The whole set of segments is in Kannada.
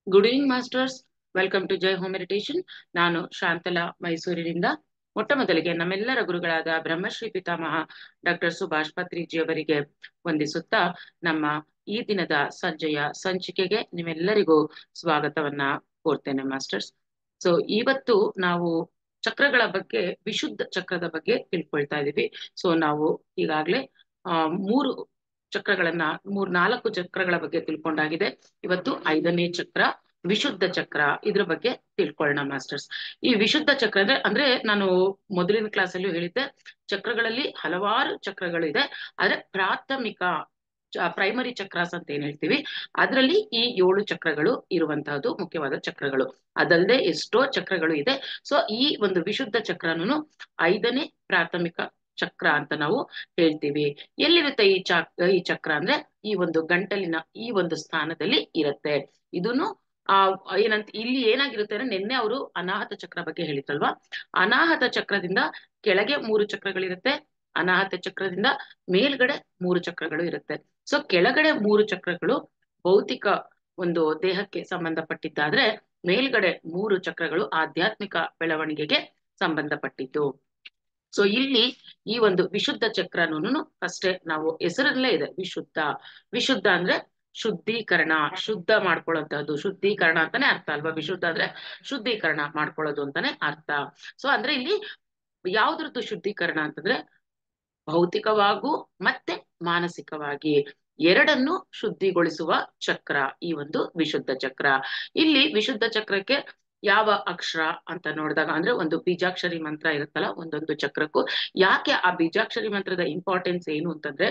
Good evening masters. Welcome to Jai home meditation. ನಾನು ಶಾಂತಲಾ, ಮೈಸೂರಿನಿಂದ. ಮೊಟ್ಟ ಮೊದಲಿಗೆ ನಮ್ಮೆಲ್ಲರ ಗುರುಗಳಾದ ಬ್ರಹ್ಮಶ್ರೀ ಪಿತಾಮಹ ಡಾಕ್ಟರ್ ಸುಭಾಷ್ ಪತ್ರಿಜಿ ಅವರಿಗೆ ವಂದಿಸುತ್ತಾ ನಮ್ಮ ಈ ದಿನದ ಸಂಜೆಯ ಸಂಚಿಕೆಗೆ ನಿಮ್ಮೆಲ್ಲರಿಗೂ ಸ್ವಾಗತವನ್ನ ಕೋರ್ತೇನೆ ಮಾಸ್ಟರ್ಸ್. ಸೊ ಇವತ್ತು ನಾವು ಚಕ್ರಗಳ ಬಗ್ಗೆ, ವಿಶುದ್ಧ ಚಕ್ರದ ಬಗ್ಗೆ ತಿಳ್ಕೊಳ್ತಾ ಇದೀವಿ. ಸೊ ನಾವು ಈಗಾಗ್ಲೇ ಮೂರು ಚಕ್ರಗಳನ್ನ, ನಾಲ್ಕು ಚಕ್ರಗಳ ಬಗ್ಗೆ ತಿಳ್ಕೊಂಡಾಗಿದೆ. ಇವತ್ತು 5ನೇ ಚಕ್ರ ವಿಶುದ್ಧ ಚಕ್ರ, ಇದ್ರ ಬಗ್ಗೆ ತಿಳ್ಕೊಳ್ಳೋಣ ಮಾಸ್ಟರ್ಸ್. ಈ ವಿಶುದ್ಧ ಚಕ್ರ ಅಂದ್ರೆ ನಾನು ಮೊದಲಿನ ಕ್ಲಾಸಲ್ಲೂ ಹೇಳಿದ್ದೆ, ಚಕ್ರಗಳಲ್ಲಿ ಹಲವಾರು ಚಕ್ರಗಳು ಇದೆ. ಆದ್ರೆ ಪ್ರಾಥಮಿಕ ಪ್ರೈಮರಿ ಚಕ್ರಾಸ್ ಅಂತ ಏನ್ ಹೇಳ್ತೀವಿ, ಅದರಲ್ಲಿ ಈ 7 ಚಕ್ರಗಳು ಇರುವಂತಹದ್ದು ಮುಖ್ಯವಾದ ಚಕ್ರಗಳು. ಅದಲ್ಲದೆ ಎಷ್ಟೋ ಚಕ್ರಗಳು ಇದೆ. ಸೊ ಈ ಒಂದು ವಿಶುದ್ಧ ಚಕ್ರನು 5ನೇ ಪ್ರಾಥಮಿಕ ಚಕ್ರ ಅಂತ ನಾವು ಹೇಳ್ತೀವಿ. ಎಲ್ಲಿರುತ್ತೆ ಈ ಚಕ್ರ ಅಂದ್ರೆ ಈ ಒಂದು ಗಂಟಲಿನ ಈ ಒಂದು ಸ್ಥಾನದಲ್ಲಿ ಇರುತ್ತೆ. ಇದನ್ನು ಏನಂತ ಇಲ್ಲಿ ಏನಾಗಿರುತ್ತೆ ಅಂದ್ರೆ, ನಿನ್ನೆ ಅವರು ಅನಾಹತ ಚಕ್ರ ಬಗ್ಗೆ ಹೇಳಿದ್ರಲ್ವಾ, ಅನಾಹತ ಚಕ್ರದಿಂದ ಕೆಳಗೆ 3 ಚಕ್ರಗಳಿರುತ್ತೆ, ಅನಾಹತ ಚಕ್ರದಿಂದ ಮೇಲ್ಗಡೆ 3 ಚಕ್ರಗಳು ಇರುತ್ತೆ. ಸೊ ಕೆಳಗಡೆ 3 ಚಕ್ರಗಳು ಭೌತಿಕ ಒಂದು ದೇಹಕ್ಕೆ ಸಂಬಂಧಪಟ್ಟಿದ್ದಾದ್ರೆ, ಮೇಲ್ಗಡೆ 3 ಚಕ್ರಗಳು ಆಧ್ಯಾತ್ಮಿಕ ಬೆಳವಣಿಗೆಗೆ ಸಂಬಂಧಪಟ್ಟಿದ್ದು. ಸೊ ಇಲ್ಲಿ ಈ ಒಂದು ವಿಶುದ್ಧ ಚಕ್ರನು ಅಷ್ಟೇ, ನಾವು ಹೆಸರಲ್ಲೇ ಇದೆ ವಿಶುದ್ಧ. ವಿಶುದ್ಧ ಅಂದ್ರೆ ಶುದ್ಧೀಕರಣ, ಶುದ್ಧ ಮಾಡ್ಕೊಳ್ಳೋಂಥದ್ದು. ಶುದ್ಧೀಕರಣ ಅಂತಾನೆ ಅರ್ಥ ಅಲ್ವಾ, ವಿಶುದ್ಧ ಅಂದ್ರೆ ಶುದ್ಧೀಕರಣ ಮಾಡ್ಕೊಳ್ಳೋದು ಅಂತಾನೆ ಅರ್ಥ. ಸೊ ಅಂದ್ರೆ ಇಲ್ಲಿ ಯಾವ್ದ್ರದ್ದು ಶುದ್ಧೀಕರಣ ಅಂತಂದ್ರೆ, ಭೌತಿಕವಾಗೂ ಮತ್ತೆ ಮಾನಸಿಕವಾಗಿ ಎರಡನ್ನು ಶುದ್ಧಿಗೊಳಿಸುವ ಚಕ್ರ ಈ ಒಂದು ವಿಶುದ್ಧ ಚಕ್ರ. ಇಲ್ಲಿ ವಿಶುದ್ಧ ಚಕ್ರಕ್ಕೆ ಯಾವ ಅಕ್ಷರ ಅಂತ ನೋಡಿದಾಗ, ಅಂದ್ರೆ ಒಂದು ಬೀಜಾಕ್ಷರಿ ಮಂತ್ರ ಇರುತ್ತಲ್ಲ ಒಂದೊಂದು ಚಕ್ರಕ್ಕೂ. ಯಾಕೆ ಆ ಬೀಜಾಕ್ಷರಿ ಮಂತ್ರದ ಇಂಪಾರ್ಟೆನ್ಸ್ ಏನು ಅಂತಂದ್ರೆ,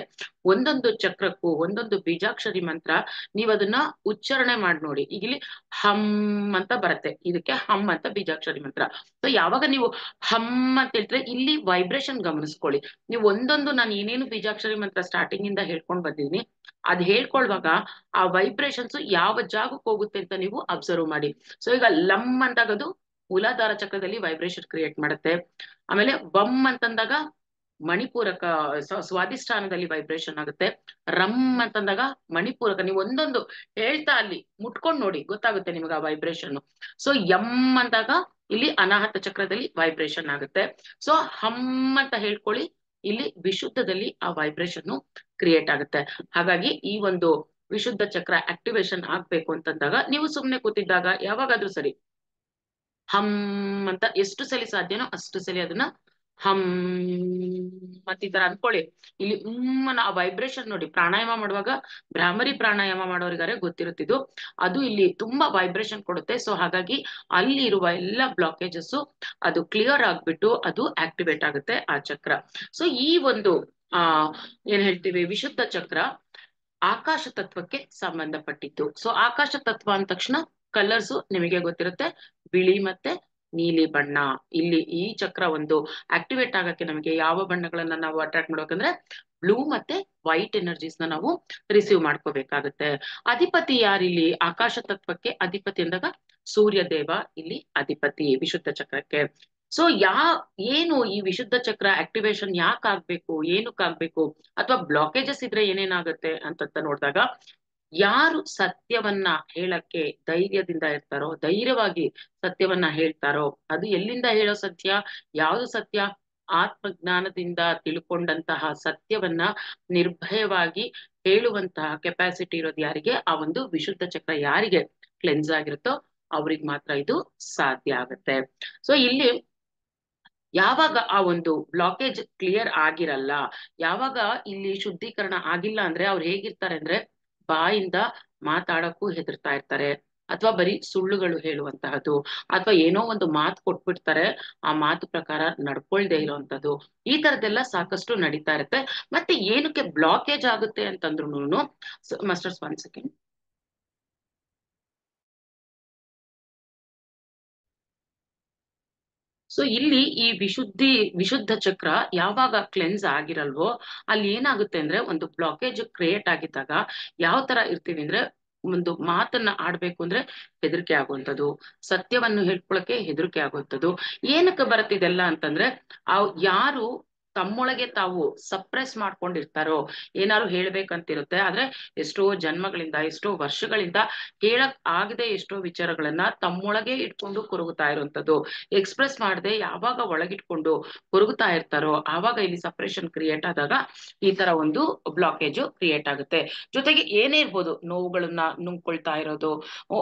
ಒಂದೊಂದು ಚಕ್ರಕ್ಕೂ ಒಂದೊಂದು ಬೀಜಾಕ್ಷರಿ ಮಂತ್ರ ನೀವ್ ಅದನ್ನ ಉಚ್ಚಾರಣೆ ಮಾಡಿ ನೋಡಿ. ಈಗ ಇಲ್ಲಿ ಹಮ್ ಅಂತ ಬರುತ್ತೆ, ಇದಕ್ಕೆ ಹಮ್ ಅಂತ ಬೀಜಾಕ್ಷರಿ ಮಂತ್ರ. ಸೊ ಯಾವಾಗ ನೀವು ಹಮ್ ಅಂತ ಹೇಳ್ತಾರೆ, ಇಲ್ಲಿ ವೈಬ್ರೇಷನ್ ಗಮನಿಸ್ಕೊಳ್ಳಿ. ನೀವು ಒಂದೊಂದು, ನಾನು ಏನೇನು ಬೀಜಾಕ್ಷರಿ ಮಂತ್ರ ಸ್ಟಾರ್ಟಿಂಗ್ ಇಂದ ಹೇಳ್ಕೊಂಡ್ ಬಂದಿದ್ದೀನಿ, ಅದ್ ಹೇಳ್ಕೊಳ್ವಾಗ ಆ ವೈಬ್ರೇಷನ್ಸ್ ಯಾವ ಜಾಗಕ್ಕೆ ಹೋಗುತ್ತೆ ಅಂತ ನೀವು ಅಬ್ಸರ್ವ್ ಮಾಡಿ. ಸೊ ಈಗ ಲಮ್ ಅಂತಾಗದು ಮೂಲಾಧಾರ ಚಕ್ರದಲ್ಲಿ ವೈಬ್ರೇಷನ್ ಕ್ರಿಯೇಟ್ ಮಾಡುತ್ತೆ. ಆಮೇಲೆ ಬಮ್ ಅಂತಂದಾಗ ಮಣಿಪೂರಕ ಸ್ವಾಧಿಷ್ಠಾನದಲ್ಲಿ ವೈಬ್ರೇಷನ್ ಆಗುತ್ತೆ. ರಮ್ ಅಂತಂದಾಗ ಮಣಿಪೂರಕ. ನೀವು ಒಂದೊಂದು ಹೇಳ್ತಾ ಅಲ್ಲಿ ಮುಟ್ಕೊಂಡ್ ನೋಡಿ, ಗೊತ್ತಾಗುತ್ತೆ ನಿಮ್ಗೆ ಆ ವೈಬ್ರೇಷನ್. ಸೊ ಎಂ ಅಂದಾಗ ಇಲ್ಲಿ ಅನಾಹತ ಚಕ್ರದಲ್ಲಿ ವೈಬ್ರೇಷನ್ ಆಗುತ್ತೆ. ಸೊ ಹಮ್ ಅಂತ ಹೇಳ್ಕೊಳ್ಳಿ, ಇಲ್ಲಿ ವಿಶುದ್ಧದಲ್ಲಿ ಆ ವೈಬ್ರೇಷನ್ ಕ್ರಿಯೇಟ್ ಆಗುತ್ತೆ. ಹಾಗಾಗಿ ಈ ಒಂದು ವಿಶುದ್ಧ ಚಕ್ರ ಆಕ್ಟಿವೇಶನ್ ಆಗ್ಬೇಕು ಅಂತಂದಾಗ, ನೀವು ಸುಮ್ನೆ ಕೂತಿದ್ದಾಗ ಯಾವಾಗಾದ್ರೂ ಸರಿ ಹಮ್ ಅಂತ ಎಷ್ಟು ಸಲಿ ಸಾಧ್ಯನೋ ಅಷ್ಟು ಸಲಿ ಅದನ್ನ ಹಮ್ ಮತ್ತ ಈ ತರ ಅನ್ಕೊಳ್ಳಿ. ಇಲ್ಲಿ ಆ ವೈಬ್ರೇಷನ್ ನೋಡಿ. ಪ್ರಾಣಾಯಾಮ ಮಾಡುವಾಗ, ಭ್ರಾಮರಿ ಪ್ರಾಣಾಯಾಮ ಮಾಡೋರಿಗಾರೆ ಗೊತ್ತಿರುತ್ತಿದ್ದು, ಅದು ಇಲ್ಲಿ ತುಂಬಾ ವೈಬ್ರೇಷನ್ ಕೊಡುತ್ತೆ. ಸೊ ಹಾಗಾಗಿ ಅಲ್ಲಿ ಇರುವ ಎಲ್ಲ ಬ್ಲಾಕೇಜಸ್ ಅದು ಕ್ಲಿಯರ್ ಆಗ್ಬಿಟ್ಟು ಅದು ಆಕ್ಟಿವೇಟ್ ಆಗುತ್ತೆ ಆ ಚಕ್ರ. ಸೊ ಈ ಒಂದು ಏನ್ ಹೇಳ್ತೀವಿ, ವಿಶುದ್ಧ ಚಕ್ರ ಆಕಾಶ ತತ್ವಕ್ಕೆ ಸಂಬಂಧಪಟ್ಟಿತ್ತು. ಸೊ ಆಕಾಶ ತತ್ವ ಅಂದ ತಕ್ಷಣ ಕಲರ್ಸ್ ನಿಮಗೆ ಗೊತ್ತಿರುತ್ತೆ, ಬಿಳಿ ಮತ್ತೆ ನೀಲಿ ಬಣ್ಣ. ಇಲ್ಲಿ ಈ ಚಕ್ರ ಒಂದು ಆಕ್ಟಿವೇಟ್ ಆಗಕ್ಕೆ ನಮಗೆ ಯಾವ ಬಣ್ಣಗಳನ್ನ ನಾವು ಅಟ್ರಾಕ್ಟ್ ಮಾಡ್ಬೇಕಂದ್ರೆ, ಬ್ಲೂ ಮತ್ತೆ ವೈಟ್ ಎನರ್ಜೀಸ್ ನಾವು ರಿಸೀವ್ ಮಾಡ್ಕೋಬೇಕಾಗತ್ತೆ. ಅಧಿಪತಿ ಯಾರಿಲ್ಲಿ ಆಕಾಶ ತತ್ವಕ್ಕೆ ಅಧಿಪತಿ ಅಂದಾಗ, ಸೂರ್ಯ ದೇವ ಇಲ್ಲಿ ಅಧಿಪತಿ ವಿಶುದ್ಧ ಚಕ್ರಕ್ಕೆ. ಸೊ ಏನು ಈ ವಿಶುದ್ಧ ಚಕ್ರ ಆಕ್ಟಿವೇಶನ್ ಯಾಕೆ ಆಗ್ಬೇಕು, ಏನಕ್ಕಾಗ್ಬೇಕು, ಅಥವಾ ಬ್ಲಾಕೇಜಸ್ ಇದ್ರೆ ಏನೇನಾಗುತ್ತೆ ಅಂತ ನೋಡಿದಾಗ, ಯಾರು ಸತ್ಯವನ್ನ ಹೇಳಕ್ಕೆ ಧೈರ್ಯದಿಂದ ಇರ್ತಾರೋ, ಧೈರ್ಯವಾಗಿ ಸತ್ಯವನ್ನ ಹೇಳ್ತಾರೋ, ಅದು ಎಲ್ಲಿಂದ ಹೇಳೋ ಸತ್ಯ, ಯಾವುದು ಸತ್ಯ, ಆತ್ಮಜ್ಞಾನದಿಂದ ತಿಳ್ಕೊಂಡಂತಹ ಸತ್ಯವನ್ನ ನಿರ್ಭಯವಾಗಿ ಹೇಳುವಂತಹ ಕೆಪಾಸಿಟಿ ಇರೋದು ಯಾರಿಗೆ, ಆ ಒಂದು ವಿಶುದ್ಧ ಚಕ್ರ ಯಾರಿಗೆ ಕ್ಲೆನ್ಸ್ ಆಗಿರುತ್ತೋ ಅವ್ರಿಗೆ ಮಾತ್ರ ಇದು ಸಾಧ್ಯ ಆಗುತ್ತೆ. ಸೊ ಇಲ್ಲಿ ಯಾವಾಗ ಆ ಒಂದು ಬ್ಲಾಕೇಜ್ ಕ್ಲಿಯರ್ ಆಗಿರಲ್ಲ, ಯಾವಾಗ ಇಲ್ಲಿ ಶುದ್ಧೀಕರಣ ಆಗಿಲ್ಲ ಅಂದ್ರೆ, ಅವ್ರು ಹೇಗಿರ್ತಾರೆ ಅಂದ್ರೆ, ಬಾಯಿಂದ ಮಾತಾಡಕ್ಕೂ ಹೆದರ್ತಾ ಇರ್ತಾರೆ, ಅಥವಾ ಬರೀ ಸುಳ್ಳುಗಳು ಹೇಳುವಂತಹದ್ದು, ಅಥವಾ ಏನೋ ಒಂದು ಮಾತು ಕೊಟ್ಬಿಡ್ತಾರೆ, ಆ ಮಾತು ಪ್ರಕಾರ ನಡ್ಕೊಳ್ದೆ ಇರುವಂತದ್ದು, ಈ ತರದೆಲ್ಲ ಸಾಕಷ್ಟು ನಡೀತಾ ಇರುತ್ತೆ. ಮತ್ತೆ ಏನಕ್ಕೆ ಬ್ಲಾಕೇಜ್ ಆಗುತ್ತೆ ಅಂತಂದ್ರು, ಮಾಸ್ಟರ್ಸ್ 1 ಸೆಕೆಂಡ್. ಸೊ ಇಲ್ಲಿ ಈ ವಿಶುದ್ಧ ಚಕ್ರ ಯಾವಾಗ ಕ್ಲೆನ್ಸ್ ಆಗಿರಲ್ವೋ, ಅಲ್ಲಿ ಏನಾಗುತ್ತೆ ಅಂದ್ರೆ, ಒಂದು ಬ್ಲಾಕೇಜ್ ಕ್ರಿಯೇಟ್ ಆಗಿದ್ದಾಗ ಯಾವ ತರ ಇರ್ತೀವಿ ಅಂದ್ರೆ, ಒಂದು ಮಾತನ್ನ ಆಡ್ಬೇಕು ಅಂದ್ರೆ ಹೆದರಿಕೆ ಆಗುವಂಥದ್ದು, ಸತ್ಯವನ್ನು ಹೇಳ್ಕೊಳಕ್ಕೆ ಹೆದರಿಕೆ ಆಗುವಂಥದ್ದು. ಏನಕ್ಕೆ ಬರುತ್ತಿದೆಲ್ಲ ಅಂತಂದ್ರೆ, ಯಾರು ತಮ್ಮೊಳಗೆ ತಾವು ಸಪ್ರೆಸ್ ಮಾಡ್ಕೊಂಡಿರ್ತಾರೋ, ಏನಾದ್ರು ಹೇಳ್ಬೇಕಂತಿರುತ್ತೆ ಆದ್ರೆ ಎಷ್ಟೋ ಜನ್ಮಗಳಿಂದ ಎಷ್ಟೋ ವರ್ಷಗಳಿಂದ ಹೇಳಕ್ ಆಗದೆ ಎಷ್ಟೋ ವಿಚಾರಗಳನ್ನ ತಮ್ಮೊಳಗೆ ಇಟ್ಕೊಂಡು ಕೊರಗುತ್ತಾ ಇರುವಂತದ್ದು, ಎಕ್ಸ್ಪ್ರೆಸ್ ಮಾಡದೆ ಯಾವಾಗ ಒಳಗಿಟ್ಕೊಂಡು ಕೊರಗುತ್ತಾ ಇರ್ತಾರೋ ಆವಾಗ ಇಲ್ಲಿ ಸಪ್ರೆಷನ್ ಕ್ರಿಯೇಟ್ ಆದಾಗ ಈ ತರ ಒಂದು ಬ್ಲಾಕೇಜ್ ಕ್ರಿಯೇಟ್ ಆಗುತ್ತೆ. ಜೊತೆಗೆ ಏನೇ ಇರ್ಬೋದು, ನೋವುಗಳನ್ನ ನುಂಗ್ಕೊಳ್ತಾ ಇರೋದು,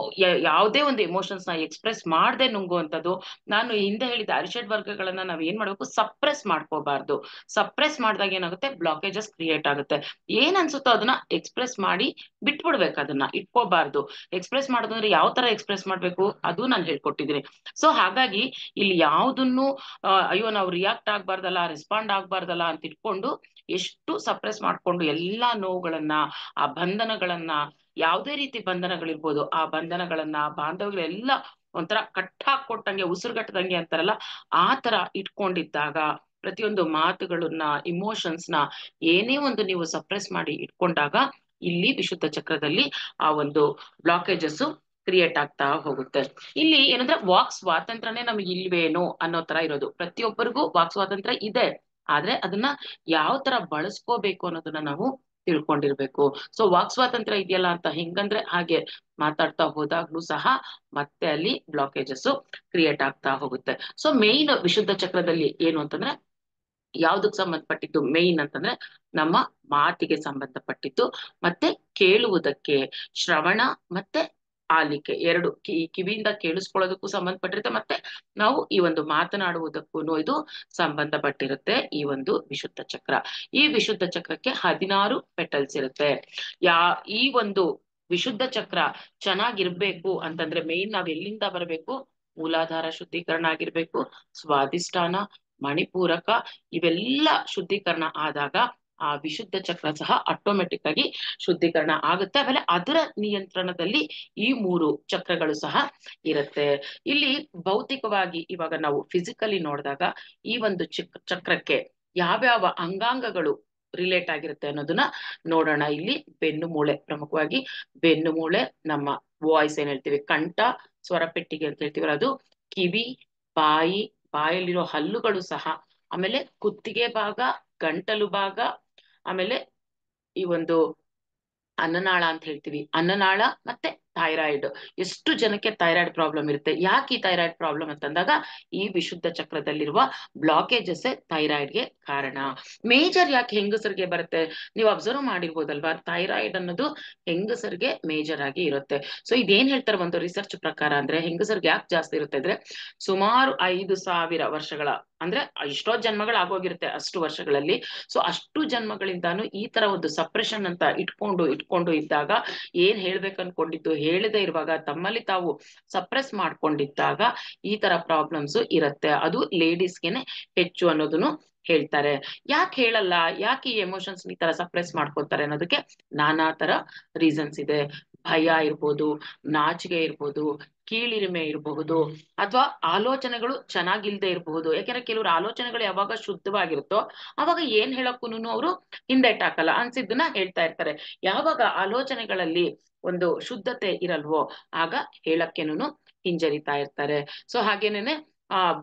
ಯಾವುದೇ ಒಂದು ಎಮೋಷನ್ಸ್ ನ ಎಕ್ಸ್ಪ್ರೆಸ್ ಮಾಡದೆ ನುಂಗುವಂಥದ್ದು. ನಾನು ಹಿಂದೆ ಹೇಳಿದ ಅರಿಷಡ್ ವರ್ಗಗಳನ್ನ ನಾವ್ ಏನ್ ಮಾಡ್ಬೇಕು, ಸಪ್ರೆಸ್ ಮಾಡ್ಕೋಬಾರ್ದು. ಸಪ್ರೆಸ್ ಮಾಡಿದಾಗ ಏನಾಗುತ್ತೆ, ಬ್ಲಾಕೇಜಸ್ ಕ್ರಿಯೇಟ್ ಆಗುತ್ತೆ. ಏನ್ ಅನ್ಸುತ್ತೋ ಅದನ್ನ ಎಕ್ಸ್ಪ್ರೆಸ್ ಮಾಡಿ ಬಿಟ್ಬಿಡ್ಬೇಕು, ಅದನ್ನ ಇಟ್ಕೋಬಾರ್ದು. ಎಕ್ಸ್ಪ್ರೆಸ್ ಮಾಡೋದಂದ್ರೆ ಯಾವ ತರ ಎಕ್ಸ್ಪ್ರೆಸ್ ಮಾಡ್ಬೇಕು ಅದು ನಾನು ಹೇಳ್ಕೊಟ್ಟಿದ್ದೀನಿ. ಸೊ ಹಾಗಾಗಿ ಇಲ್ಲಿ ಯಾವ್ದನ್ನು ಅಯ್ಯೋ ನಾವು ರಿಯಾಕ್ಟ್ ಆಗ್ಬಾರ್ದಲ್ಲ, ರೆಸ್ಪಾಂಡ್ ಆಗ್ಬಾರ್ದಲ್ಲ ಅಂತ ಇಟ್ಕೊಂಡು ಎಷ್ಟು ಸಪ್ರೆಸ್ ಮಾಡ್ಕೊಂಡು ಎಲ್ಲಾ ನೋವುಗಳನ್ನ, ಆ ಬಂಧನಗಳನ್ನ, ಯಾವುದೇ ರೀತಿ ಬಂಧನಗಳಿರ್ಬೋದು ಆ ಬಂಧನಗಳನ್ನ, ಬಾಂಧವ್ಯಗಳೆಲ್ಲ ಒಂಥರ ಕಟ್ ಹಾಕೊಟ್ಟಂಗೆ, ಉಸಿರುಗಟ್ಟದಂಗೆ ಅಂತಾರಲ್ಲ ಆ ತರ ಇಟ್ಕೊಂಡಿದ್ದಾಗ, ಪ್ರತಿಯೊಂದು ಮಾತುಗಳನ್ನ, ಇಮೋಷನ್ಸ್ ನ ಏನೇ ಒಂದು ನೀವು ಸಪ್ರೆಸ್ ಮಾಡಿ ಇಟ್ಕೊಂಡಾಗ ಇಲ್ಲಿ ವಿಶುದ್ಧ ಚಕ್ರದಲ್ಲಿ ಆ ಒಂದು ಬ್ಲಾಕೇಜಸ್ ಕ್ರಿಯೇಟ್ ಆಗ್ತಾ ಹೋಗುತ್ತೆ. ಇಲ್ಲಿ ಏನಂದ್ರೆ ವಾಕ್ ಸ್ವಾತಂತ್ರ್ಯನೇ ನಮ್ಗೆ ಇಲ್ವೇನೋ ಅನ್ನೋ ತರ ಇರೋದು. ಪ್ರತಿಯೊಬ್ಬರಿಗೂ ವಾಕ್ ಸ್ವಾತಂತ್ರ್ಯ ಇದೆ, ಆದ್ರೆ ಅದನ್ನ ಯಾವ ತರ ಬಳಸ್ಕೋಬೇಕು ಅನ್ನೋದನ್ನ ನಾವು ತಿಳ್ಕೊಂಡಿರ್ಬೇಕು. ಸೊ ವಾಕ್ ಸ್ವಾತಂತ್ರ್ಯ ಇದೆಯಲ್ಲ ಅಂತ ಹೆಂಗಂದ್ರೆ ಹಾಗೆ ಮಾತಾಡ್ತಾ ಹೋದಾಗ್ಲೂ ಸಹ ಮತ್ತೆ ಅಲ್ಲಿ ಬ್ಲಾಕೇಜಸ್ ಕ್ರಿಯೇಟ್ ಆಗ್ತಾ ಹೋಗುತ್ತೆ. ಸೊ ಮೇನ್ ವಿಶುದ್ಧ ಚಕ್ರದಲ್ಲಿ ಏನು ಅಂತಂದ್ರೆ ಯಾವ್ದಕ್ ಸಂಬಂಧಪಟ್ಟಿದ್ದು ಮೇನ್ ಅಂತಂದ್ರೆ ನಮ್ಮ ಮಾತಿಗೆ ಸಂಬಂಧಪಟ್ಟಿದ್ದು, ಮತ್ತೆ ಕೇಳುವುದಕ್ಕೆ, ಶ್ರವಣ ಮತ್ತೆ ಆಲಿಕೆ ಎರಡು, ಕಿವಿಯಿಂದ ಕೇಳಿಸ್ಕೊಳ್ಳೋದಕ್ಕೂ ಸಂಬಂಧಪಟ್ಟಿರುತ್ತೆ, ಮತ್ತೆ ನಾವು ಈ ಒಂದು ಮಾತನಾಡುವುದಕ್ಕೂ ಇದು ಸಂಬಂಧಪಟ್ಟಿರುತ್ತೆ ಈ ಒಂದು ವಿಶುದ್ಧ ಚಕ್ರ. ಈ ವಿಶುದ್ಧ ಚಕ್ರಕ್ಕೆ 16 ಪೆಟಲ್ಸ್ ಇರುತ್ತೆ. ಈ ಒಂದು ವಿಶುದ್ಧ ಚಕ್ರ ಚೆನ್ನಾಗಿರ್ಬೇಕು ಅಂತಂದ್ರೆ ಮೇನ್ ನಾವ್ ಎಲ್ಲಿಂದ ಬರಬೇಕು, ಮೂಲಾಧಾರ ಶುದ್ಧೀಕರಣ ಆಗಿರ್ಬೇಕು, ಸ್ವಾಧಿಷ್ಠಾನ, ಮಣಿಪೂರಕ ಇವೆಲ್ಲ ಶುದ್ಧೀಕರಣ ಆದಾಗ ಆ ವಿಶುದ್ಧ ಚಕ್ರ ಸಹ ಆಟೋಮೆಟಿಕ್ ಆಗಿ ಶುದ್ಧೀಕರಣ ಆಗುತ್ತೆ. ಆಮೇಲೆ ಅದರ ನಿಯಂತ್ರಣದಲ್ಲಿ ಈ 3 ಚಕ್ರಗಳು ಸಹ ಇರುತ್ತೆ. ಇಲ್ಲಿ ಭೌತಿಕವಾಗಿ ಇವಾಗ ನಾವು ಫಿಸಿಕಲಿ ನೋಡಿದಾಗ ಈ ಒಂದು ಚಕ್ರಕ್ಕೆ ಯಾವ್ಯಾವ ಅಂಗಾಂಗಗಳು ರಿಲೇಟ್ ಆಗಿರುತ್ತೆ ಅನ್ನೋದನ್ನ ನೋಡೋಣ. ಇಲ್ಲಿ ಬೆನ್ನು ಮೂಳೆ, ಪ್ರಮುಖವಾಗಿ ಬೆನ್ನು ಮೂಳೆ, ನಮ್ಮ ವಾಯ್ಸ್ ಏನ್ ಹೇಳ್ತೀವಿ ಕಂಠ, ಸ್ವರಪೆಟ್ಟಿಗೆ ಅಂತ ಹೇಳ್ತೀವಲ್ಲ ಅದು, ಕಿವಿ, ಬಾಯಿ, ಬಾಯಲ್ಲಿರೋ ಹಲ್ಲುಗಳು ಸಹ, ಆಮೇಲೆ ಕುತ್ತಿಗೆ ಭಾಗ, ಗಂಟಲು ಭಾಗ, ಆಮೇಲೆ ಈ ಒಂದು ಅನ್ನನಾಳ ಅಂತ ಹೇಳ್ತೀವಿ, ಅನ್ನನಾಳ ಮತ್ತೆ ಥೈರಾಯ್ಡ್. ಎಷ್ಟು ಜನಕ್ಕೆ ಥೈರಾಯ್ಡ್ ಪ್ರಾಬ್ಲಮ್ ಇರುತ್ತೆ. ಯಾಕೆ ಈ ಥೈರಾಯ್ಡ್ ಪ್ರಾಬ್ಲಮ್ ಅಂತಂದಾಗ ಈ ವಿಶುದ್ಧ ಚಕ್ರದಲ್ಲಿರುವ ಬ್ಲಾಕೇಜಸ್ ಥೈರಾಯ್ಡ್ಗೆ ಕಾರಣ. ಮೇಜರ್ ಯಾಕೆ ಹೆಂಗಸರಿಗೆ ಬರುತ್ತೆ, ನೀವು ಅಬ್ಸರ್ವ್ ಮಾಡಿರ್ಬೋದಲ್ವಾ, ಥೈರಾಯ್ಡ್ ಅನ್ನೋದು ಹೆಂಗಸರಿಗೆ ಮೇಜರ್ ಆಗಿ ಇರುತ್ತೆ. ಸೊ ಇದೇನ್ ಹೇಳ್ತಾರೆ ಒಂದು ರಿಸರ್ಚ್ ಪ್ರಕಾರ ಅಂದ್ರೆ, ಹೆಂಗಸರಿಗೆ ಯಾಕೆ ಜಾಸ್ತಿ ಇರುತ್ತೆ ಅಂದ್ರೆ, ಸುಮಾರು 5,000 ವರ್ಷಗಳ ಅಂದ್ರೆ ಎಷ್ಟೋ ಜನ್ಮಗಳು ಆಗೋಗಿರುತ್ತೆ ಅಷ್ಟು ವರ್ಷಗಳಲ್ಲಿ. ಸೊ ಅಷ್ಟು ಜನ್ಮಗಳಿಂದಾನು ಈ ತರ ಒಂದು ಸಪ್ರೆಷನ್ ಅಂತ ಇಟ್ಕೊಂಡು ಇದ್ದಾಗ, ಏನ್ ಹೇಳ್ಬೇಕು ಅನ್ಕೊಂಡಿದ್ದು ಹೇಳದೆ ಇರುವಾಗ, ತಮ್ಮಲ್ಲಿ ತಾವು ಸಪ್ರೆಸ್ ಮಾಡ್ಕೊಂಡಿದ್ದಾಗ ಈ ತರ ಪ್ರಾಬ್ಲಮ್ಸ್ ಇರುತ್ತೆ. ಅದು ಲೇಡೀಸ್ಗೆನೆ ಹೆಚ್ಚು ಅನ್ನೋದನ್ನು ಹೇಳ್ತಾರೆ. ಯಾಕೆ ಹೇಳಲ್ಲ, ಯಾಕೆ ಈ ಎಮೋಷನ್ಸ್ ಈ ತರ ಸಪ್ರೆಸ್ ಮಾಡ್ಕೊತಾರೆ ಅನ್ನೋದಕ್ಕೆ ನಾನಾ ತರ ರೀಸನ್ಸ್ ಇದೆ. ಭಯ ಇರ್ಬೋದು, ನಾಚಿಕೆ ಇರ್ಬೋದು, ಕೀಳಿರಿಮೆ ಇರಬಹುದು, ಅಥವಾ ಆಲೋಚನೆಗಳು ಚೆನ್ನಾಗಿಲ್ದೆ ಇರಬಹುದು. ಯಾಕೆಂದ್ರೆ ಕೆಲವ್ರ ಆಲೋಚನೆಗಳು ಯಾವಾಗ ಶುದ್ಧವಾಗಿರುತ್ತೋ ಅವಾಗ ಏನ್ ಹೇಳಕ್ಕೂನು ಅವರು ಹಿಂದೆಟ್ಟಾಕಲ್ಲ, ಅನ್ಸಿದ್ದನ್ನ ಹೇಳ್ತಾ ಇರ್ತಾರೆ. ಯಾವಾಗ ಆಲೋಚನೆಗಳಲ್ಲಿ ಒಂದು ಶುದ್ಧತೆ ಇರಲ್ವೋ ಆಗ ಹೇಳಕ್ಕೆನೂ ಹಿಂಜರಿತಾ ಇರ್ತಾರೆ. ಸೊ ಹಾಗೇನೇನೆ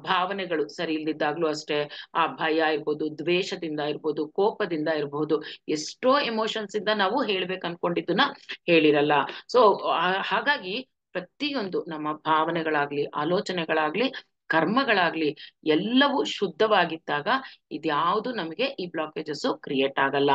ಭಾವನೆಗಳು ಸರಿ ಇಲ್ದಿದ್ದಾಗ್ಲೂ ಅಷ್ಟೇ, ಆ ಭಯ ಇರ್ಬೋದು, ದ್ವೇಷದಿಂದ ಇರ್ಬೋದು, ಕೋಪದಿಂದ ಇರ್ಬೋದು, ಎಷ್ಟೋ ಎಮೋಷನ್ಸ್ ಇಂದ ನಾವು ಹೇಳ್ಬೇಕು ಅನ್ಕೊಂಡಿದ್ದನ್ನ ಹೇಳಿರಲ್ಲ. ಸೊ ಹಾಗಾಗಿ ಪ್ರತಿಯೊಂದು ನಮ್ಮ ಭಾವನೆಗಳಾಗ್ಲಿ, ಆಲೋಚನೆಗಳಾಗ್ಲಿ, ಕರ್ಮಗಳಾಗ್ಲಿ ಎಲ್ಲವೂ ಶುದ್ಧವಾಗಿದ್ದಾಗ ಇದ್ಯಾವುದು ನಮಗೆ ಈ ಬ್ಲಾಕೇಜಸ್ ಕ್ರಿಯೇಟ್ ಆಗಲ್ಲ.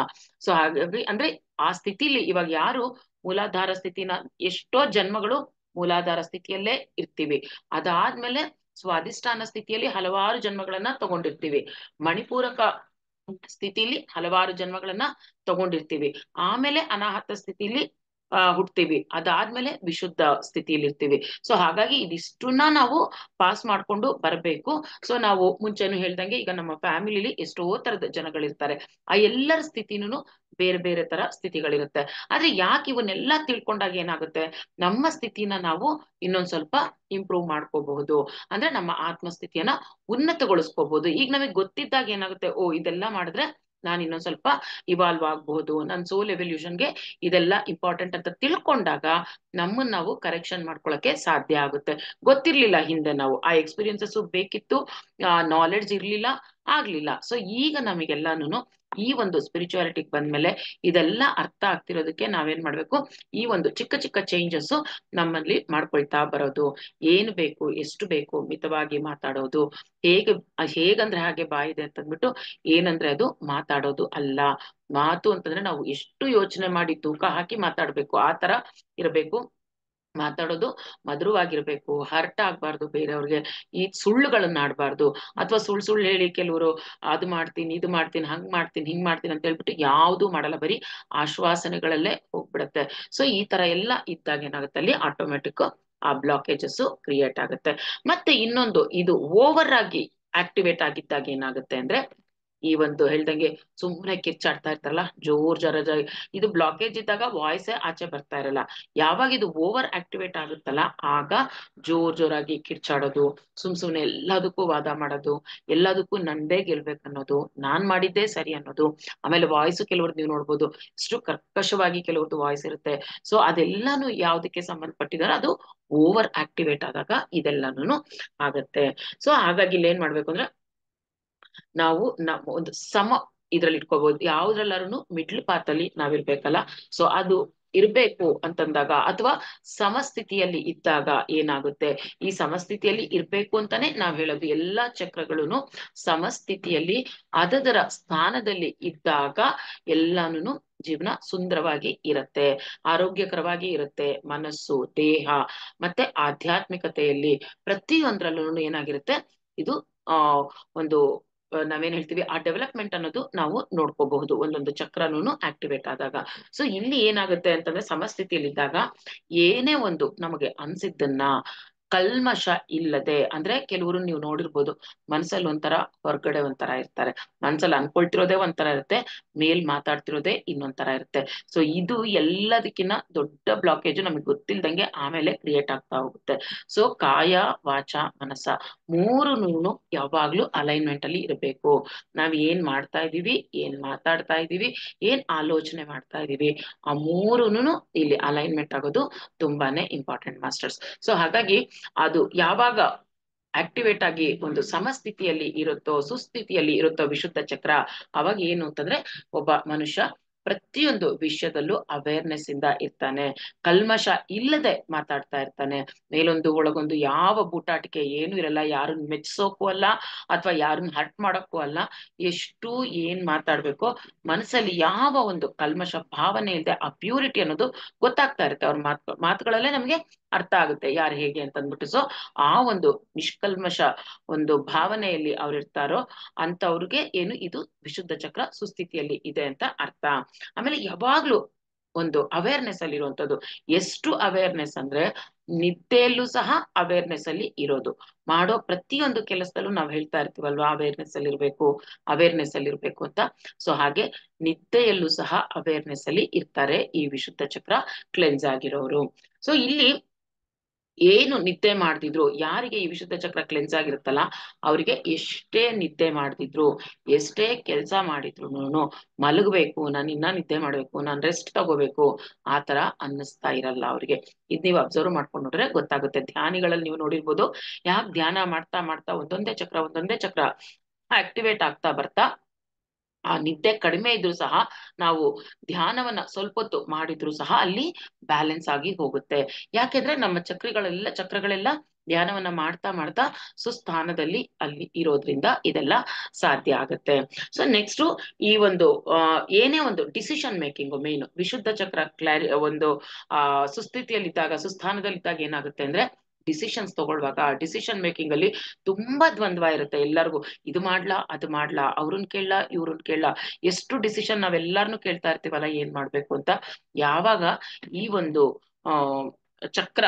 ಸೊ ಹಾಗಾಗಿ ಅಂದ್ರೆ ಆ ಸ್ಥಿತಿಲಿ ಇವಾಗ ಯಾರು ಮೂಲಾಧಾರ ಸ್ಥಿತಿನ, ಎಷ್ಟೋ ಜನ್ಮಗಳು ಮೂಲಾಧಾರ ಸ್ಥಿತಿಯಲ್ಲೇ ಇರ್ತೀವಿ, ಅದಾದ್ಮೇಲೆ ಸ್ವಾಧಿಷ್ಠಾನ ಸ್ಥಿತಿಯಲ್ಲಿ ಹಲವಾರು ಜನ್ಮಗಳನ್ನ ತಗೊಂಡಿರ್ತೀವಿ, ಮಣಿಪೂರಕ ಸ್ಥಿತಿಲಿ ಹಲವಾರು ಜನ್ಮಗಳನ್ನ ತಗೊಂಡಿರ್ತೀವಿ, ಆಮೇಲೆ ಅನಾಹತ ಸ್ಥಿತಿಲಿ ಹುಟ್ತೀವಿ, ಅದಾದ್ಮೇಲೆ ವಿಶುದ್ಧ ಸ್ಥಿತಿಯಲ್ಲಿ ಇರ್ತೀವಿ. ಸೊ ಹಾಗಾಗಿ ಇದಿಷ್ಟನ್ನ ನಾವು ಪಾಸ್ ಮಾಡ್ಕೊಂಡು ಬರ್ಬೇಕು. ಸೊ ನಾವು ಮುಂಚೆನು ಹೇಳ್ದಂಗೆ ಈಗ ನಮ್ಮ ಫ್ಯಾಮಿಲಿಲಿ ಎಷ್ಟೋ ತರದ ಜನಗಳಿರ್ತಾರೆ, ಆ ಎಲ್ಲರ ಸ್ಥಿತಿನೂ ಬೇರೆ ಬೇರೆ ತರ ಸ್ಥಿತಿಗಳಿರುತ್ತೆ. ಆದ್ರೆ ಯಾಕೆ ಇವನ್ನೆಲ್ಲ ತಿಳ್ಕೊಂಡಾಗ ಏನಾಗುತ್ತೆ, ನಮ್ಮ ಸ್ಥಿತಿನ ನಾವು ಇನ್ನೊಂದ್ ಸ್ವಲ್ಪ ಇಂಪ್ರೂವ್ ಮಾಡ್ಕೋಬಹುದು, ಅಂದ್ರೆ ನಮ್ಮ ಆತ್ಮಸ್ಥಿತಿಯನ್ನ ಉನ್ನತಗೊಳಿಸ್ಕೋಬಹುದು. ಈಗ ನಮಗೆ ಗೊತ್ತಿದ್ದಾಗ ಏನಾಗುತ್ತೆ, ಓ ಇದೆಲ್ಲ ಮಾಡಿದ್ರೆ ನಾನು ಇನ್ನೊಂದ್ ಸ್ವಲ್ಪ ಇವಾಲ್ವ್ ಆಗ್ಬಹುದು, ನನ್ನ ಸೋಲ್ ಎವಲ್ಯೂಷನ್ಗೆ ಇದೆಲ್ಲ ಇಂಪಾರ್ಟೆಂಟ್ ಅಂತ ತಿಳ್ಕೊಂಡಾಗ ನಮ್ಮನ್ನ ನಾವು ಕರೆಕ್ಷನ್ ಮಾಡ್ಕೊಳಕ್ಕೆ ಸಾಧ್ಯ ಆಗುತ್ತೆ. ಗೊತ್ತಿರ್ಲಿಲ್ಲ ಹಿಂದೆ, ನಾವು ಆ ಎಕ್ಸ್ಪೀರಿಯನ್ಸಸ್ ಬೇಕಿತ್ತು, ನಾಲೆಡ್ಜ್ ಇರ್ಲಿಲ್ಲ, ಆಗ್ಲಿಲ್ಲ. ಸೊ ಈಗ ನಮಗೆಲ್ಲಾನು ಈ ಒಂದು ಸ್ಪಿರಿಚುವಾಲಿಟಿಗೆ ಬಂದ್ಮೇಲೆ ಇದೆಲ್ಲ ಅರ್ಥ ಆಗ್ತಿರೋದಕ್ಕೆ ನಾವೇನ್ ಮಾಡ್ಬೇಕು, ಈ ಒಂದು ಚಿಕ್ಕ ಚಿಕ್ಕ ಚೇಂಜಸ್ ನಮ್ಮಲ್ಲಿ ಮಾಡ್ಕೊಳ್ತಾ ಬರೋದು. ಏನು ಬೇಕು, ಎಷ್ಟು ಬೇಕು, ಮಿತವಾಗಿ ಮಾತಾಡೋದು. ಹೇಗಂದ್ರೆ ಹಾಗೆ ಬಾಯಿದೆ ಅಂತಂದ್ಬಿಟ್ಟು ಏನಂದ್ರೆ ಅದು ಮಾತಾಡೋದು ಅಲ್ಲ. ಮಾತು ಅಂತಂದ್ರೆ ನಾವು ಎಷ್ಟು ಯೋಚನೆ ಮಾಡಿ ತೂಕ ಹಾಕಿ ಮಾತಾಡ್ಬೇಕು, ಆ ತರ ಇರಬೇಕು. ಮಾತಾಡೋದು ಮಧುರವಾಗಿರ್ಬೇಕು, ಹರ್ಟ್ ಆಗ್ಬಾರ್ದು ಬೇರೆಯವ್ರಿಗೆ, ಈ ಸುಳ್ಳುಗಳನ್ನ ಆಡ್ಬಾರ್ದು. ಅಥವಾ ಸುಳ್ಳು ಹೇಳಿ ಕೆಲವರು ಅದು ಮಾಡ್ತೀನಿ, ಇದು ಮಾಡ್ತೀನಿ, ಹಂಗ್ ಮಾಡ್ತೀನಿ, ಹಿಂಗ್ ಮಾಡ್ತೀನಿ ಅಂತ ಹೇಳ್ಬಿಟ್ಟು ಯಾವ್ದು ಮಾಡಲ್ಲ, ಬರೀ ಆಶ್ವಾಸನೆಗಳಲ್ಲೇ ಹೋಗ್ಬಿಡತ್ತೆ. ಸೊ ಈ ತರ ಎಲ್ಲ ಇದ್ದಾಗ ಏನಾಗುತ್ತೆ, ಅಲ್ಲಿ ಆಟೋಮೆಟಿಕ್ ಆ ಬ್ಲಾಕೇಜಸ್ ಕ್ರಿಯೇಟ್ ಆಗುತ್ತೆ. ಮತ್ತೆ ಇನ್ನೊಂದು, ಇದು ಓವರ್ ಆಗಿ ಆಕ್ಟಿವೇಟ್ ಆಗಿದ್ದಾಗ ಏನಾಗುತ್ತೆ ಅಂದ್ರೆ, ಈ ಒಂದು ಹೇಳ್ದಂಗೆ ಸುಮ್ಮನೆ ಕಿರ್ಚಾಡ್ತಾ ಇರ್ತಾರಲ್ಲ ಜೋರ್ ಇದು ಬ್ಲಾಕೇಜ್ ಇದ್ದಾಗ ವಾಯ್ಸೇ ಆಚೆ ಬರ್ತಾ ಇರಲ್ಲ. ಯಾವಾಗ ಇದು ಓವರ್ ಆಕ್ಟಿವೇಟ್ ಆಗುತ್ತಲ್ಲ, ಆಗ ಜೋರಾಗಿ ಕಿರ್ಚಾಡೋದು, ಸುಮ್ನೆ ಎಲ್ಲದಕ್ಕೂ ವಾದ ಮಾಡೋದು, ಎಲ್ಲದಕ್ಕೂ ನಂದೇ ಗೆಲ್ಬೇಕನ್ನೋದು, ನಾನ್ ಮಾಡಿದ್ದೇ ಸರಿ ಅನ್ನೋದು. ಆಮೇಲೆ ವಾಯ್ಸ್ ಕೆಲವ್ರದ್ದು ನೀವು ನೋಡ್ಬೋದು, ಇಷ್ಟು ಕರ್ಕಶವಾಗಿ ಕೆಲವ್ರದ್ದು ವಾಯ್ಸ್ ಇರುತ್ತೆ. ಸೊ ಅದೆಲ್ಲಾನು ಯಾವ್ದಕ್ಕೆ ಸಂಬಂಧಪಟ್ಟಿದಾರೋ ಅದು ಓವರ್ ಆಕ್ಟಿವೇಟ್ ಆದಾಗ ಇದೆಲ್ಲಾನು ಆಗತ್ತೆ. ಸೊ ಹಾಗಾಗಿ ಇಲ್ಲಿ ಏನ್ ಮಾಡ್ಬೇಕು ಅಂದ್ರೆ, ನಾವು ಒಂದು ಸಮ ಇದ್ರಲ್ಲಿ ಇಟ್ಕೋಬಹುದು. ಯಾವ್ದ್ರಲ್ಲಾರು ಮಿಡ್ಲ್ ಪಾತ್ ಅಲ್ಲಿ ನಾವಿರ್ಬೇಕಲ್ಲ. ಸೊ ಅದು ಇರ್ಬೇಕು ಅಂತಂದಾಗ, ಅಥವಾ ಸಮಸ್ಥಿತಿಯಲ್ಲಿ ಇದ್ದಾಗ ಏನಾಗುತ್ತೆ, ಈ ಸಮಸ್ಥಿತಿಯಲ್ಲಿ ಇರ್ಬೇಕು ಅಂತಾನೆ ನಾವ್ ಹೇಳೋದು. ಎಲ್ಲಾ ಚಕ್ರಗಳನ್ನು ಸಮಸ್ಥಿತಿಯಲ್ಲಿ ಅದರ ಸ್ಥಾನದಲ್ಲಿ ಇದ್ದಾಗ ಎಲ್ಲಾನು ಜೀವನ ಸುಂದರವಾಗಿ ಇರತ್ತೆ, ಆರೋಗ್ಯಕರವಾಗಿ ಇರುತ್ತೆ. ಮನಸ್ಸು, ದೇಹ ಮತ್ತೆ ಆಧ್ಯಾತ್ಮಿಕತೆಯಲ್ಲಿ ಪ್ರತಿಯೊಂದ್ರಲ್ಲೂ ಏನಾಗಿರುತ್ತೆ, ಇದು ಆ ಒಂದು ನಾವೇನ್ ಹೇಳ್ತೀವಿ, ಆ ಡೆವಲಪ್ಮೆಂಟ್ ಅನ್ನೋದು ನಾವು ನೋಡ್ಕೋಬಹುದು ಒಂದೊಂದು ಚಕ್ರನೂ ಆಕ್ಟಿವೇಟ್ ಆದಾಗ. ಸೊ ಇಲ್ಲಿ ಏನಾಗುತ್ತೆ ಅಂತಂದ್ರೆ, ಸಮಸ್ಥಿತಿಯಲ್ಲಿದ್ದಾಗ ಏನೇ ಒಂದು ನಮಗೆ ಅನ್ಸಿದ್ದನ್ನ ಕಲ್ಮಶ ಇಲ್ಲದೆ, ಅಂದ್ರೆ ಕೆಲವರು ನೀವು ನೋಡಿರ್ಬೋದು, ಮನ್ಸಲ್ಲಿ ಒಂಥರ ಹೊರಗಡೆ ಒಂಥರ ಇರ್ತಾರೆ, ಮನ್ಸಲ್ಲಿ ಅನ್ಕೊಳ್ತಿರೋದೇ ಒಂಥರ ಇರುತ್ತೆ, ಮೇಲ್ ಮಾತಾಡ್ತಿರೋದೇ ಇನ್ನೊಂಥರ ಇರುತ್ತೆ. ಸೊ ಇದು ಎಲ್ಲದಕ್ಕಿಂತ ದೊಡ್ಡ ಬ್ಲಾಕೇಜ್ ನಮಗೆ ಗೊತ್ತಿಲ್ದಂಗೆ ಆಮೇಲೆ ಕ್ರಿಯೇಟ್ ಆಗ್ತಾ ಹೋಗುತ್ತೆ. ಸೊ ಕಾಯ, ವಾಚ, ಮನಸ ಮೂರುನು ಯಾವಾಗ್ಲೂ ಅಲೈನ್ಮೆಂಟ್ ಅಲ್ಲಿ ಇರಬೇಕು. ನಾವ್ ಏನ್ ಮಾಡ್ತಾ ಇದೀವಿ, ಏನ್ ಮಾತಾಡ್ತಾ ಇದೀವಿ, ಏನ್ ಆಲೋಚನೆ ಮಾಡ್ತಾ ಇದೀವಿ, ಆ ಮೂರುನು ಇಲ್ಲಿ ಅಲೈನ್ಮೆಂಟ್ ಆಗೋದು ತುಂಬಾನೇ ಇಂಪಾರ್ಟೆಂಟ್ ಮಾಸ್ಟರ್ಸ್. ಸೊ ಹಾಗಾಗಿ ಅದು ಯಾವಾಗ ಆಕ್ಟಿವೇಟ್ ಆಗಿ ಒಂದು ಸಮಸ್ಥಿತಿಯಲ್ಲಿ ಇರುತ್ತೋ, ಸುಸ್ಥಿತಿಯಲ್ಲಿ ಇರುತ್ತೋ ವಿಶುದ್ಧ ಚಕ್ರ, ಅವಾಗ ಏನು ಅಂತಂದ್ರೆ, ಒಬ್ಬ ಮನುಷ್ಯ ಪ್ರತಿಯೊಂದು ವಿಷಯದಲ್ಲೂ ಅವೇರ್ನೆಸ್ ಇಂದ ಇರ್ತಾನೆ, ಕಲ್ಮಶ ಇಲ್ಲದೆ ಮಾತಾಡ್ತಾ ಇರ್ತಾನೆ. ಮೇಲೊಂದು ಒಳಗೊಂದು ಯಾವ ಬೂಟಾಟಿಕೆ ಏನು ಇರಲ್ಲ, ಯಾರನ್ನ ಮೆಚ್ಚಿಸೋಕು ಅಲ್ಲ, ಅಥವಾ ಯಾರನ್ನ ಹರ್ಟ್ ಮಾಡೋಕ್ಕೂ ಅಲ್ಲ. ಎಷ್ಟು ಏನ್ ಮಾತಾಡ್ಬೇಕೋ ಮನಸ್ಸಲ್ಲಿ ಯಾವ ಒಂದು ಕಲ್ಮಶ ಭಾವನೆ ಇಲ್ಲದೆ ಆ ಪ್ಯೂರಿಟಿ ಅನ್ನೋದು ಗೊತ್ತಾಗ್ತಾ ಇರುತ್ತೆ. ಅವ್ರ ಮಾತುಗಳಲ್ಲೇ ನಮ್ಗೆ ಅರ್ಥ ಆಗುತ್ತೆ ಯಾರು ಹೇಗೆ ಅಂತ ಅಂದ್ಬಿಟ್ಟು. ಸೊ ಆ ಒಂದು ನಿಷ್ಕಲ್ಮಶ ಒಂದು ಭಾವನೆಯಲ್ಲಿ ಅವ್ರು ಇರ್ತಾರೋ ಅಂತವ್ರಿಗೆ ಏನು, ಇದು ವಿಶುದ್ಧ ಚಕ್ರ ಸುಸ್ಥಿತಿಯಲ್ಲಿ ಇದೆ ಅಂತ ಅರ್ಥ. ಆಮೇಲೆ ಯಾವಾಗ್ಲೂ ಒಂದು ಅವೇರ್ನೆಸ್ ಅಲ್ಲಿ ಇರುವಂತದ್ದು. ಎಷ್ಟು ಅವೇರ್ನೆಸ್ ಅಂದ್ರೆ, ನಿದ್ದೆಯಲ್ಲೂ ಸಹ ಅವೇರ್ನೆಸ್ ಅಲ್ಲಿ ಇರೋದು. ಮಾಡೋ ಪ್ರತಿಯೊಂದು ಕೆಲಸದಲ್ಲೂ ನಾವ್ ಹೇಳ್ತಾ ಇರ್ತೀವಲ್ವಾ, ಅವೇರ್ನೆಸ್ ಅಲ್ಲಿ ಇರ್ಬೇಕು, ಅವೇರ್ನೆಸ್ ಅಲ್ಲಿ ಇರ್ಬೇಕು ಅಂತ. ಸೊ ಹಾಗೆ ನಿದ್ದೆಯಲ್ಲೂ ಸಹ ಅವೇರ್ನೆಸ್ ಅಲ್ಲಿ ಇರ್ತಾರೆ ಈ ವಿಶುದ್ಧ ಚಕ್ರ ಕ್ಲೆನ್ಸ್ ಆಗಿರೋರು. ಸೊ ಇಲ್ಲಿ ಏನು ನಿದ್ದೆ ಮಾಡ್ತಿದ್ರು, ಯಾರಿಗೆ ಈ ವಿಶುದ್ಧ ಚಕ್ರ ಕ್ಲೆನ್ಸ್ ಆಗಿರುತ್ತಲ್ಲ, ಅವ್ರಿಗೆ ಎಷ್ಟೇ ನಿದ್ದೆ ಮಾಡ್ತಿದ್ರು, ಎಷ್ಟೇ ಕೆಲಸ ಮಾಡಿದ್ರು ಮಲಗಬೇಕು, ನಾನು ಇನ್ನ ನಿದ್ದೆ ಮಾಡ್ಬೇಕು, ನಾನು ರೆಸ್ಟ್ ತಗೋಬೇಕು, ಆ ತರ ಅನ್ನಿಸ್ತಾ ಇರಲ್ಲ ಅವ್ರಿಗೆ. ಇದ್ ನೀವು ಅಬ್ಸರ್ವ್ ಮಾಡ್ಕೊಂಡು ನೋಡ್ರೆ ಗೊತ್ತಾಗುತ್ತೆ. ಧ್ಯಾನಿಗಳಲ್ಲಿ ನೀವು ನೋಡಿರ್ಬೋದು, ಯಾಕೆ ಧ್ಯಾನ ಮಾಡ್ತಾ ಮಾಡ್ತಾ ಒಂದೊಂದೇ ಚಕ್ರ ಆಕ್ಟಿವೇಟ್ ಆಗ್ತಾ ಬರ್ತಾ, ಆ ನಿದ್ದೆ ಕಡಿಮೆ ಇದ್ರು ಸಹ ನಾವು ಧ್ಯಾನವನ್ನ ಸ್ವಲ್ಪ ಹೊತ್ತು ಮಾಡಿದ್ರು ಸಹ ಅಲ್ಲಿ ಬ್ಯಾಲೆನ್ಸ್ ಆಗಿ ಹೋಗುತ್ತೆ. ಯಾಕೆಂದ್ರೆ ನಮ್ಮ ಚಕ್ರಗಳೆಲ್ಲ ಧ್ಯಾನವನ್ನ ಮಾಡ್ತಾ ಮಾಡ್ತಾ ಸುಸ್ಥಾನದಲ್ಲಿ ಅಲ್ಲಿ ಇರೋದ್ರಿಂದ ಇದೆಲ್ಲ ಸಾಧ್ಯ ಆಗತ್ತೆ. ಸೊ ನೆಕ್ಸ್ಟ್, ಈ ಒಂದು ಏನೇ ಒಂದು ಡಿಸಿಷನ್ ಮೇಕಿಂಗ್ ಮೇನ್ ವಿಶುದ್ಧ ಚಕ್ರ ಒಂದು ಸುಸ್ಥಿತಿಯಲ್ಲಿದ್ದಾಗ, ಸುಸ್ಥಾನದಲ್ಲಿದ್ದಾಗ ಏನಾಗುತ್ತೆ ಅಂದ್ರೆ, ಡಿಸಿಷನ್ಸ್ ತಗೊಳ್ಳುವಾಗ ಡಿಸಿಷನ್ ಮೇಕಿಂಗ್ ಅಲ್ಲಿ ತುಂಬಾ ದ್ವಂದ್ವ ಇರುತ್ತೆ ಎಲ್ಲರಿಗೂ. ಇದು ಮಾಡ್ಲಾ, ಅದು ಮಾಡ್ಲಾ, ಅವ್ರನ್ ಕೇಳಲಾ, ಇವ್ರನ್ ಕೇಳಲಾ, ಎಷ್ಟು ಡಿಸಿಷನ್ ನಾವೆಲ್ಲಾರ್ನು ಕೇಳ್ತಾ ಇರ್ತೀವಲ್ಲ ಏನ್ ಮಾಡ್ಬೇಕು ಅಂತ. ಯಾವಾಗ ಈ ಒಂದು ಆ ಚಕ್ರ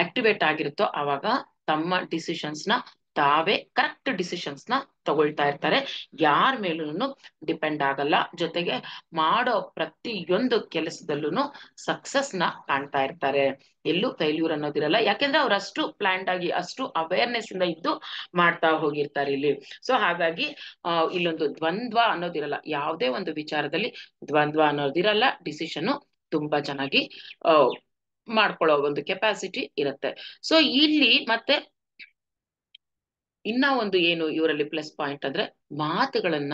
ಆಕ್ಟಿವೇಟ್ ಆಗಿರುತ್ತೋ ಆವಾಗ ತಮ್ಮ ಡಿಸಿಷನ್ಸ್ ನ ತಾವೇ ಕರೆಕ್ಟ್ ಡಿಸಿಷನ್ಸ್ ನ ತಗೊಳ್ತಾ ಇರ್ತಾರೆ, ಯಾರ ಮೇಲೂ ಡಿಪೆಂಡ್ ಆಗಲ್ಲ. ಜೊತೆಗೆ ಮಾಡೋ ಪ್ರತಿಯೊಂದು ಕೆಲಸದಲ್ಲೂ ಸಕ್ಸಸ್ ನ ಕಾಣ್ತಾ ಇರ್ತಾರೆ, ಎಲ್ಲೂ ಫೇಲ್ಯೂರ್ ಅನ್ನೋದಿರಲ್ಲ. ಯಾಕೆಂದ್ರೆ ಅವ್ರು ಅಷ್ಟು ಪ್ಲಾನ್ಡ್ ಆಗಿ, ಅಷ್ಟು ಅವೇರ್ನೆಸ್ ಇಂದ ಇದ್ದು ಮಾಡ್ತಾ ಹೋಗಿರ್ತಾರೆ ಇಲ್ಲಿ. ಸೊ ಹಾಗಾಗಿ ಇಲ್ಲೊಂದು ದ್ವಂದ್ವ ಅನ್ನೋದಿರಲ್ಲ, ಯಾವುದೇ ಒಂದು ವಿಚಾರದಲ್ಲಿ ದ್ವಂದ್ವ ಅನ್ನೋದಿರಲ್ಲ. ಡಿಸಿಷನ್ ತುಂಬಾ ಚೆನ್ನಾಗಿ ಮಾಡ್ಕೊಳ್ಳೋ ಒಂದು ಕೆಪಾಸಿಟಿ ಇರುತ್ತೆ. ಸೊ ಇಲ್ಲಿ ಮತ್ತೆ ಇನ್ನ ಒಂದು ಏನು ಇವರಲ್ಲಿ ಪ್ಲಸ್ ಪಾಯಿಂಟ್ ಅಂದ್ರೆ ಮಾತುಗಳನ್ನ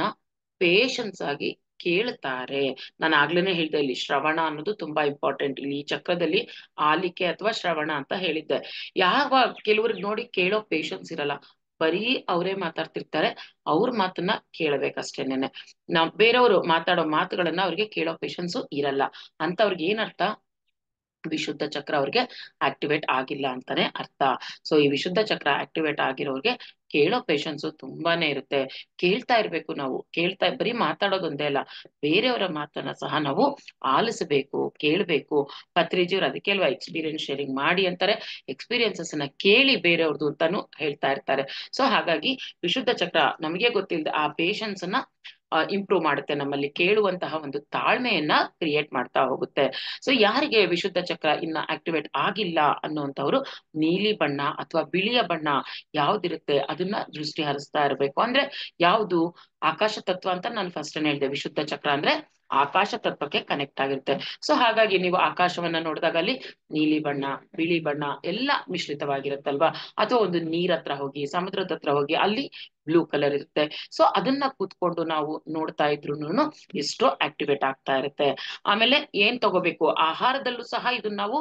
ಪೇಶನ್ಸ್ ಆಗಿ ಕೇಳ್ತಾರೆ. ನಾನು ಆಗ್ಲೇನೆ ಹೇಳ್ದೆ, ಇಲ್ಲಿ ಶ್ರವಣ ಅನ್ನೋದು ತುಂಬಾ ಇಂಪಾರ್ಟೆಂಟ್. ಇಲ್ಲಿ ಈ ಚಕ್ರದಲ್ಲಿ ಆಲಿಕೆ ಅಥವಾ ಶ್ರವಣ ಅಂತ ಹೇಳಿದ್ದೆ. ಯಾವ ಕೆಲವ್ರಿಗೆ ನೋಡಿ ಕೇಳೋ ಪೇಶನ್ಸ್ ಇರಲ್ಲ, ಬರೀ ಅವರೇ ಮಾತಾಡ್ತಿರ್ತಾರೆ, ಅವ್ರ ಮಾತನ್ನ ಕೇಳಬೇಕಷ್ಟೇನೆ. ನಾವ್ ಬೇರೆಯವರು ಮಾತಾಡೋ ಮಾತುಗಳನ್ನ ಅವ್ರಿಗೆ ಕೇಳೋ ಪೇಶನ್ಸು ಇರಲ್ಲ. ಅಂತವ್ರಿಗೆ ಏನರ್ಥ, ವಿಶುದ್ಧ ಚಕ್ರ ಅವ್ರಿಗೆ ಆಕ್ಟಿವೇಟ್ ಆಗಿಲ್ಲ ಅಂತಾನೆ ಅರ್ಥ. ಸೊ ಈ ವಿಶುದ್ಧ ಚಕ್ರ ಆಕ್ಟಿವೇಟ್ ಆಗಿರೋರ್ಗೆ ಕೇಳೋ ಪೇಶನ್ಸ್ ತುಂಬಾನೇ ಇರುತ್ತೆ. ಕೇಳ್ತಾ ಇರ್ಬೇಕು ನಾವು, ಬರೀ ಮಾತಾಡೋದೊಂದೇ ಅಲ್ಲ, ಬೇರೆಯವರ ಮಾತನ್ನ ಸಹ ನಾವು ಆಲಿಸಬೇಕು, ಕೇಳ್ಬೇಕು. ಪತ್ರಿಜಿಯವ್ರು ಅದಕ್ಕೆ ಅಲ್ವಾ ಎಕ್ಸ್ಪೀರಿಯನ್ಸ್ ಶೇರಿಂಗ್ ಮಾಡಿ ಅಂತಾರೆ. ಎಕ್ಸ್ಪೀರಿಯನ್ಸಸ್ ನ ಕೇಳಿ ಬೇರೆಯವ್ರದ್ದು ಅಂತಾನು ಹೇಳ್ತಾ ಇರ್ತಾರೆ. ಸೊ ಹಾಗಾಗಿ ವಿಶುದ್ಧ ಚಕ್ರ ನಮಗೆ ಗೊತ್ತಿಲ್ಲದೆ ಆ ಪೇಶನ್ಸ್ ಅನ್ನ ಇಂಪ್ರೂವ್ ಮಾಡುತ್ತೆ, ನಮ್ಮಲ್ಲಿ ಕೇಳುವಂತಹ ಒಂದು ತಾಳ್ಮೆಯನ್ನ ಕ್ರಿಯೇಟ್ ಮಾಡ್ತಾ ಹೋಗುತ್ತೆ. ಸೊ ಯಾರಿಗೆ ವಿಶುದ್ಧ ಚಕ್ರ ಇನ್ನ ಆಕ್ಟಿವೇಟ್ ಆಗಿಲ್ಲ ಅನ್ನುವಂಥವ್ರು ನೀಲಿ ಬಣ್ಣ ಅಥವಾ ಬಿಳಿಯ ಬಣ್ಣ ಯಾವ್ದಿರುತ್ತೆ ಅದನ್ನ ದೃಷ್ಟಿ ಹರಿಸ್ತಾ ಇರ್ಬೇಕು. ಅಂದ್ರೆ ಯಾವುದು ಆಕಾಶ ತತ್ವ ಅಂತ ನಾನು ಫಸ್ಟ್ ಹೇಳಿದೆ. ವಿಶುದ್ಧ ಚಕ್ರ ಅಂದ್ರೆ ಆಕಾಶ ತತ್ವಕ್ಕೆ ಕನೆಕ್ಟ್ ಆಗಿರುತ್ತೆ. ಸೊ ಹಾಗಾಗಿ ನೀವು ಆಕಾಶವನ್ನ ನೋಡಿದಾಗ ಅಲ್ಲಿ ನೀಲಿ ಬಣ್ಣ, ಬಿಳಿ ಬಣ್ಣ ಎಲ್ಲ ಮಿಶ್ರಿತವಾಗಿರುತ್ತಲ್ವಾ. ಅಥವಾ ಒಂದು ನೀರ್ ಹತ್ರ ಹೋಗಿ, ಸಮುದ್ರದ ಹತ್ರ ಹೋಗಿ, ಅಲ್ಲಿ ಬ್ಲೂ ಕಲರ್ ಇರುತ್ತೆ. ಸೊ ಅದನ್ನ ಕೂತ್ಕೊಂಡು ನಾವು ನೋಡ್ತಾ ಇದ್ರು ಎಷ್ಟೋ ಆಕ್ಟಿವೇಟ್ ಆಗ್ತಾ ಇರುತ್ತೆ. ಆಮೇಲೆ ಏನ್ ತಗೋಬೇಕು, ಆಹಾರದಲ್ಲೂ ಸಹ ಇದನ್ನ ನಾವು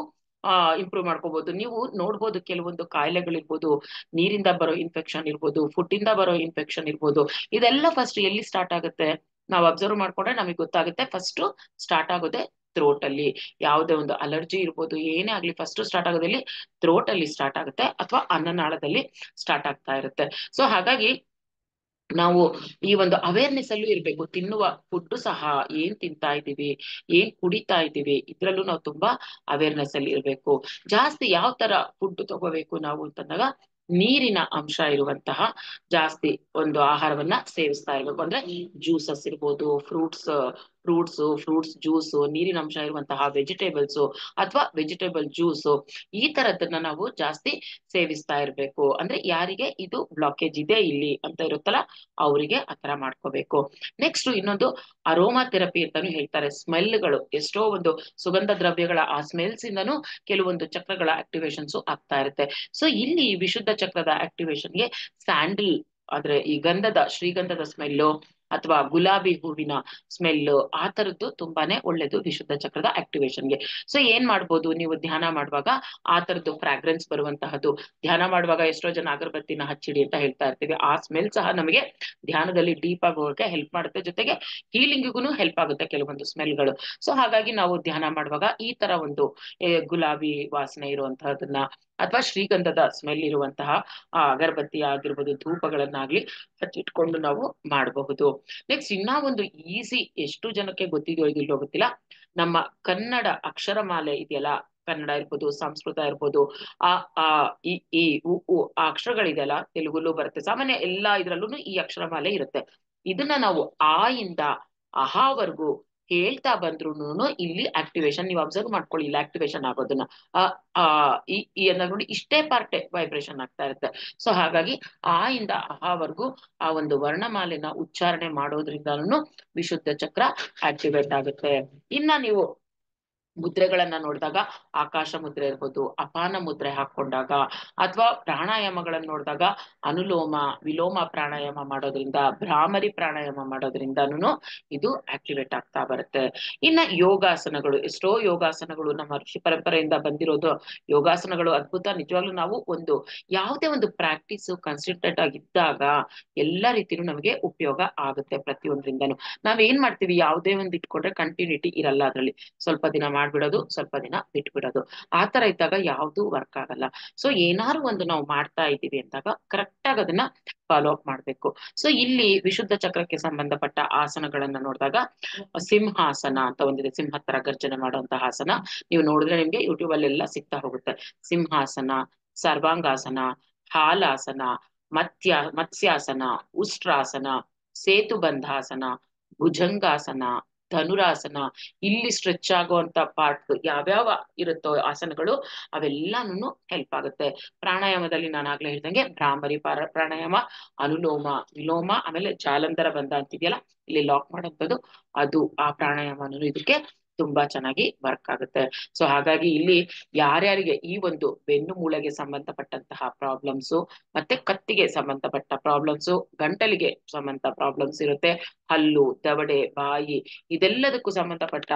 ಇಂಪ್ರೂವ್ ಮಾಡ್ಕೋಬಹುದು. ನೀವು ನೋಡ್ಬೋದು ಕೆಲವೊಂದು ಕಾಯಿಲೆಗಳಿರ್ಬೋದು, ನೀರಿಂದ ಬರೋ ಇನ್ಫೆಕ್ಷನ್ ಇರ್ಬೋದು, ಫುಡ್ ಇಂದ ಬರೋ ಇನ್ಫೆಕ್ಷನ್ ಇರ್ಬೋದು, ಇದೆಲ್ಲ ಫಸ್ಟ್ ಎಲ್ಲಿ ಸ್ಟಾರ್ಟ್ ಆಗುತ್ತೆ, ನಾವು ಅಬ್ಸರ್ವ್ ಮಾಡ್ಕೊಂಡ್ರೆ ನಮಗೆ ಗೊತ್ತಾಗುತ್ತೆ. ಫಸ್ಟ್ ಸ್ಟಾರ್ಟ್ ಆಗೋದೆ ಥ್ರೋಟ್ ಅಲ್ಲಿ. ಯಾವುದೇ ಒಂದು ಅಲರ್ಜಿ ಇರ್ಬೋದು, ಏನೇ ಆಗ್ಲಿ ಫಸ್ಟ್ ಸ್ಟಾರ್ಟ್ ಆಗೋದಲ್ಲಿ ಥ್ರೋಟ್ ಅಲ್ಲಿ ಸ್ಟಾರ್ಟ್ ಆಗುತ್ತೆ ಅಥವಾ ಅನ್ನನಾಳದಲ್ಲಿ ಸ್ಟಾರ್ಟ್ ಆಗ್ತಾ ಇರುತ್ತೆ. ಸೊ ಹಾಗಾಗಿ ನಾವು ಈ ಒಂದು ಅವೇರ್ನೆಸ್ ಅಲ್ಲೂ ಇರ್ಬೇಕು. ತಿನ್ನುವ ಫುಡ್ ಸಹ ಏನ್ ತಿಂತಾ ಇದ್ದೀವಿ, ಏನ್ ಕುಡಿತಾ ಇದ್ದೀವಿ, ಇದ್ರಲ್ಲೂ ನಾವು ತುಂಬಾ ಅವೇರ್ನೆಸ್ ಅಲ್ಲಿ ಇರ್ಬೇಕು. ಜಾಸ್ತಿ ಯಾವ ತರ ಫುಡ್ ತಗೋಬೇಕು ನಾವು ಅಂತಂದಾಗ, ನೀರಿನ ಅಂಶ ಇರುವಂತಹ ಜಾಸ್ತಿ ಒಂದು ಆಹಾರವನ್ನ ಸೇವಿಸ್ತಾ ಇರ್ಬೇಕು. ಅಂದ್ರೆ ಜ್ಯೂಸಸ್ ಇರ್ಬೋದು, ಫ್ರೂಟ್ಸ್ ಜ್ಯೂಸ್, ನೀರಿನ ಅಂಶ ಇರುವಂತಹ ವೆಜಿಟೇಬಲ್ಸ್ ಅಥವಾ ವೆಜಿಟೇಬಲ್ ಜ್ಯೂಸ್, ಈ ತರದನ್ನ ನಾವು ಜಾಸ್ತಿ ಸೇವಿಸ್ತಾ ಇರ್ಬೇಕು. ಅಂದ್ರೆ ಯಾರಿಗೆ ಇದು ಬ್ಲಾಕೇಜ್ ಇದೆ ಇಲ್ಲಿ ಅಂತ ಇರುತ್ತಲ್ಲ, ಅವರಿಗೆ ಆತರ ಮಾಡ್ಕೋಬೇಕು. ನೆಕ್ಸ್ಟ್ ಇನ್ನೊಂದು ಅರೋಮಾ ಥೆರಪಿ ಅಂತಾನು ಹೇಳ್ತಾರೆ. ಸ್ಮೆಲ್ಗಳು, ಎಷ್ಟೋ ಒಂದು ಸುಗಂಧ ದ್ರವ್ಯಗಳ ಆ ಸ್ಮೆಲ್ಸ್ ಇಂದನೂ ಕೆಲವೊಂದು ಚಕ್ರಗಳ ಆಕ್ಟಿವೇಶನ್ಸ್ ಆಗ್ತಾ ಇರುತ್ತೆ. ಸೊ ಇಲ್ಲಿ ವಿಶುದ್ಧ ಚಕ್ರದ ಆಕ್ಟಿವೇಶನ್ಗೆ ಸ್ಯಾಂಡಲ್, ಆದ್ರೆ ಈ ಶ್ರೀಗಂಧದ ಸ್ಮೆಲ್ಲು ಅಥವಾ ಗುಲಾಬಿ ಹೂವಿನ ಸ್ಮೆಲ್, ಆ ತರದ್ದು ತುಂಬಾನೇ ಒಳ್ಳೇದು ವಿಶುದ್ಧ ಚಕ್ರದ ಆಕ್ಟಿವೇಶನ್ಗೆ. ಸೊ ಏನ್ ಮಾಡ್ಬೋದು, ನೀವು ಧ್ಯಾನ ಮಾಡುವಾಗ ಆ ತರದ್ದು ಫ್ರಾಗ್ರೆನ್ಸ್ ಬರುವಂತಹದ್ದು, ಧ್ಯಾನ ಮಾಡುವಾಗ ಎಷ್ಟೋ ಜನ ಅಗರಬತ್ತಿನ ಹಚ್ಚಿಡಿ ಅಂತ ಹೇಳ್ತಾ ಇರ್ತೀವಿ. ಆ ಸ್ಮೆಲ್ ಸಹ ನಮಗೆ ಧ್ಯಾನದಲ್ಲಿ ಡೀಪ್ ಆಗಿ ಹೋಗಕ್ಕೆ ಹೆಲ್ಪ್ ಮಾಡುತ್ತೆ, ಜೊತೆಗೆ ಹೀಲಿಂಗಿಗೂ ಹೆಲ್ಪ್ ಆಗುತ್ತೆ ಕೆಲವೊಂದು ಸ್ಮೆಲ್ಗಳು. ಸೊ ಹಾಗಾಗಿ ನಾವು ಧ್ಯಾನ ಮಾಡುವಾಗ ಈ ತರ ಒಂದು ಗುಲಾಬಿ ವಾಸನೆ ಇರುವಂತಹದನ್ನ ಅಥವಾ ಶ್ರೀಗಂಧದ ಸ್ಮೆಲ್ ಇರುವಂತಹ ಅಗರಬತ್ತಿ ಆಗಿರ್ಬೋದು, ಧೂಪಗಳನ್ನಾಗ್ಲಿ ಹಚ್ಚಿಟ್ಕೊಂಡು ನಾವು ಮಾಡಬಹುದು. ನೆಕ್ಸ್ಟ್ ಇನ್ನ ಒಂದು ಈಸಿ, ಎಷ್ಟು ಜನಕ್ಕೆ ಗೊತ್ತಿದೆಯೋ ಇದಿಲ್ಲೋ ಗೊತ್ತಿಲ್ಲ, ನಮ್ಮ ಕನ್ನಡ ಅಕ್ಷರಮಾಲೆ ಇದೆಯಲ್ಲ, ಕನ್ನಡ ಇರ್ಬೋದು, ಸಂಸ್ಕೃತ ಇರ್ಬೋದು, ಆ ಆ ಈ ಆ ಅಕ್ಷರಗಳಿದೆಯಲ್ಲ, ತೆಲುಗುಲು ಬರುತ್ತೆ, ಸಾಮಾನ್ಯ ಎಲ್ಲಾ ಇದ್ರಲ್ಲೂ ಈ ಅಕ್ಷರಮಾಲೆ ಇರುತ್ತೆ. ಇದನ್ನ ನಾವು ಆ ಇಂದ ಅಹಾವರೆಗೂ ಹೇಳ್ತಾ ಬಂದ್ರು ಇಲ್ಲಿ ಆಕ್ಟಿವೇಶನ್, ನೀವು ಅಬ್ಸರ್ವ್ ಮಾಡ್ಕೊಳ್ಳಿ ಇಲ್ಲಿ ಆಕ್ಟಿವೇಶನ್ ಆಗೋದನ್ನ. ಆ ಆ ಈ ಅನ್ನ ನೋಡಿ, ಇಷ್ಟೇ ಪಾರ್ಟೆ ವೈಬ್ರೇಷನ್ ಆಗ್ತಾ ಇರುತ್ತೆ. ಸೊ ಹಾಗಾಗಿ ಆ ಇಂದ ಅಹಾವರೆಗೂ ಆ ಒಂದು ವರ್ಣಮಾಲೆನ ಉಚ್ಚಾರಣೆ ಮಾಡೋದ್ರಿಂದನೂ ವಿಶುದ್ಧ ಚಕ್ರ ಆಕ್ಟಿವೇಟ್ ಆಗುತ್ತೆ. ಇನ್ನ ನೀವು ಮುದ್ರೆಗಳನ್ನ ನೋಡಿದಾಗ, ಆಕಾಶ ಮುದ್ರೆ ಇರ್ಬೋದು, ಅಪಾನ ಮುದ್ರೆ ಹಾಕೊಂಡಾಗ, ಅಥವಾ ಪ್ರಾಣಾಯಾಮಗಳನ್ನ ನೋಡಿದಾಗ ಅನುಲೋಮ ವಿಲೋಮ ಪ್ರಾಣಾಯಾಮ ಮಾಡೋದ್ರಿಂದ, ಭ್ರಾಮರಿ ಪ್ರಾಣಾಯಾಮ ಮಾಡೋದ್ರಿಂದನೂ ಇದು ಆಕ್ಟಿವೇಟ್ ಆಗ್ತಾ ಬರುತ್ತೆ. ಇನ್ನ ಯೋಗಾಸನಗಳು, ಎಷ್ಟೋ ಯೋಗಾಸನಗಳು ನಮ್ಮ ಋಷಿ ಪರಂಪರೆಯಿಂದ ಬಂದಿರೋದು ಯೋಗಾಸನಗಳು ಅದ್ಭುತ. ನಿಜವಾಗ್ಲೂ ನಾವು ಒಂದು ಯಾವುದೇ ಒಂದು ಪ್ರಾಕ್ಟೀಸ್ ಕನ್ಸಿಸ್ಟೆಂಟ್ ಆಗಿದ್ದಾಗ ಎಲ್ಲ ರೀತಿನೂ ನಮಗೆ ಉಪಯೋಗ ಆಗುತ್ತೆ ಪ್ರತಿಯೊಂದ್ರಿಂದನು. ನಾವೇನ್ ಮಾಡ್ತೀವಿ, ಯಾವುದೇ ಒಂದು ಇಟ್ಕೊಂಡ್ರೆ ಕಂಟಿನ್ಯೂಟಿ ಇರಲ್ಲ, ಅದ್ರಲ್ಲಿ ಸ್ವಲ್ಪ ದಿನ ಮಾಡ್ಬಿಡೋದು, ಸ್ವಲ್ಪ ದಿನ ಬಿಟ್ಬಿಡೋದು, ಆ ತರ ಇದ್ದಾಗ ಯಾವ್ದು ವರ್ಕ್ ಆಗಲ್ಲ. ಸೊ ಏನಾದ್ರು ಒಂದು ನಾವು ಮಾಡ್ತಾ ಇದ್ದೀವಿ ಅಂದಾಗ ಕರೆಕ್ಟ್ ಆಗಿ ಅದನ್ನ ಫಾಲೋ ಅಪ್ ಮಾಡ್ಬೇಕು. ಸೊ ಇಲ್ಲಿ ವಿಶುದ್ಧ ಚಕ್ರಕ್ಕೆ ಸಂಬಂಧಪಟ್ಟ ಆಸನಗಳನ್ನ ನೋಡಿದಾಗ, ಸಿಂಹಾಸನ ಅಂತ ಒಂದಿದೆ, ಸಿಂಹ ತರ ಗರ್ಜನೆ ಮಾಡುವಂತಹ ಆಸನ. ನೀವು ನೋಡಿದ್ರೆ ನಿಮ್ಗೆ ಯೂಟ್ಯೂಬ್ ಅಲ್ಲೆಲ್ಲ ಸಿಗ್ತಾ ಹೋಗುತ್ತೆ. ಸಿಂಹಾಸನ, ಸರ್ವಾಂಗಾಸನ, ಹಾಲಾಸನ, ಮತ್ಸ್ಯಾಸನ, ಉಷ್ಟ್ರಾಸನ, ಸೇತುಬಂಧಾಸನ, ಭುಜಂಗಾಸನ, ಧನುರಾಸನ, ಇಲ್ಲಿ ಸ್ಟ್ರೆಚ್ ಆಗುವಂತ ಪಾರ್ಟ್ ಯಾವ್ಯಾವ ಇರುತ್ತೋ ಆಸನಗಳು, ಅವೆಲ್ಲಾನು ಹೆಲ್ಪ್ ಆಗುತ್ತೆ. ಪ್ರಾಣಾಯಾಮದಲ್ಲಿ ನಾನು ಆಗ್ಲೇ ಹೇಳ್ದಂಗೆ ಭ್ರಾಮರಿ ಪ್ರಾಣಾಯಾಮ, ಅನುಲೋಮ ವಿಲೋಮ, ಆಮೇಲೆ ಜಾಲಂಧರ ಬಂಧ ಅಂತಿದೆಯಲ್ಲ, ಇಲ್ಲಿ ಲಾಕ್ ಮಾಡೋಂಥದ್ದು, ಅದು ಆ ಪ್ರಾಣಾಯಾಮನು ಇದಕ್ಕೆ ತುಂಬಾ ಚೆನ್ನಾಗಿ ವರ್ಕ್ ಆಗುತ್ತೆ. ಸೊ ಹಾಗಾಗಿ ಇಲ್ಲಿ ಯಾರ್ಯಾರಿಗೆ ಈ ಒಂದು ಬೆನ್ನು ಮೂಳೆಗೆ ಸಂಬಂಧಪಟ್ಟಂತಹ ಪ್ರಾಬ್ಲಮ್ಸ್, ಮತ್ತೆ ಕತ್ತಿಗೆ ಸಂಬಂಧಪಟ್ಟ ಪ್ರಾಬ್ಲಮ್ಸ್, ಗಂಟಲಿಗೆ ಸಂಬಂಧ ಪ್ರಾಬ್ಲಮ್ಸ್ ಇರುತ್ತೆ, ಹಲ್ಲು, ದವಡೆ, ಬಾಯಿ, ಇದೆಲ್ಲದಕ್ಕೂ ಸಂಬಂಧಪಟ್ಟ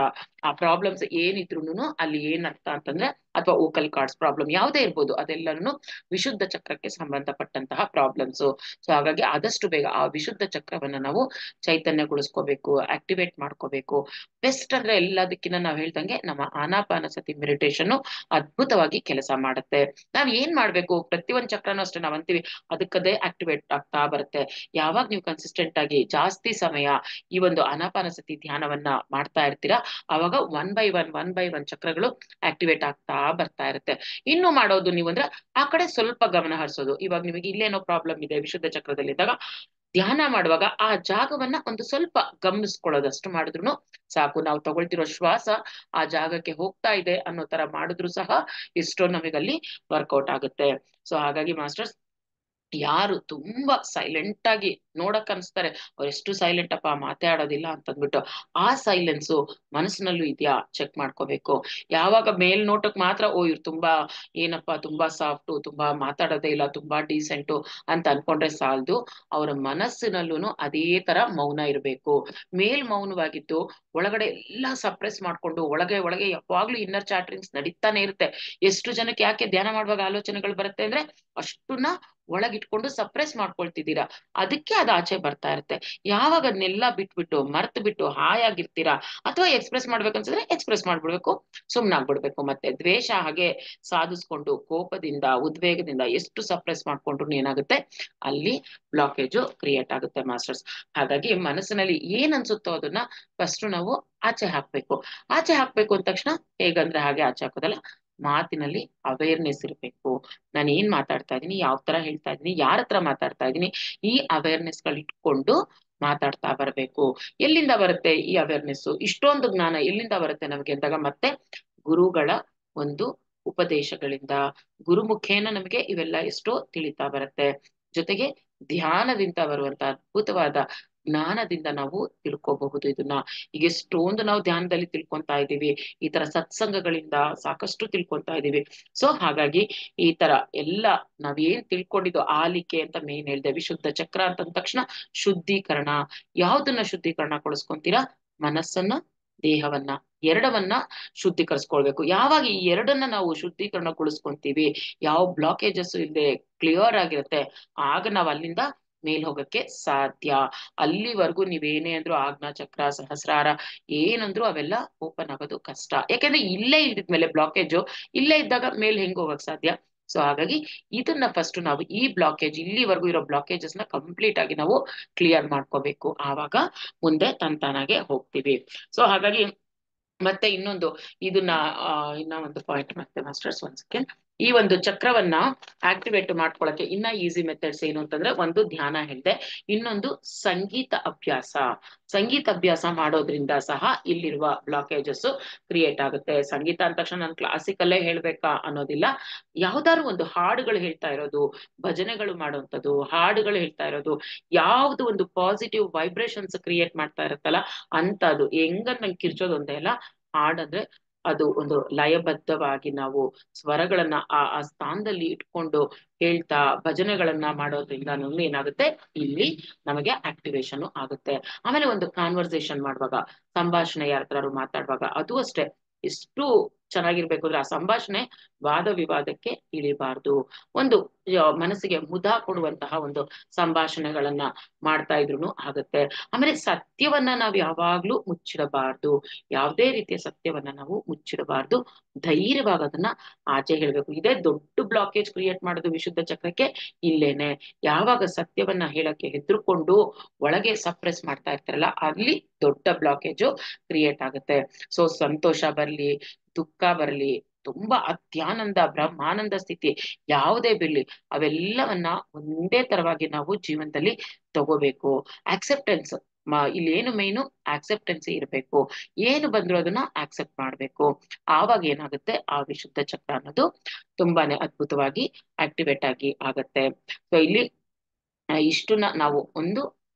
ಆ ಪ್ರಾಬ್ಲಮ್ಸ್ ಏನಿದ್ರು ಅಲ್ಲಿ ಏನ್ ಅರ್ಥ ಅಂತಂದ್ರೆ, ಅಥವಾ ಓಕಲ್ ಕಾರ್ಡ್ಸ್ ಪ್ರಾಬ್ಲಮ್ ಯಾವುದೇ ಇರ್ಬೋದು, ಅದೆಲ್ಲನೂ ವಿಶುದ್ಧ ಚಕ್ರಕ್ಕೆ ಸಂಬಂಧಪಟ್ಟಂತಹ ಪ್ರಾಬ್ಲಮ್ಸ್. ಸೊ ಹಾಗಾಗಿ ಆದಷ್ಟು ಬೇಗ ಆ ವಿಶುದ್ಧ ಚಕ್ರವನ್ನ ನಾವು ಚೈತನ್ಯಗೊಳಿಸ್ಕೋಬೇಕು, ಆಕ್ಟಿವೇಟ್ ಮಾಡ್ಕೋಬೇಕು. ಬೆಸ್ಟ್ ಅಂದ್ರೆ ಎಲ್ಲದಕ್ಕಿಂತ ನಾವ್ ಹೇಳ್ದಂಗೆ ನಮ್ಮ ಆನಾಪಾನಸತಿ ಮೆಡಿಟೇಷನ್ ಅದ್ಭುತವಾಗಿ ಕೆಲಸ ಮಾಡುತ್ತೆ. ನಾವ್ ಏನ್ ಮಾಡ್ಬೇಕು, ಪ್ರತಿಯೊಂದ್ ಚಕ್ರನೂ ಅಷ್ಟೇ ನಾವ್ ಅಂತೀವಿ ಅದಕ್ಕದೇ ಆಕ್ಟಿವೇಟ್ ಆಗ್ತಾ ಬರುತ್ತೆ. ಯಾವಾಗ ನೀವು ಕನ್ಸಿಸ್ಟೆಂಟ್ ಆಗಿ ಜಾಸ್ತಿ ಸಮಯ ಈ ಒಂದು ಆನಾಪಾನಸತಿ ಧ್ಯಾನವನ್ನ ಮಾಡ್ತಾ ಇರ್ತೀರಾ, ಅವಾಗ ಒನ್ ಬೈ ಒನ್ ಚಕ್ರಗಳು ಆಕ್ಟಿವೇಟ್ ಆಗ್ತಾ ಬರ್ತಾ ಇರುತ್ತೆ. ಇನ್ನು ಮಾಡೋದು ನೀವು ಅಂದ್ರೆ ಆ ಕಡೆ ಸ್ವಲ್ಪ ಗಮನ ಹರಿಸೋದು. ಇವಾಗ ನಿಮಗೆ ಇಲ್ಲೇನೋ ಪ್ರಾಬ್ಲಮ್ ಇದೆ ವಿಶುದ್ಧ ಚಕ್ರದಲ್ಲಿದ್ದಾಗ, ಧ್ಯಾನ ಮಾಡುವಾಗ ಆ ಜಾಗವನ್ನ ಒಂದು ಸ್ವಲ್ಪ ಗಮನಿಸ್ಕೊಳ್ಳೋದಷ್ಟು ಮಾಡಿದ್ರು ಸಾಕು. ನಾವು ತಗೊಳ್ತಿರೋ ಶ್ವಾಸ ಆ ಜಾಗಕ್ಕೆ ಹೋಗ್ತಾ ಇದೆ ಅನ್ನೋ ತರ ಮಾಡಿದ್ರು ಸಹ ಎಷ್ಟೋ ನಮಗಲ್ಲಿ ವರ್ಕೌಟ್ ಆಗುತ್ತೆ. ಸೊ ಹಾಗಾಗಿ ಮಾಸ್ಟರ್ಸ್, ಯಾರು ತುಂಬಾ ಸೈಲೆಂಟ್ ಆಗಿ ನೋಡಕ್ ಅನ್ಸ್ತಾರೆ, ಅವ್ರು ಎಷ್ಟು ಸೈಲೆಂಟ್ ಅಪ್ಪ ಮಾತಾಡೋದಿಲ್ಲ ಅಂತಂದ್ಬಿಟ್ಟು, ಆ ಸೈಲೆನ್ಸು ಮನಸ್ಸಿನಲ್ಲೂ ಇದೆಯಾ ಚೆಕ್ ಮಾಡ್ಕೋಬೇಕು. ಯಾವಾಗ ಮೇಲ್ನೋಟಕ್ ಮಾತ್ರ ಓ ಇವ್ರು ತುಂಬಾ ಏನಪ್ಪಾ ತುಂಬಾ ಸಾಫ್ಟು, ತುಂಬಾ ಮಾತಾಡೋದೇ ಇಲ್ಲ, ತುಂಬಾ ಡೀಸೆಂಟು ಅಂತ ಅನ್ಕೊಂಡ್ರೆ ಸಾಲದು. ಅವರ ಮನಸ್ಸಿನಲ್ಲೂ ಅದೇ ತರ ಮೌನ ಇರಬೇಕು. ಮೌನವಾಗಿದ್ದು ಒಳಗಡೆ ಎಲ್ಲಾ ಸಪ್ರೆಸ್ ಮಾಡ್ಕೊಂಡು ಒಳಗೆ ಒಳಗೆ ಯಾವಾಗ್ಲೂ ಇನ್ನರ್ ಚಾಟ್ರಿಂಗ್ಸ್ ನಡೀತಾನೆ ಇರುತ್ತೆ. ಎಷ್ಟು ಜನಕ್ಕೆ ಯಾಕೆ ಧ್ಯಾನ ಮಾಡುವಾಗ ಆಲೋಚನೆಗಳು ಬರುತ್ತೆ ಅಂದ್ರೆ, ಅಷ್ಟನ್ನ ಒಳಗಿಟ್ಕೊಂಡು ಸಪ್ರೆಸ್ ಮಾಡ್ಕೊಳ್ತಿದ್ದೀರಾ, ಅದಕ್ಕೆ ಅದು ಆಚೆ ಬರ್ತಾ ಇರುತ್ತೆ. ಯಾವಾಗ ಅದನ್ನೆಲ್ಲ ಬಿಟ್ಬಿಟ್ಟು ಮರ್ತು ಬಿಟ್ಟು ಹಾಯಾಗಿರ್ತೀರಾ, ಅಥವಾ ಎಕ್ಸ್ಪ್ರೆಸ್ ಮಾಡ್ಬೇಕನ್ಸಿದ್ರೆ ಎಕ್ಸ್ಪ್ರೆಸ್ ಮಾಡ್ಬಿಡ್ಬೇಕು, ಸುಮ್ನಾಗ್ಬಿಡ್ಬೇಕು. ಮತ್ತೆ ದ್ವೇಷ ಹಾಗೆ ಸಾಧಿಸ್ಕೊಂಡು ಕೋಪದಿಂದ ಉದ್ವೇಗದಿಂದ ಎಷ್ಟು ಸಪ್ರೆಸ್ ಮಾಡ್ಕೊಂಡ್ರು ಏನಾಗುತ್ತೆ, ಅಲ್ಲಿ ಬ್ಲಾಕೇಜು ಕ್ರಿಯೇಟ್ ಆಗುತ್ತೆ ಮಾಸ್ಟರ್ಸ್. ಹಾಗಾಗಿ ಮನಸ್ಸಿನಲ್ಲಿ ಏನ್ ಅನ್ಸುತ್ತೋ ಅದನ್ನ ಫಸ್ಟ್ ನಾವು ಆಚೆ ಹಾಕ್ಬೇಕು. ಆಚೆ ಹಾಕ್ಬೇಕು ಅಂದ ತಕ್ಷಣ ಹೇಗಂದ್ರೆ ಹಾಗೆ ಆಚೆ ಹಾಕೋದಲ್ಲ, ಮಾತಿನಲ್ಲಿ ಅವೇರ್ನೆಸ್ ಇರಬೇಕು. ನಾನು ಏನ್ ಮಾತಾಡ್ತಾ ಇದ್ದೀನಿ, ಯಾವ ತರ ಹೇಳ್ತಾ ಇದ್ದೀನಿ, ಯಾರ ಹತ್ರ ಮಾತಾಡ್ತಾ ಇದ್ದೀನಿ, ಈ ಅವೇರ್ನೆಸ್ ಗಳು ಇಟ್ಕೊಂಡು ಮಾತಾಡ್ತಾ ಬರ್ಬೇಕು. ಎಲ್ಲಿಂದ ಬರುತ್ತೆ ಈ ಅವೇರ್ನೆಸ್, ಇಷ್ಟೊಂದು ಜ್ಞಾನ ಎಲ್ಲಿಂದ ಬರುತ್ತೆ ನಮಗೆ ಅಂದಾಗ, ಮತ್ತೆ ಗುರುಗಳ ಒಂದು ಉಪದೇಶಗಳಿಂದ, ಗುರುಮುಖೇನ ನಮಗೆ ಇವೆಲ್ಲ ಎಷ್ಟೋ ತಿಳಿತಾ ಬರುತ್ತೆ. ಜೊತೆಗೆ ಧ್ಯಾನದಿಂದ ಬರುವಂತ ಅದ್ಭುತವಾದ ಜ್ಞಾನದಿಂದ ನಾವು ತಿಳ್ಕೋಬಹುದು ಇದನ್ನ. ಈಗ ಎಷ್ಟೊಂದು ನಾವು ಧ್ಯಾನದಲ್ಲಿ ತಿಳ್ಕೊಂತಾ ಇದ್ದೀವಿ, ಈ ತರ ಸತ್ಸಂಗಗಳಿಂದ ಸಾಕಷ್ಟು ತಿಳ್ಕೊಂತಾ ಇದೀವಿ. ಸೊ ಹಾಗಾಗಿ ಈ ತರ ಎಲ್ಲ ನಾವೇನ್ ತಿಳ್ಕೊಂಡಿದ್ದು ಆಲಿಕೆ ಅಂತ ಮೇನ್ ಹೇಳ್ದೆ, ವಿಶುದ್ಧ ಚಕ್ರ ಅಂತಂದ ತಕ್ಷಣ ಶುದ್ಧೀಕರಣ. ಯಾವ್ದನ್ನ ಶುದ್ಧೀಕರಣ ಕೊಡಿಸ್ಕೊಂತೀರಾ, ಮನಸ್ಸನ್ನ, ದೇಹವನ್ನ, ಎರಡವನ್ನ ಶುದ್ಧೀಕರಿಸ್ಕೊಳ್ಬೇಕು. ಯಾವಾಗ ಈ ಎರಡನ್ನ ನಾವು ಶುದ್ಧೀಕರಣಗೊಳಿಸ್ಕೊಂತೀವಿ, ಯಾವ ಬ್ಲಾಕೇಜಸ್ ಇಲ್ಲದೆ ಕ್ಲಿಯರ್ ಆಗಿರುತ್ತೆ, ಆಗ ನಾವ್ ಅಲ್ಲಿಂದ ಮೇಲ್ ಹೋಗಕ್ಕೆ ಸಾಧ್ಯ. ಅಲ್ಲಿವರೆಗೂ ನೀವೇನೇ ಅಂದ್ರು ಆಜ್ಞಾ ಚಕ್ರ, ಸಹಸ್ರಾರ ಏನಂದ್ರು ಅವೆಲ್ಲ ಓಪನ್ ಆಗೋದು ಕಷ್ಟ. ಯಾಕಂದ್ರೆ ಇಲ್ಲೇ ಇಲ್ದಿದ್ಮೇಲೆ ಬ್ಲಾಕೇಜು, ಇಲ್ಲೇ ಇದ್ದಾಗ ಮೇಲ್ ಹೆಂಗ್ ಹೋಗಕ್ ಸಾಧ್ಯ. ಸೊ ಹಾಗಾಗಿ ಇದನ್ನ ಫಸ್ಟ್ ನಾವು ಈ ಬ್ಲಾಕೇಜ್, ಇಲ್ಲಿವರೆಗೂ ಇರೋ ಬ್ಲಾಕೇಜಸ್ ನ ಕಂಪ್ಲೀಟ್ ಆಗಿ ನಾವು ಕ್ಲಿಯರ್ ಮಾಡ್ಕೋಬೇಕು. ಆವಾಗ ಮುಂದೆ ತಂತಾನಾಗೆ ಹೋಗ್ತೀವಿ. ಸೊ ಹಾಗಾಗಿ ಮತ್ತೆ ಇನ್ನೊಂದು ಇದನ್ನ ಇನ್ನ ಒಂದು ಪಾಯಿಂಟ್ ಮತ್ತೆ ಮಾಸ್ಟರ್ಸ್, ಒಂದ್ ಸೆಕೆಂಡ್. ಈ ಒಂದು ಚಕ್ರವನ್ನ ಆಕ್ಟಿವೇಟ್ ಮಾಡ್ಕೊಳಕ್ಕೆ ಇನ್ನ ಈಸಿ ಮೆಥಡ್ಸ್ ಏನು ಅಂತಂದ್ರೆ, ಒಂದು ಧ್ಯಾನ ಹೇಳಿದೆ, ಇನ್ನೊಂದು ಸಂಗೀತ ಅಭ್ಯಾಸ. ಸಂಗೀತ ಅಭ್ಯಾಸ ಮಾಡೋದ್ರಿಂದ ಸಹ ಇಲ್ಲಿರುವ ಬ್ಲಾಕೇಜಸ್ ಕ್ರಿಯೇಟ್ ಆಗುತ್ತೆ. ಸಂಗೀತ ಅಂದ ತಕ್ಷಣ ನಾನು ಕ್ಲಾಸಿಕಲ್ಲೇ ಹೇಳ್ಬೇಕಾ ಅನ್ನೋದಿಲ್ಲ, ಯಾವ್ದಾದ್ರು ಒಂದು ಹಾಡುಗಳು ಹೇಳ್ತಾ ಇರೋದು, ಭಜನೆಗಳು ಮಾಡುವಂಥದ್ದು, ಹಾಡುಗಳು ಹೇಳ್ತಾ ಇರೋದು, ಯಾವ್ದು ಒಂದು ಪಾಸಿಟಿವ್ ವೈಬ್ರೇಷನ್ಸ್ ಕ್ರಿಯೇಟ್ ಮಾಡ್ತಾ ಇರುತ್ತಲ್ಲ ಅಂತದ್ದು. ಹೆಂಗ ನಂಗೆ ಕಿರ್ಚೋದು ಒಂದೇ ಅಲ್ಲ, ಹಾಡಂದ್ರೆ ಅದು ಒಂದು ಲಯಬದ್ಧವಾಗಿ ನಾವು ಸ್ವರಗಳನ್ನ ಆ ಸ್ಥಾನದಲ್ಲಿ ಇಟ್ಕೊಂಡು ಹೇಳ್ತಾ ಭಜನೆಗಳನ್ನ ಮಾಡೋದ್ರಿಂದ ನಮ್ಗೆ ಏನಾಗುತ್ತೆ, ಇಲ್ಲಿ ನಮಗೆ ಆಕ್ಟಿವೇಶನ್ ಆಗುತ್ತೆ. ಆಮೇಲೆ ಒಂದು ಕಾನ್ವರ್ಸೇಷನ್ ಮಾಡುವಾಗ, ಸಂಭಾಷಣೆ ಯಾರ ಹತ್ರ ಮಾತಾಡುವಾಗ, ಅದು ಅಷ್ಟೇ ಎಷ್ಟು ಚೆನ್ನಾಗಿರ್ಬೇಕು ಅಂದ್ರೆ ಆ ಸಂಭಾಷಣೆ ವಾದ ವಿವಾದಕ್ಕೆ ಇಳಿಬಾರ್ದು. ಒಂದು ಮನಸ್ಸಿಗೆ ಮುದ ಕೊಡುವಂತಹ ಒಂದು ಸಂಭಾಷಣೆಗಳನ್ನ ಮಾಡ್ತಾ ಇದ್ರು ಆಗುತ್ತೆ. ಆಮೇಲೆ ಸತ್ಯವನ್ನ ನಾವು ಯಾವಾಗ್ಲೂ ಮುಚ್ಚಿಡಬಾರ್ದು, ಯಾವುದೇ ರೀತಿಯ ಸತ್ಯವನ್ನ ನಾವು ಮುಚ್ಚಿಡಬಾರ್ದು, ಧೈರ್ಯವಾಗಿ ಅದನ್ನ ಆಚೆ ಹೇಳ್ಬೇಕು. ಇದೇ ದೊಡ್ಡ ಬ್ಲಾಕೇಜ್ ಕ್ರಿಯೇಟ್ ಮಾಡೋದು ವಿಶುದ್ಧ ಚಕ್ರಕ್ಕೆ ಇಲ್ಲೇನೆ. ಯಾವಾಗ ಸತ್ಯವನ್ನ ಹೇಳಕ್ಕೆ ಹೆದರ್ಕೊಂಡು ಒಳಗೆ ಸಪ್ರೆಸ್ ಮಾಡ್ತಾ ಇರ್ತಾರಲ್ಲ, ಅಲ್ಲಿ ದೊಡ್ಡ ಬ್ಲಾಕೇಜು ಕ್ರಿಯೇಟ್ ಆಗುತ್ತೆ. ಸೊ ಸಂತೋಷ ಬರ್ಲಿ, ದುಃಖ ಬರ್ಲಿ, ತುಂಬಾ ಅತ್ಯಾನಂದ ಬ್ರಹ್ಮಾನಂದ ಸ್ಥಿತಿ ಯಾವುದೇ ಬಿಡ್ಲಿ, ಅವೆಲ್ಲವನ್ನ ಒಂದೇ ತರವಾಗಿ ನಾವು ಜೀವನದಲ್ಲಿ ತಗೋಬೇಕು. ಆಕ್ಸೆಪ್ಟೆನ್ಸ್, ಇಲ್ಲಿ ಏನು ಮೇನು ಆಕ್ಸೆಪ್ಟೆನ್ಸ್ ಇರಬೇಕು. ಏನು ಬಂದ್ರು ಅದನ್ನ ಆಕ್ಸೆಪ್ಟ್ ಮಾಡ್ಬೇಕು. ಆವಾಗ ಏನಾಗುತ್ತೆ, ಆ ವಿಶುದ್ಧ ಚಕ್ರ ಅನ್ನೋದು ತುಂಬಾನೇ ಅದ್ಭುತವಾಗಿ ಆಕ್ಟಿವೇಟ್ ಆಗಿ ಆಗತ್ತೆ. ಸೊ ಇಲ್ಲಿ ಇಷ್ಟನ್ನ ನಾವು ಒಂದು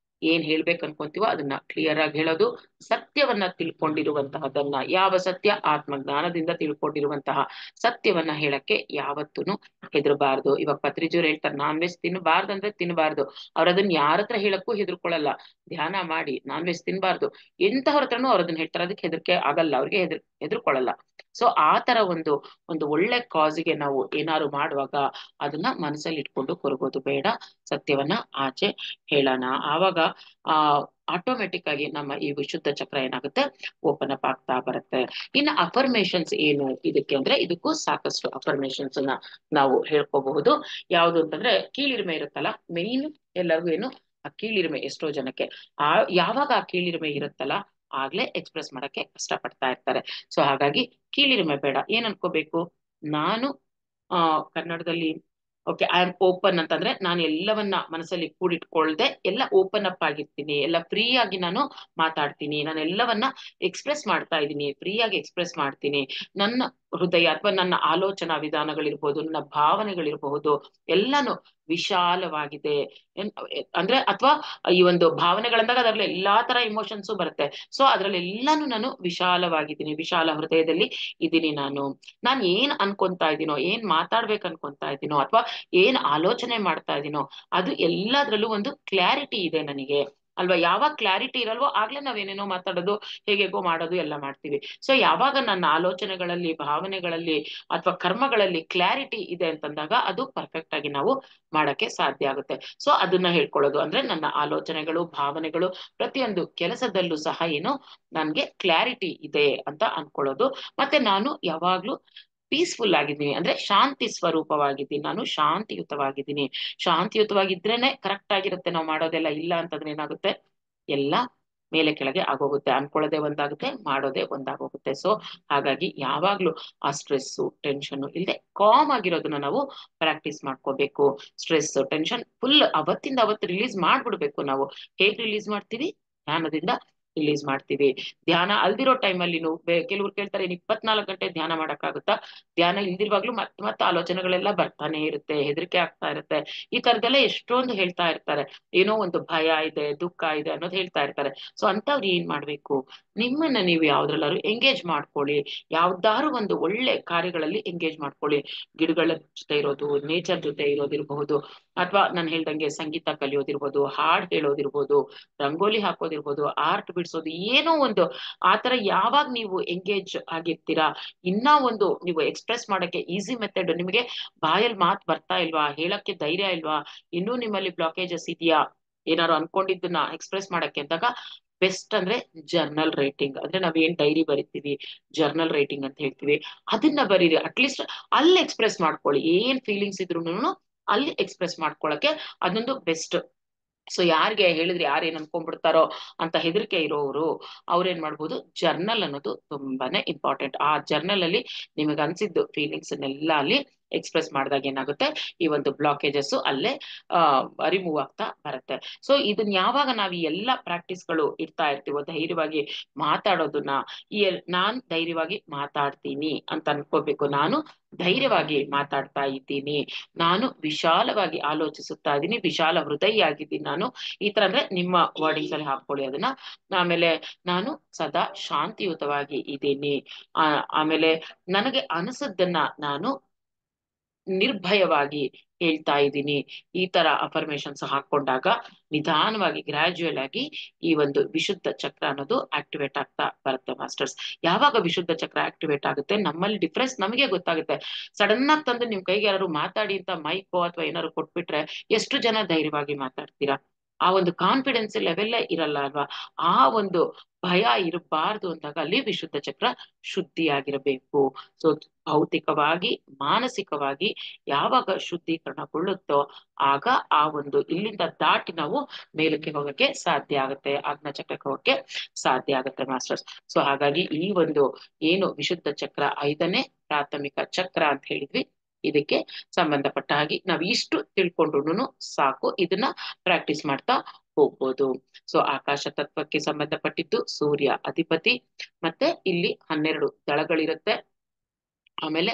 ಏನ್ ಹೇಳ್ಬೇಕು ಅನ್ಕೊಂತೀವೋ ಅದನ್ನ ಕ್ಲಿಯರ್ ಆಗಿ ಹೇಳೋದು, ಸತ್ಯವನ್ನ ತಿಳ್ಕೊಂಡಿರುವಂತಹದನ್ನ, ಯಾವ ಸತ್ಯ ಆತ್ಮಜ್ಞಾನದಿಂದ ತಿಳ್ಕೊಂಡಿರುವಂತಹ ಸತ್ಯವನ್ನ ಹೇಳಕ್ಕೆ ಯಾವತ್ತೂ ಹೆದರಬಾರ್ದು. ಇವಾಗ ಪತ್ರಿಜಿಯವ್ರು ಹೇಳ್ತಾರೆ ನಾನ್ ವೆಜ್ ತಿನ್ನಬಾರ್ದು ಅಂದ್ರೆ ತಿನ್ನಬಾರ್ದು, ಅವ್ರ ಅದನ್ನ ಯಾರ ಹತ್ರ ಹೇಳಕ್ಕೂ ಹೆದರ್ಕೊಳ್ಳಲ್ಲ. ಧ್ಯಾನ ಮಾಡಿ ನಾನ್ ವೆಜ್ ತಿನ್ಬಾರ್ದು ಎಂತವ್ರ ಹತ್ರನೂ ಅವ್ರ ಅದನ್ನ ಹೇಳ್ತಾರೆ, ಅದಕ್ಕೆ ಹೆದರಿಕೆ ಆಗಲ್ಲ, ಅವ್ರಿಗೆ ಹೆದರ್ಕೊಳ್ಳಲ್ಲ. ಸೊ ಆ ತರ ಒಂದು ಒಂದು ಒಳ್ಳೆ ಕಾಸಿಗೆ ನಾವು ಏನಾದ್ರು ಮಾಡುವಾಗ ಅದನ್ನ ಮನಸ್ಸಲ್ಲಿ ಇಟ್ಕೊಂಡು ಕೊರಗೋದು ಬೇಡ, ಸತ್ಯವನ್ನ ಆಚೆ ಹೇಳೋಣ. ಆವಾಗ ಆ ಆಟೋಮೆಟಿಕ್ ಆಗಿ ನಮ್ಮ ಈ ವಿಶುದ್ಧ ಚಕ್ರ ಏನಾಗುತ್ತೆ, ಓಪನ್ ಅಪ್ ಆಗ್ತಾ ಬರುತ್ತೆ. ಇನ್ನು ಅಫರ್ಮೇಶನ್ಸ್ ಏನು ಇದಕ್ಕೆ ಅಂದ್ರೆ, ಇದಕ್ಕೂ ಸಾಕಷ್ಟು ಅಫರ್ಮೇಶನ್ಸ್ ಅನ್ನ ನಾವು ಹೇಳ್ಕೋಬಹುದು. ಯಾವುದು ಅಂತಂದ್ರೆ, ಕೀಳಿರಿಮೆ ಇರುತ್ತಲ್ಲ, ಮೇನ್ ಎಲ್ಲರಿಗೂ ಏನು ಆ ಕೀಳಿರಿಮೆ, ಎಷ್ಟೋ ಜನಕ್ಕೆ ಯಾವಾಗ ಆ ಕೀಳಿರಿಮೆ ಇರುತ್ತಲ್ಲ ಆಗ್ಲೇ ಎಕ್ಸ್ಪ್ರೆಸ್ ಮಾಡಕ್ಕೆ ಕಷ್ಟಪಡ್ತಾ ಇರ್ತಾರೆ. ಸೊ ಹಾಗಾಗಿ ಕೀಳಿರಿಮೆ ಬೇಡ. ಏನ್ ಅನ್ಕೋಬೇಕು, ನಾನು ಕನ್ನಡದಲ್ಲಿ ಓಕೆ ಐ ಆಮ್ ಓಪನ್ ಅಂತಂದ್ರೆ, ನಾನು ಎಲ್ಲವನ್ನ ಮನಸ್ಸಲ್ಲಿ ಕೂಡಿಟ್ಕೊಳ್ದೆ ಎಲ್ಲ ಓಪನ್ ಅಪ್ ಆಗಿರ್ತೀನಿ, ಎಲ್ಲ ಫ್ರೀ ಆಗಿ ನಾನು ಮಾತಾಡ್ತೀನಿ, ನಾನು ಎಲ್ಲವನ್ನ ಎಕ್ಸ್ಪ್ರೆಸ್ ಮಾಡ್ತಾ ಇದ್ದೀನಿ, ಫ್ರೀ ಆಗಿ ಎಕ್ಸ್ಪ್ರೆಸ್ ಮಾಡ್ತೀನಿ. ನನ್ನ ಹೃದಯ ಅಥವಾ ನನ್ನ ಆಲೋಚನಾ ವಿಧಾನಗಳಿರ್ಬೋದು, ನನ್ನ ಭಾವನೆಗಳಿರಬಹುದು, ಎಲ್ಲಾನು ವಿಶಾಲವಾಗಿದೆ. ಅಂದ್ರೆ ಅಥವಾ ಈ ಒಂದು ಭಾವನೆಗಳಂದಾಗ ಅದ್ರಲ್ಲಿ ಎಲ್ಲಾ ತರ ಇಮೋಷನ್ಸು ಬರುತ್ತೆ. ಸೊ ಅದ್ರಲ್ಲಿ ಎಲ್ಲಾನು ನಾನು ವಿಶಾಲವಾಗಿದ್ದೀನಿ, ವಿಶಾಲ ಹೃದಯದಲ್ಲಿ ಇದ್ದೀನಿ. ನಾನು ಏನ್ ಅನ್ಕೊಂತಾ ಇದ್ದೀನೋ, ಏನ್ ಮಾತಾಡ್ಬೇಕು ಅನ್ಕೊಂತಾ ಇದ್ದೀನೋ, ಅಥವಾ ಏನ್ ಆಲೋಚನೆ ಮಾಡ್ತಾ ಇದ್ದೀನೋ, ಅದು ಎಲ್ಲದ್ರಲ್ಲೂ ಒಂದು ಕ್ಲಾರಿಟಿ ಇದೆ ನನಗೆ ಅಲ್ವಾ. ಯಾವಾಗ ಕ್ಲಾರಿಟಿ ಇರಲ್ವೋ ಆಗ್ಲೇ ನಾವೇನೇನೋ ಮಾತಾಡೋದು, ಹೇಗೇಗೋ ಮಾಡೋದು ಎಲ್ಲ ಮಾಡ್ತೀವಿ. ಸೊ ಯಾವಾಗ ನನ್ನ ಆಲೋಚನೆಗಳಲ್ಲಿ, ಭಾವನೆಗಳಲ್ಲಿ ಅಥವಾ ಕರ್ಮಗಳಲ್ಲಿ ಕ್ಲಾರಿಟಿ ಇದೆ ಅಂತಂದಾಗ ಅದು ಪರ್ಫೆಕ್ಟ್ ಆಗಿ ನಾವು ಮಾಡಕ್ಕೆ ಸಾಧ್ಯ ಆಗುತ್ತೆ. ಸೊ ಅದನ್ನ ಹೇಳ್ಕೊಳ್ಳೋದು ಅಂದ್ರೆ, ನನ್ನ ಆಲೋಚನೆಗಳು, ಭಾವನೆಗಳು, ಪ್ರತಿಯೊಂದು ಕೆಲಸದಲ್ಲೂ ಸಹ ಏನು ನನ್ಗೆ ಕ್ಲಾರಿಟಿ ಇದೆ ಅಂತ ಅನ್ಕೊಳ್ಳೋದು. ಮತ್ತೆ ನಾನು ಯಾವಾಗ್ಲೂ ಪೀಸ್ಫುಲ್ ಆಗಿದ್ದೀನಿ, ಅಂದ್ರೆ ಶಾಂತಿ ಸ್ವರೂಪವಾಗಿದ್ದೀನಿ, ನಾನು ಶಾಂತಿಯುತವಾಗಿದ್ದೀನಿ. ಶಾಂತಿಯುತವಾಗಿದ್ರೇನೆ ಕರೆಕ್ಟ್ ಆಗಿರುತ್ತೆ ನಾವು ಮಾಡೋದೆಲ್ಲ. ಇಲ್ಲ ಅಂತಂದ್ರೆ ಏನಾಗುತ್ತೆ, ಎಲ್ಲ ಮೇಲೆ ಕೆಳಗೆ ಆಗೋಗುತ್ತೆ, ಅನ್ಕೊಳ್ಳೋದೇ ಒಂದಾಗುತ್ತೆ, ಮಾಡೋದೇ ಒಂದಾಗೋಗುತ್ತೆ. ಸೊ ಹಾಗಾಗಿ ಯಾವಾಗ್ಲೂ ಆ ಸ್ಟ್ರೆಸ್ಸು, ಟೆನ್ಷನ್ ಇಲ್ಲದೆ ಕಾಮ್ ಆಗಿರೋದನ್ನ ನಾವು ಪ್ರಾಕ್ಟೀಸ್ ಮಾಡ್ಕೋಬೇಕು. ಸ್ಟ್ರೆಸ್, ಟೆನ್ಷನ್ ಫುಲ್ ಅವತ್ತಿಂದ ಅವತ್ತು ರಿಲೀಸ್ ಮಾಡ್ಬಿಡ್ಬೇಕು. ನಾವು ಹೇಗ್ ರಿಲೀಸ್ ಮಾಡ್ತೀವಿ, ಧ್ಯಾನದಿಂದ ರಿಲೀಸ್ ಮಾಡ್ತೀವಿ. ಧ್ಯಾನ ಅಲ್ದಿರೋ ಟೈಮಲ್ಲಿ ಕೆಲವ್ರು ಕೇಳ್ತಾರೆ, 24 ಗಂಟೆ ಧ್ಯಾನ ಮಾಡಕ್ಕಾಗುತ್ತಾ? ಧ್ಯಾನ ಇಲ್ದಿರುವಾಗ್ಲೂ ಮತ್ತೆ ಆಲೋಚನೆಗಳೆಲ್ಲ ಬರ್ತಾನೆ ಇರುತ್ತೆ, ಹೆದರಿಕೆ ಆಗ್ತಾ ಇರುತ್ತೆ, ಈ ತರದೆಲ್ಲ ಎಷ್ಟೊಂದು ಹೇಳ್ತಾ ಇರ್ತಾರೆ. ಏನೋ ಒಂದು ಭಯ ಇದೆ, ದುಃಖ ಇದೆ ಅನ್ನೋದು ಹೇಳ್ತಾ ಇರ್ತಾರೆ. ಸೊ ಅಂತವ್ರು ಏನ್ ಮಾಡ್ಬೇಕು, ನಿಮ್ಮನ್ನ ನೀವು ಯಾವ್ದ್ರಲ್ಲಾದ್ರು ಎಂಗೇಜ್ ಮಾಡ್ಕೊಳ್ಳಿ, ಯಾವ್ದಾದ್ರು ಒಂದು ಒಳ್ಳೆ ಕಾರ್ಯಗಳಲ್ಲಿ ಎಂಗೇಜ್ ಮಾಡ್ಕೊಳ್ಳಿ. ಗಿಡಗಳ ಜೊತೆ ಇರೋದು, ನೇಚರ್ ಜೊತೆ ಇರೋದಿರ್ಬಹುದು, ಅಥವಾ ನಾನು ಹೇಳ್ದಂಗೆ ಸಂಗೀತ ಕಲಿಯೋದಿರ್ಬೋದು, ಹಾಡ್ ಹೇಳೋದಿರ್ಬೋದು, ರಂಗೋಲಿ ಹಾಕೋದಿರ್ಬೋದು, ಆರ್ಟ್ ಬಿಡ್ಸೋದು, ಏನೋ ಒಂದು ಆತರ ಯಾವಾಗ ನೀವು ಎಂಗೇಜ್ ಆಗಿರ್ತೀರಾ, ಇನ್ನ ಒಂದು ನೀವು ಎಕ್ಸ್ಪ್ರೆಸ್ ಮಾಡಕ್ಕೆ ಈಸಿ ಮೆಥಡ್, ನಿಮಗೆ ಬಾಯಲ್ಲಿ ಮಾತು ಬರ್ತಾ ಇಲ್ವಾ, ಹೇಳಕ್ಕೆ ಧೈರ್ಯ ಇಲ್ವಾ, ಇನ್ನೂ ನಿಮ್ಮಲ್ಲಿ ಬ್ಲಾಕೇಜಸ್ ಇದೆಯಾ, ಏನಾರು ಅನ್ಕೊಂಡಿದ್ದನ್ನ ಎಕ್ಸ್ಪ್ರೆಸ್ ಮಾಡಕ್ಕೆ ಅಂದಾಗ ಬೆಸ್ಟ್ ಅಂದ್ರೆ ಜರ್ನಲ್ ರೈಟಿಂಗ್. ಅಂದ್ರೆ ನಾವೇನ್ ಡೈರಿ ಬರಿತೀವಿ, ಜರ್ನಲ್ ರೈಟಿಂಗ್ ಅಂತ ಹೇಳ್ತೀವಿ, ಅದನ್ನ ಬರೀರಿ. ಅಟ್ಲೀಸ್ಟ್ ಅಲ್ಲಿ ಎಕ್ಸ್ಪ್ರೆಸ್ ಮಾಡ್ಕೊಳ್ಳಿ, ಏನ್ ಫೀಲಿಂಗ್ಸ್ ಇದ್ರು ಅಲ್ಲಿ ಎಕ್ಸ್ಪ್ರೆಸ್ ಮಾಡ್ಕೊಳಕ್ಕೆ ಅದೊಂದು ಬೆಸ್ಟ್. ಸೊ ಯಾರಿಗೆ ಹೇಳಿದ್ರೆ ಯಾರು ಏನ್ ಅನ್ಕೊಂಡ್ಬಿಡ್ತಾರೋ ಅಂತ ಹೆದರಿಕೆ ಇರೋರು, ಅವ್ರೇನ್ ಮಾಡ್ಬೋದು, ಜರ್ನಲ್ ಅನ್ನೋದು ತುಂಬಾನೇ ಇಂಪಾರ್ಟೆಂಟ್. ಆ ಜರ್ನಲ್ ಅಲ್ಲಿ ನಿಮಗೆ ಅನ್ಸಿದ್ದು ಫೀಲಿಂಗ್ಸ್ ಅನ್ನೆಲ್ಲ ಅಲ್ಲಿ ಎಕ್ಸ್ಪ್ರೆಸ್ ಮಾಡಿದಾಗ ಏನಾಗುತ್ತೆ, ಈ ಒಂದು ಬ್ಲಾಕೇಜಸ್ ಅಲ್ಲೇ ರಿಮೂವ್ ಆಗ್ತಾ ಬರುತ್ತೆ. ಸೊ ಇದನ್ನ ಯಾವಾಗ ನಾವು ಈ ಎಲ್ಲಾ ಪ್ರಾಕ್ಟೀಸ್ಗಳು ಇಡ್ತಾ ಇರ್ತೀವೋ, ಧೈರ್ಯವಾಗಿ ಮಾತಾಡೋದನ್ನ, ನಾನ್ ಧೈರ್ಯವಾಗಿ ಮಾತಾಡ್ತೀನಿ ಅಂತ ಅನ್ಕೋಬೇಕು. ನಾನು ಧೈರ್ಯವಾಗಿ ಮಾತಾಡ್ತಾ ಇದ್ದೀನಿ, ನಾನು ವಿಶಾಲವಾಗಿ ಆಲೋಚಿಸುತ್ತಾ ಇದ್ದೀನಿ, ವಿಶಾಲ ಹೃದಯ ಆಗಿದ್ದೀನಿ ನಾನು. ಈ ತರ ಅಂದ್ರೆ ನಿಮ್ಮ ವರ್ಡಿಂಗ್ಸ್ ಅಲ್ಲಿ ಹಾಕೊಳ್ಳಿ ಅದನ್ನ. ಆಮೇಲೆ ನಾನು ಸದಾ ಶಾಂತಿಯುತವಾಗಿ ಇದ್ದೀನಿ. ಆಮೇಲೆ ನನಗೆ ಅನಿಸದ್ದನ್ನ ನಾನು ನಿರ್ಭಯವಾಗಿ ಹೇಳ್ತಾ ಇದ್ದೀನಿ. ಈ ತರ ಅಫರ್ಮೇಶನ್ಸ್ ಹಾಕೊಂಡಾಗ ನಿಧಾನವಾಗಿ, ಗ್ರಾಜುಯಲ್ ಆಗಿ ಈ ಒಂದು ವಿಶುದ್ಧ ಚಕ್ರ ಅನ್ನೋದು ಆಕ್ಟಿವೇಟ್ ಆಗ್ತಾ ಬರುತ್ತೆ ಮಾಸ್ಟರ್ಸ್. ಯಾವಾಗ ವಿಶುದ್ಧ ಚಕ್ರ ಆಕ್ಟಿವೇಟ್ ಆಗುತ್ತೆ, ನಮ್ಮಲ್ಲಿ ಡಿಫ್ರೆನ್ಸ್ ನಮಗೆ ಗೊತ್ತಾಗುತ್ತೆ. ಸಡನ್ ಆಗಿ ತಂದು ನಿಮ್ ಕೈಗೆ ಯಾರು ಮಾತಾಡಿ ಅಂತ ಮೈಕೋ ಅಥವಾ ಏನಾದ್ರು ಕೊಟ್ಬಿಟ್ರೆ ಎಷ್ಟು ಜನ ಧೈರ್ಯವಾಗಿ ಮಾತಾಡ್ತೀರಾ? ಆ ಒಂದು ಕಾನ್ಫಿಡೆನ್ಸ್ ಲೆವೆಲ್ಲೇ ಇರಲ್ಲ ಅಲ್ವಾ. ಆ ಒಂದು ಭಯ ಇರಬಾರ್ದು ಅಂದಾಗ ಅಲ್ಲಿ ವಿಶುದ್ಧ ಚಕ್ರ ಶುದ್ಧಿಯಾಗಿರಬೇಕು. ಸೊ ಭೌತಿಕವಾಗಿ, ಮಾನಸಿಕವಾಗಿ ಯಾವಾಗ ಶುದ್ಧೀಕರಣಗೊಳ್ಳುತ್ತೋ ಆಗ ಆ ಒಂದು ಇಲ್ಲಿಂದ ದಾಟಿ ನಾವು ಮೇಲಕ್ಕೆ ಹೋಗಕ್ಕೆ ಸಾಧ್ಯ ಆಗುತ್ತೆ, ಆಜ್ಞಾ ಚಕ್ರಕ್ಕೆ ಹೋಗಕ್ಕೆ ಸಾಧ್ಯ ಆಗುತ್ತೆ ಮಾಸ್ಟರ್ಸ್. ಸೊ ಹಾಗಾಗಿ ಈ ಒಂದು ಏನು ವಿಶುದ್ಧ ಚಕ್ರ 5ನೇ ಪ್ರಾಥಮಿಕ ಚಕ್ರ ಅಂತ ಹೇಳಿದ್ವಿ, ಇದಕ್ಕೆ ಸಂಬಂಧಪಟ್ಟ ಹಾಗೆ ನಾವ್ ಇಷ್ಟು ತಿಳ್ಕೊಂಡ್ರು ಸಾಕು. ಇದನ್ನ ಪ್ರಾಕ್ಟೀಸ್ ಮಾಡ್ತಾ ಹೋಗ್ಬೋದು. ಸೊ ಆಕಾಶ ತತ್ವಕ್ಕೆ ಸಂಬಂಧಪಟ್ಟಿದ್ದು ಸೂರ್ಯ ಅಧಿಪತಿ, ಮತ್ತೆ ಇಲ್ಲಿ 12 ದಳಗಳಿರುತ್ತೆ. ಆಮೇಲೆ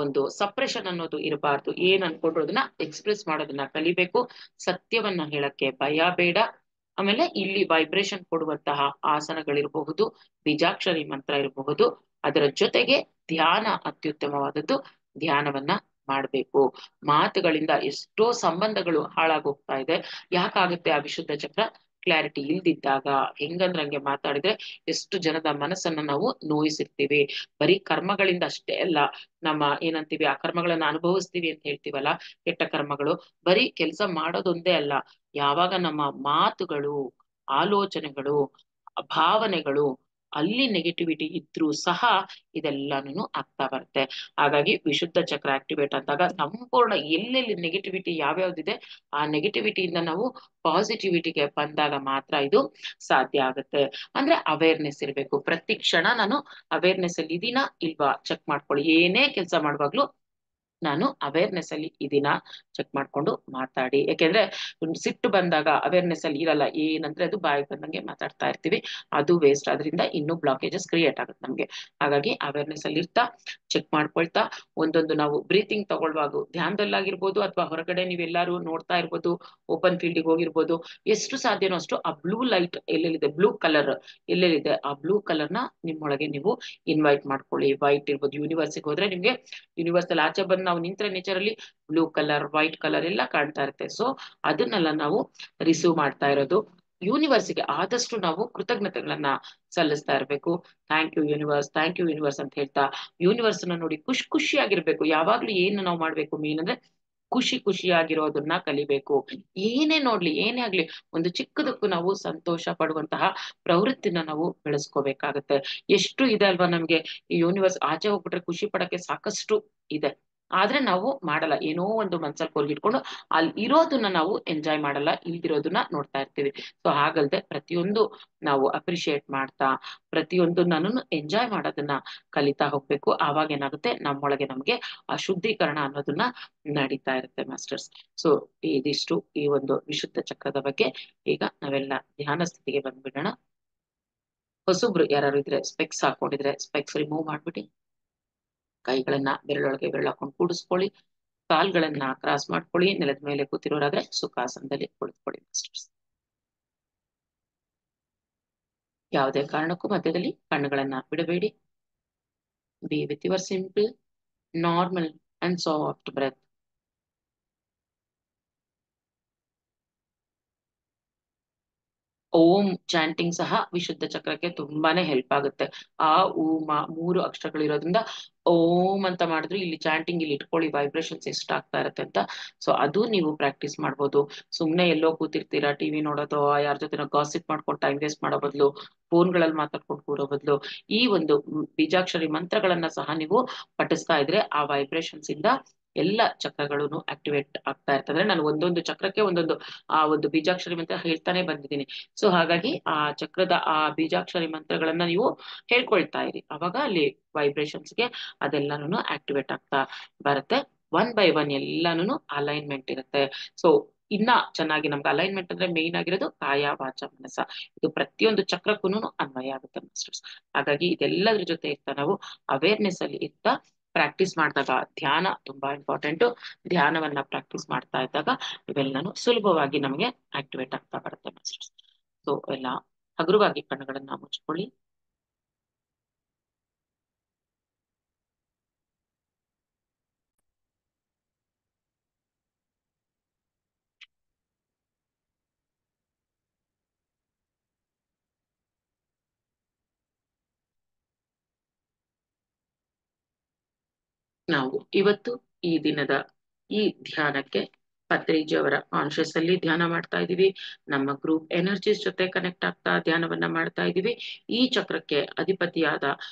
ಒಂದು ಸಪ್ರೆಷನ್ ಅನ್ನೋದು ಇರಬಾರ್ದು, ಏನ್ ಅನ್ಕೊಂಡ್ರು ಅದನ್ನ ಎಕ್ಸ್ಪ್ರೆಸ್ ಮಾಡೋದನ್ನ ಕಲಿಬೇಕು. ಸತ್ಯವನ್ನ ಹೇಳಕ್ಕೆ ಭಯ ಬೇಡ. ಆಮೇಲೆ ಇಲ್ಲಿ ವೈಬ್ರೇಷನ್ ಕೊಡುವಂತಹ ಆಸನಗಳಿರಬಹುದು, ಬೀಜಾಕ್ಷರಿ ಮಂತ್ರ ಇರಬಹುದು. ಅದರ ಜೊತೆಗೆ ಧ್ಯಾನ ಅತ್ಯುತ್ತಮವಾದದ್ದು. ಧ್ಯಾನವನ್ನ ಮಾಡಬೇಕು. ಮಾತುಗಳಿಂದ ಎಷ್ಟೋ ಸಂಬಂಧಗಳು ಹಾಳಾಗೋಗ್ತಾ ಇದೆ. ಯಾಕಾಗುತ್ತೆ? ಆ ವಿಶುದ್ಧ ಚಕ್ರ ಕ್ಲಾರಿಟಿ ಇಲ್ದಿದ್ದಾಗ. ಹೆಂಗಂದ್ರೆ ಹಂಗೆ ಮಾತಾಡಿದ್ರೆ ಎಷ್ಟು ಜನದ ಮನಸ್ಸನ್ನ ನಾವು ನೋಯಿಸಿರ್ತೀವಿ. ಬರೀ ಕರ್ಮಗಳಿಂದ ಅಷ್ಟೇ ಅಲ್ಲ, ನಮ್ಮ ಏನಂತೀವಿ ಆ ಕರ್ಮಗಳನ್ನ ಅನುಭವಿಸ್ತೀವಿ ಅಂತ ಹೇಳ್ತೀವಲ್ಲ, ಕೆಟ್ಟ ಕರ್ಮಗಳು. ಬರೀ ಕೆಲಸ ಮಾಡೋದೊಂದೇ ಅಲ್ಲ, ಯಾವಾಗ ನಮ್ಮ ಮಾತುಗಳು, ಆಲೋಚನೆಗಳು, ಭಾವನೆಗಳು ಅಲ್ಲಿ ನೆಗೆಟಿವಿಟಿ ಇದ್ರೂ ಸಹ ಇದೆಲ್ಲಾನು ಆಗ್ತಾ ಬರುತ್ತೆ. ಹಾಗಾಗಿ ವಿಶುದ್ಧ ಚಕ್ರ ಆಕ್ಟಿವೇಟ್ ಆದಾಗ ಸಂಪೂರ್ಣ ಎಲ್ಲೆಲ್ಲಿ ನೆಗೆಟಿವಿಟಿ ಯಾವ್ಯಾವ್ದಿದೆ ಆ ನೆಗೆಟಿವಿಟಿಯಿಂದ ನಾವು ಪಾಸಿಟಿವಿಟಿಗೆ ಬಂದಾಗ ಮಾತ್ರ ಇದು ಸಾಧ್ಯ ಆಗುತ್ತೆ. ಅಂದ್ರೆ ಅವೇರ್ನೆಸ್ ಇರಬೇಕು. ಪ್ರತಿ ಕ್ಷಣ ನಾನು ಅವೇರ್ನೆಸ್ ಅಲ್ಲಿ ಇದೀನಾ ಇಲ್ವಾ ಚೆಕ್ ಮಾಡ್ಕೊಳ್ಳಿ. ಏನೇ ಕೆಲಸ ಮಾಡುವಾಗ್ಲೂ ನಾನು ಅವೇರ್ನೆಸ್ ಅಲ್ಲಿ ಇದೀನ ಚೆಕ್ ಮಾಡ್ಕೊಂಡು ಮಾತಾಡಿ. ಯಾಕೆಂದ್ರೆ ಸಿಟ್ಟು ಬಂದಾಗ ಅವೇರ್ನೆಸ್ ಅಲ್ಲಿ ಇರಲ್ಲ, ಏನಂದ್ರೆ ಅದು ಬಾಯಿ ಬಂದಂಗೆ ಮಾತಾಡ್ತಾ ಇರ್ತೀವಿ, ಅದು ವೇಸ್ಟ್. ಅದರಿಂದ ಇನ್ನೂ ಬ್ಲಾಕೇಜಸ್ ಕ್ರಿಯೇಟ್ ಆಗುತ್ತೆ ನಮ್ಗೆ. ಹಾಗಾಗಿ ಅವೇರ್ನೆಸ್ ಅಲ್ಲಿ ಇರ್ತಾ ಚೆಕ್ ಮಾಡ್ಕೊಳ್ತಾ ಒಂದೊಂದು ನಾವು ಬ್ರೀತಿಂಗ್ ತಗೊಳ್ವಾಗ ಧ್ಯಾನದಲ್ಲಾಗಿರ್ಬೋದು ಅಥವಾ ಹೊರಗಡೆ ನೀವೆಲ್ಲಾರು ನೋಡ್ತಾ ಇರ್ಬೋದು, ಓಪನ್ ಫೀಲ್ಡಿಗೆ ಹೋಗಿರ್ಬೋದು, ಎಷ್ಟು ಸಾಧ್ಯನೋ ಅಷ್ಟು ಆ ಬ್ಲೂ ಲೈಟ್ ಎಲ್ಲೆಲ್ಲಿದೆ, ಬ್ಲೂ ಕಲರ್ ಎಲ್ಲೆಲ್ಲಿದೆ ಆ ಬ್ಲೂ ಕಲರ್ನ ನಿಮ್ಮೊಳಗೆ ನೀವು ಇನ್ವೈಟ್ ಮಾಡ್ಕೊಳ್ಳಿ. ವೈಟ್ ಇರ್ಬೋದು, ಯೂನಿವರ್ಸಿಗೆ ಹೋದ್ರೆ ನಿಮ್ಗೆ ಯೂನಿವರ್ಸ್ ಅಲ್ಲಿ ಆಚೆ ಬಂದು ನಾವು ನಿಂತ್ರೆ ನೇಚರ್ ಅಲ್ಲಿ ಬ್ಲೂ ಕಲರ್, ವೈಟ್ ಕಲರ್ ಎಲ್ಲ ಕಾಣ್ತಾ ಇರುತ್ತೆ. ಸೊ ಅದನ್ನೆಲ್ಲ ನಾವು ರಿಸೀವ್ ಮಾಡ್ತಾ ಇರೋದು. ಯೂನಿವರ್ಸ್ಗೆ ಆದಷ್ಟು ನಾವು ಕೃತಜ್ಞತೆಗಳನ್ನ ಸಲ್ಲಿಸ್ತಾ ಇರ್ಬೇಕು. Thank you universe, thank you universe ಅಂತ ಹೇಳ್ತಾ ಯೂನಿವರ್ಸ್ ನೋಡಿ ಖುಷಿಯಾಗಿರ್ಬೇಕು. ಯಾವಾಗ್ಲೂ ಏನು ನಾವು ಮಾಡ್ಬೇಕು ಮೇನ್ ಅಂದ್ರೆ ಖುಷಿಯಾಗಿರೋದನ್ನ ಕಲಿಬೇಕು. ಏನೇ ನೋಡ್ಲಿ, ಏನೇ ಆಗ್ಲಿ, ಒಂದು ಚಿಕ್ಕದಕ್ಕೂ ನಾವು ಸಂತೋಷ ಪಡುವಂತಹ ಪ್ರವೃತ್ತಿನ ನಾವು ಬೆಳೆಸ್ಕೋಬೇಕಾಗತ್ತೆ. ಎಷ್ಟು ಇದೆ ಅಲ್ವಾ ನಮ್ಗೆ ಈ ಯೂನಿವರ್ಸ್. ಆಚೆ ಹೋಗ್ಬಿಟ್ರೆ ಖುಷಿ ಪಡಕ್ಕೆ ಸಾಕಷ್ಟು ಇದೆ, ಆದ್ರೆ ನಾವು ಮಾಡಲ್ಲ. ಏನೋ ಒಂದು ಮನ್ಸಲ್ಲಿ ಕೊರ್ಗಿಟ್ಕೊಂಡು ಅಲ್ಲಿ ಇರೋದನ್ನ ನಾವು ಎಂಜಾಯ್ ಮಾಡಲ್ಲ, ಇಲ್ದಿರೋದನ್ನ ನೋಡ್ತಾ ಇರ್ತೀವಿ. ಸೊ ಹಾಗಲ್ದೆ ಪ್ರತಿಯೊಂದು ನಾವು ಅಪ್ರಿಶಿಯೇಟ್ ಮಾಡ್ತಾ ಪ್ರತಿಯೊಂದು ನಾನು ಎಂಜಾಯ್ ಮಾಡೋದನ್ನ ಕಲಿತಾ ಹೋಗ್ಬೇಕು. ಆವಾಗ ಏನಾಗುತ್ತೆ, ನಮ್ಮೊಳಗೆ ನಮ್ಗೆ ಆ ಶುದ್ಧೀಕರಣ ಅನ್ನೋದನ್ನ ನಡೀತಾ ಇರುತ್ತೆ ಮಾಸ್ಟರ್ಸ್. ಸೊ ಇದಿಷ್ಟು ಈ ಒಂದು ವಿಶುದ್ಧ ಚಕ್ರದ ಬಗ್ಗೆ. ಈಗ ನಾವೆಲ್ಲ ಧ್ಯಾನ ಸ್ಥಿತಿಗೆ ಬಂದ್ಬಿಡೋಣ. ಹೊಸಬ್ರು ಯಾರು ಇದ್ರೆ ಸ್ಪೆಕ್ಸ್ ಹಾಕೊಂಡಿದ್ರೆ ಸ್ಪೆಕ್ಸ್ ರಿಮೂವ್ ಮಾಡ್ಬಿಡಿ. ಕೈಗಳನ್ನ ಬೆರಳೊಳಗೆ ಬೆರಳು ಹಾಕೊಂಡು ಕೂಡಿಸ್ಕೊಳ್ಳಿ. ಕಾಲ್ಗಳನ್ನ ಕ್ರಾಸ್ ಮಾಡ್ಕೊಳ್ಳಿ. ನೆಲದ ಮೇಲೆ ಕೂತಿರೋರಾದ್ರೆ ಸುಖಾಸನದಲ್ಲಿ ಕುಳಿತುಕೊಳ್ಳಿ ಮಾಸ್ಟರ್ಸ್. ಯಾವುದೇ ಕಾರಣಕ್ಕೂ ಮಧ್ಯದಲ್ಲಿ ಕಣ್ಣುಗಳನ್ನ ಬಿಡಬೇಡಿ. Be with your simple, normal and soft breath. ಓಂ ಚಾಂಟಿಂಗ್ ಸಹ ವಿಶುದ್ಧ ಚಕ್ರಕ್ಕೆ ತುಂಬಾನೇ ಹೆಲ್ಪ್ ಆಗುತ್ತೆ. ಆ ಮೂರು ಅಕ್ಷರಗಳು ಇರೋದ್ರಿಂದ ಓಂ ಅಂತ ಮಾಡಿದ್ರು ಇಲ್ಲಿ ಚಾಂಟಿಂಗ್ ಇಲ್ಲಿ ಇಟ್ಕೊಳ್ಳಿ ವೈಬ್ರೇಷನ್ಸ್ ಎಷ್ಟು ಆಗ್ತಾ ಇರತ್ತೆ ಅಂತ. ಸೊ ಅದು ನೀವು ಪ್ರಾಕ್ಟೀಸ್ ಮಾಡ್ಬೋದು. ಸುಮ್ನೆ ಎಲ್ಲೋ ಕೂತಿರ್ತೀರಾ ಟಿವಿ ನೋಡೋದು, ಯಾರ ಜೊತೆ ಗಾಸಿಪ್ ಮಾಡ್ಕೊಂಡು ಟೈಮ್ ವೇಸ್ಟ್ ಮಾಡೋ ಬದಲು, ಫೋನ್ಗಳಲ್ಲಿ ಮಾತಾಡ್ಕೊಂಡು ಕೂರೋ ಬದಲು ಈ ಒಂದು ಬೀಜಾಕ್ಷರಿ ಮಂತ್ರಗಳನ್ನ ಸಹ ನೀವು ಪಠಿಸ್ತಾ ಇದ್ರೆ ಆ ವೈಬ್ರೇಷನ್ಸ್ ಇಂದ ಎಲ್ಲ ಚಕ್ರಗಳು ಆಕ್ಟಿವೇಟ್ ಆಗ್ತಾ ಇರ್ತದೆ. ನಾನು ಒಂದೊಂದು ಚಕ್ರಕ್ಕೆ ಒಂದೊಂದು ಆ ಒಂದು ಬೀಜಾಕ್ಷರಿ ಮಂತ್ರ ಹೇಳ್ತಾನೆ ಬಂದಿದ್ದೀನಿ. ಸೊ ಹಾಗಾಗಿ ಆ ಚಕ್ರದ ಆ ಬೀಜಾಕ್ಷರಿ ಮಂತ್ರಗಳನ್ನ ನೀವು ಹೇಳ್ಕೊಳ್ತಾ ಇರಿ. ಅವಾಗ ಅಲ್ಲಿ ವೈಬ್ರೇಷನ್ಸ್ಗೆ ಅದೆಲ್ಲಾನು ಆಕ್ಟಿವೇಟ್ ಆಗ್ತಾ ಬರುತ್ತೆ. ಒನ್ ಬೈ ಒನ್ ಎಲ್ಲಾನು ಅಲೈನ್ಮೆಂಟ್ ಇರುತ್ತೆ. ಸೊ ಇನ್ನ ಚೆನ್ನಾಗಿ ನಮ್ಗೆ ಅಲೈನ್ಮೆಂಟ್ ಅಂದ್ರೆ ಮೇನ್ ಆಗಿರೋದು ಕಾಯ ವಾಚ ಮನಸ. ಇದು ಪ್ರತಿಯೊಂದು ಚಕ್ರಕ್ಕೂ ಅನ್ವಯ ಆಗುತ್ತೆ ಮಾಸ್ಟರ್ಸ್. ಹಾಗಾಗಿ ಇದೆಲ್ಲದ್ರ ಜೊತೆ ಇರ್ತಾ ನಾವು ಅವೇರ್ನೆಸ್ ಅಲ್ಲಿ ಇರ್ತಾ ಪ್ರಾಕ್ಟೀಸ್ ಮಾಡಿದಾಗ, ಧ್ಯಾನ ತುಂಬಾ ಇಂಪಾರ್ಟೆಂಟ್. ಧ್ಯಾನವನ್ನ ಪ್ರಾಕ್ಟೀಸ್ ಮಾಡ್ತಾ ಇದ್ದಾಗ ಇವೆಲ್ಲಾನು ಸುಲಭವಾಗಿ ನಮಗೆ ಆಕ್ಟಿವೇಟ್ ಆಗ್ತಾ ಬರುತ್ತೆ ಮಾಸ್ಟರ್ಸ್. ಸೊ ಎಲ್ಲ ಹಗುರವಾಗಿ ಕಣ್ಣುಗಳನ್ನ ಮುಚ್ಕೊಳ್ಳಿ. ನಾವು ಇವತ್ತು ಈ ದಿನದ ಈ ಧ್ಯಾನಕ್ಕೆ ಪತ್ರಿಜಿ ಅವರ ಕಾನ್ಶಿಯಸ್ ಅಲ್ಲಿ ಧ್ಯಾನ ಮಾಡ್ತಾ ಇದೀವಿ. ನಮ್ಮ ಗ್ರೂಪ್ ಎನರ್ಜೀಸ್ ಜೊತೆ ಕನೆಕ್ಟ್ ಆಗ್ತಾ ಧ್ಯಾನವನ್ನ ಮಾಡ್ತಾ ಇದೀವಿ. ಈ ಚಕ್ರಕ್ಕೆ ಅಧಿಪತಿಯಾದ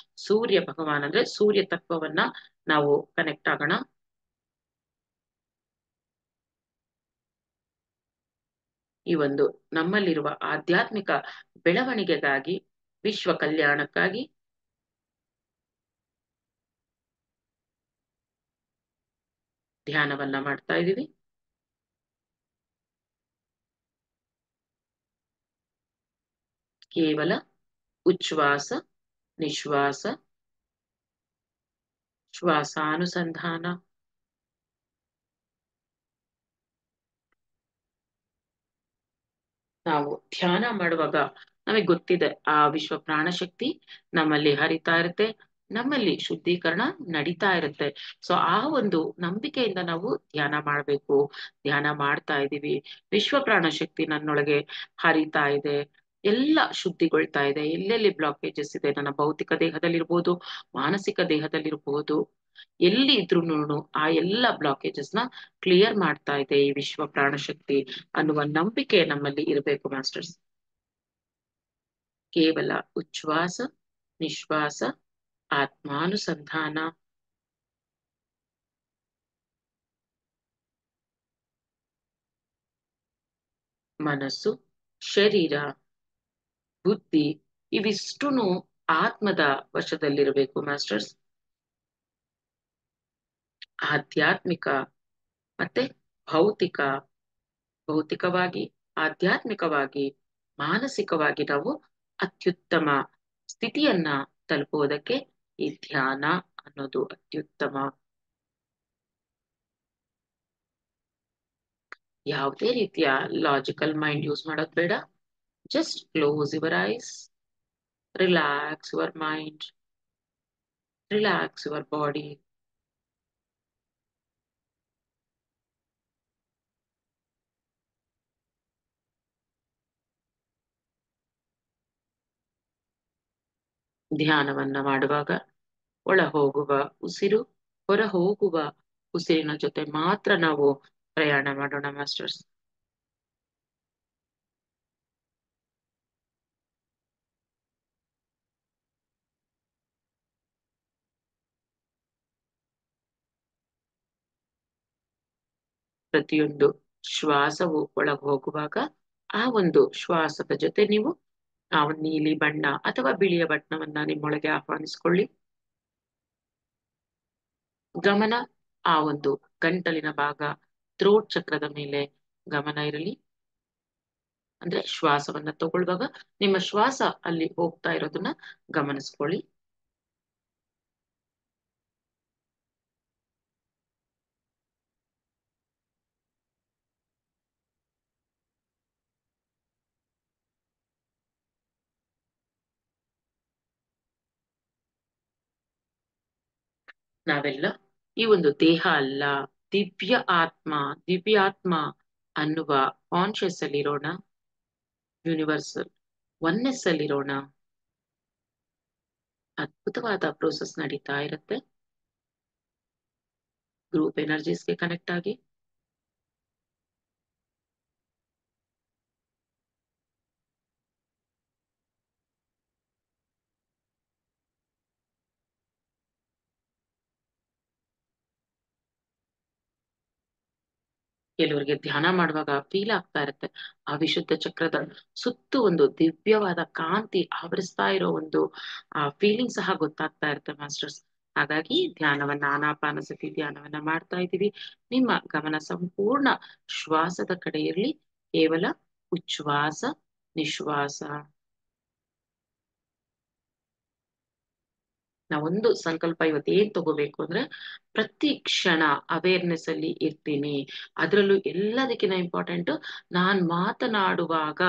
ಸೂರ್ಯ ಭಗವಾನ್ ಅಂದ್ರೆ ಸೂರ್ಯ ತತ್ವವನ್ನ ನಾವು ಕನೆಕ್ಟ್ ಆಗೋಣ. ಈ ಒಂದು ನಮ್ಮಲ್ಲಿರುವ ಆಧ್ಯಾತ್ಮಿಕ ಬೆಳವಣಿಗೆಗಾಗಿ, ವಿಶ್ವ ಕಲ್ಯಾಣಕ್ಕಾಗಿ ಧ್ಯಾನವನ್ನ ಮಾಡ್ತಾ ಇದೀವಿ. ಕೇವಲ ಉಚ್ಛ್ವಾಸ ನಿಶ್ವಾಸ, ಶ್ವಾಸಾನುಸಂಧಾನ, ನಾವು ಧ್ಯಾನ ಮಾಡುವಾಗ ನಮಗೆ ಗೊತ್ತಿದೆ ಆ ವಿಶ್ವ ಪ್ರಾಣಶಕ್ತಿ ನಮ್ಮಲ್ಲಿ ಹರಿತಾ ಇರುತ್ತೆ, ನಮ್ಮಲ್ಲಿ ಶುದ್ಧೀಕರಣ ನಡೀತಾ ಇರುತ್ತೆ. ಸೊ ಆ ಒಂದು ನಂಬಿಕೆಯಿಂದ ನಾವು ಧ್ಯಾನ ಮಾಡ್ಬೇಕು. ಧ್ಯಾನ ಮಾಡ್ತಾ ಇದ್ದೀವಿ, ವಿಶ್ವ ಪ್ರಾಣಶಕ್ತಿ ನನ್ನೊಳಗೆ ಹರಿತಾ ಇದೆ, ಎಲ್ಲ ಶುದ್ಧಿಗೊಳ್ತಾ ಇದೆ. ಎಲ್ಲೆಲ್ಲಿ ಬ್ಲಾಕೇಜಸ್ ಇದೆ ನನ್ನ ಭೌತಿಕ ದೇಹದಲ್ಲಿರ್ಬೋದು, ಮಾನಸಿಕ ದೇಹದಲ್ಲಿರ್ಬೋದು, ಎಲ್ಲಿ ಇದ್ರೂನು ಆ ಎಲ್ಲ ಬ್ಲಾಕೇಜಸ್ ನ ಕ್ಲಿಯರ್ ಮಾಡ್ತಾ ಇದೆ ಈ ವಿಶ್ವ ಪ್ರಾಣಶಕ್ತಿ ಅನ್ನುವ ನಂಬಿಕೆ ನಮ್ಮಲ್ಲಿ ಇರಬೇಕು ಮಾಸ್ಟರ್ಸ್. ಕೇವಲ ಉಚ್ಛ್ವಾಸ ನಿಶ್ವಾಸ ಆತ್ಮಾನುಸಂಧಾನ, ಮನಸ್ಸು, ಶರೀರ, ಬುದ್ಧಿ ಇವಿಷ್ಟುನು ಆತ್ಮದ ವಶದಲ್ಲಿರಬೇಕು ಮಾಸ್ಟರ್ಸ್. ಆಧ್ಯಾತ್ಮಿಕ ಮತ್ತೆ ಭೌತಿಕ, ಭೌತಿಕವಾಗಿ, ಆಧ್ಯಾತ್ಮಿಕವಾಗಿ, ಮಾನಸಿಕವಾಗಿ ನಾವು ಅತ್ಯುತ್ತಮ ಸ್ಥಿತಿಯನ್ನ ತಲುಪುವುದಕ್ಕೆ ಈ ಧ್ಯಾನ ಅನ್ನೋದು ಅತ್ಯುತ್ತಮ. ಯಾವುದೇ ರೀತಿಯ ಲಾಜಿಕಲ್ ಮೈಂಡ್ ಯೂಸ್ ಮಾಡೋದು ಬೇಡ. Just close your eyes, relax your mind, relax your body. ಧ್ಯಾನವನ್ನ ಮಾಡುವಾಗ ಒಳ ಹೋಗುವ ಉಸಿರು, ಹೊರ ಹೋಗುವ ಉಸಿರಿನ ಜೊತೆ ಮಾತ್ರ ನಾವು ಪ್ರಯಾಣ ಮಾಡೋಣ ಮಾಸ್ಟರ್ಸ್. ಪ್ರತಿಯೊಂದು ಶ್ವಾಸವು ಒಳಗೆ ಹೋಗುವಾಗ ಆ ಒಂದು ಶ್ವಾಸದ ಜೊತೆ ನೀವು ಆ ಒಂದು ನೀಲಿ ಬಣ್ಣ ಅಥವಾ ಬಿಳಿಯ ಬಣ್ಣವನ್ನ ನಿಮ್ಮೊಳಗೆ ಆಹ್ವಾನಿಸ್ಕೊಳ್ಳಿ. ಗಮನ ಆ ಒಂದು ಗಂಟಲಿನ ಭಾಗ, ಥ್ರೋಟ್ ಚಕ್ರದ ಮೇಲೆ ಗಮನ ಇರಲಿ. ಅಂದ್ರೆ ಶ್ವಾಸವನ್ನ ತಗೊಳ್ಳುವಾಗ ನಿಮ್ಮ ಶ್ವಾಸ ಅಲ್ಲಿ ಹೋಗ್ತಾ ಇರೋದನ್ನ ಗಮನಿಸ್ಕೊಳ್ಳಿ. ನಾವೆಲ್ಲ ಈ ಒಂದು ದೇಹ ಅಲ್ಲ, ದಿವ್ಯ ಆತ್ಮ, ದಿವ್ಯಾತ್ಮ ಅನ್ನುವ ಕಾನ್ಶಿಯಸ್ ಅಲ್ಲಿರೋಣ, ಯೂನಿವರ್ಸಲ್ ಒನ್ನೆಸ್ ಅಲ್ಲಿರೋಣ. ಅದ್ಭುತವಾದ ಪ್ರೋಸೆಸ್ ನಡೀತಾ ಇರುತ್ತೆ. ಗ್ರೂಪ್ ಎನರ್ಜೀಸ್ಗೆ ಕನೆಕ್ಟ್ ಆಗಿ ಕೆಲವರಿಗೆ ಧ್ಯಾನ ಮಾಡುವಾಗ ಫೀಲ್ ಆಗ್ತಾ ಇರುತ್ತೆ ಆ ವಿಶುದ್ಧ ಚಕ್ರದ ಸುತ್ತು ಒಂದು ದಿವ್ಯವಾದ ಕಾಂತಿ ಆವರಿಸ್ತಾ ಇರೋ ಒಂದು ಆ ಫೀಲಿಂಗ್ ಸಹ ಗೊತ್ತಾಗ್ತಾ ಇರುತ್ತೆ ಮಾಸ್ಟರ್ಸ್. ಹಾಗಾಗಿ ಧ್ಯಾನವನ್ನ ಆನಾಪಾನಸತಿ ಧ್ಯಾನವನ್ನ ಮಾಡ್ತಾ ಇದ್ದೀವಿ. ನಿಮ್ಮ ಗಮನ ಸಂಪೂರ್ಣ ಶ್ವಾಸದ ಕಡೆ ಇರಲಿ. ಕೇವಲ ಉಚ್ಛ್ವಾಸ ನಿಶ್ವಾಸ. ನಾವೊಂದು ಸಂಕಲ್ಪ ಇವತ್ತು ಏನ್ ತಗೋಬೇಕು ಅಂದ್ರೆ ಪ್ರತಿ ಕ್ಷಣ ಅವೇರ್ನೆಸ್ ಅಲ್ಲಿ ಇರ್ತೀನಿ. ಅದ್ರಲ್ಲೂ ಎಲ್ಲದಕ್ಕಿಂತ ಇಂಪಾರ್ಟೆಂಟ್ ನಾನ್ ಮಾತನಾಡುವಾಗ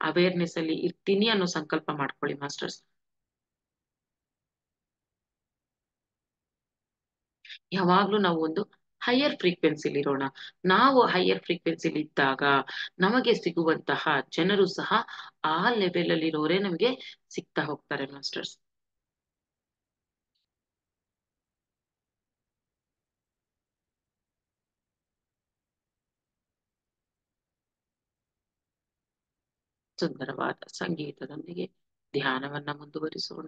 ಅವೇರ್ನೆಸ್ ಅಲ್ಲಿ ಇರ್ತೀನಿ ಅನ್ನೋ ಸಂಕಲ್ಪ ಮಾಡ್ಕೊಳ್ಳಿ ಮಾಸ್ಟರ್ಸ್. ಯಾವಾಗ್ಲೂ ನಾವು ಒಂದು ಹೈಯರ್ ಫ್ರೀಕ್ವೆನ್ಸಿಲಿ ಇರೋಣ. ನಾವು ಹೈಯರ್ ಫ್ರೀಕ್ವೆನ್ಸಿಲಿ ಇದ್ದಾಗ ನಮಗೆ ಸಿಗುವಂತಹ ಜನರು ಸಹ ಆ ಲೆವೆಲ್ ಅಲ್ಲಿ ಇರೋರೇ ನಮಗೆ ಸಿಗ್ತಾ ಹೋಗ್ತಾರೆ ಮಾಸ್ಟರ್ಸ್. ಸುಂದರವಾದ ಸಂಗೀತದೊಂದಿಗೆ ಧ್ಯಾನವನ್ನ ಮುಂದುವರಿಸೋಣ.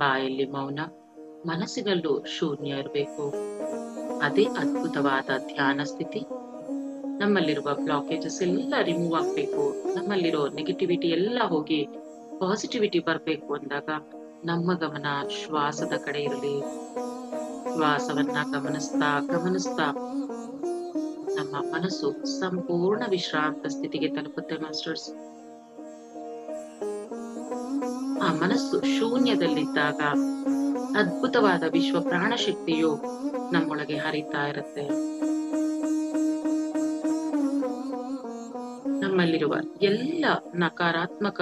ಬಾಯಲ್ಲಿ ಮೌನ, ಮನಸ್ಸಿನಲ್ಲೂ ಶೂನ್ಯ ಇರಬೇಕು. ಅದೇ ಅದ್ಭುತವಾದ ಧ್ಯಾನ ಸ್ಥಿತಿ. ನಮ್ಮಲ್ಲಿರುವ ಬ್ಲಾಕೇಜಸ್ ಎಲ್ಲ ರಿಮೂವ್ ಆಗ್ಬೇಕು, ನಮ್ಮಲ್ಲಿರೋ ನೆಗೆಟಿವಿಟಿ ಎಲ್ಲ ಹೋಗಿ ಪಾಸಿಟಿವಿಟಿ ಬರ್ಬೇಕು ಅಂದಾಗ ನಮ್ಮ ಗಮನ ಶ್ವಾಸದ ಕಡೆ ಇರಲಿ. ಶ್ವಾಸವನ್ನ ಗಮನಿಸ್ತಾ ಗಮನಿಸ್ತಾ ನಮ್ಮ ಮನಸ್ಸು ಸಂಪೂರ್ಣ ವಿಶ್ರಾಂತ ಸ್ಥಿತಿಗೆ ತಲುಪುತ್ತೆ ಮಾಸ್ಟರ್ಸ್. ಆ ಮನಸ್ಸು ಶೂನ್ಯದಲ್ಲಿದ್ದಾಗ ಅದ್ಭುತವಾದ ವಿಶ್ವ ಪ್ರಾಣಶಕ್ತಿಯು ನಮ್ಮೊಳಗೆ ಹರಿತಾ ಇರುತ್ತೆ. ನಮ್ಮಲ್ಲಿರುವ ಎಲ್ಲ ನಕಾರಾತ್ಮಕ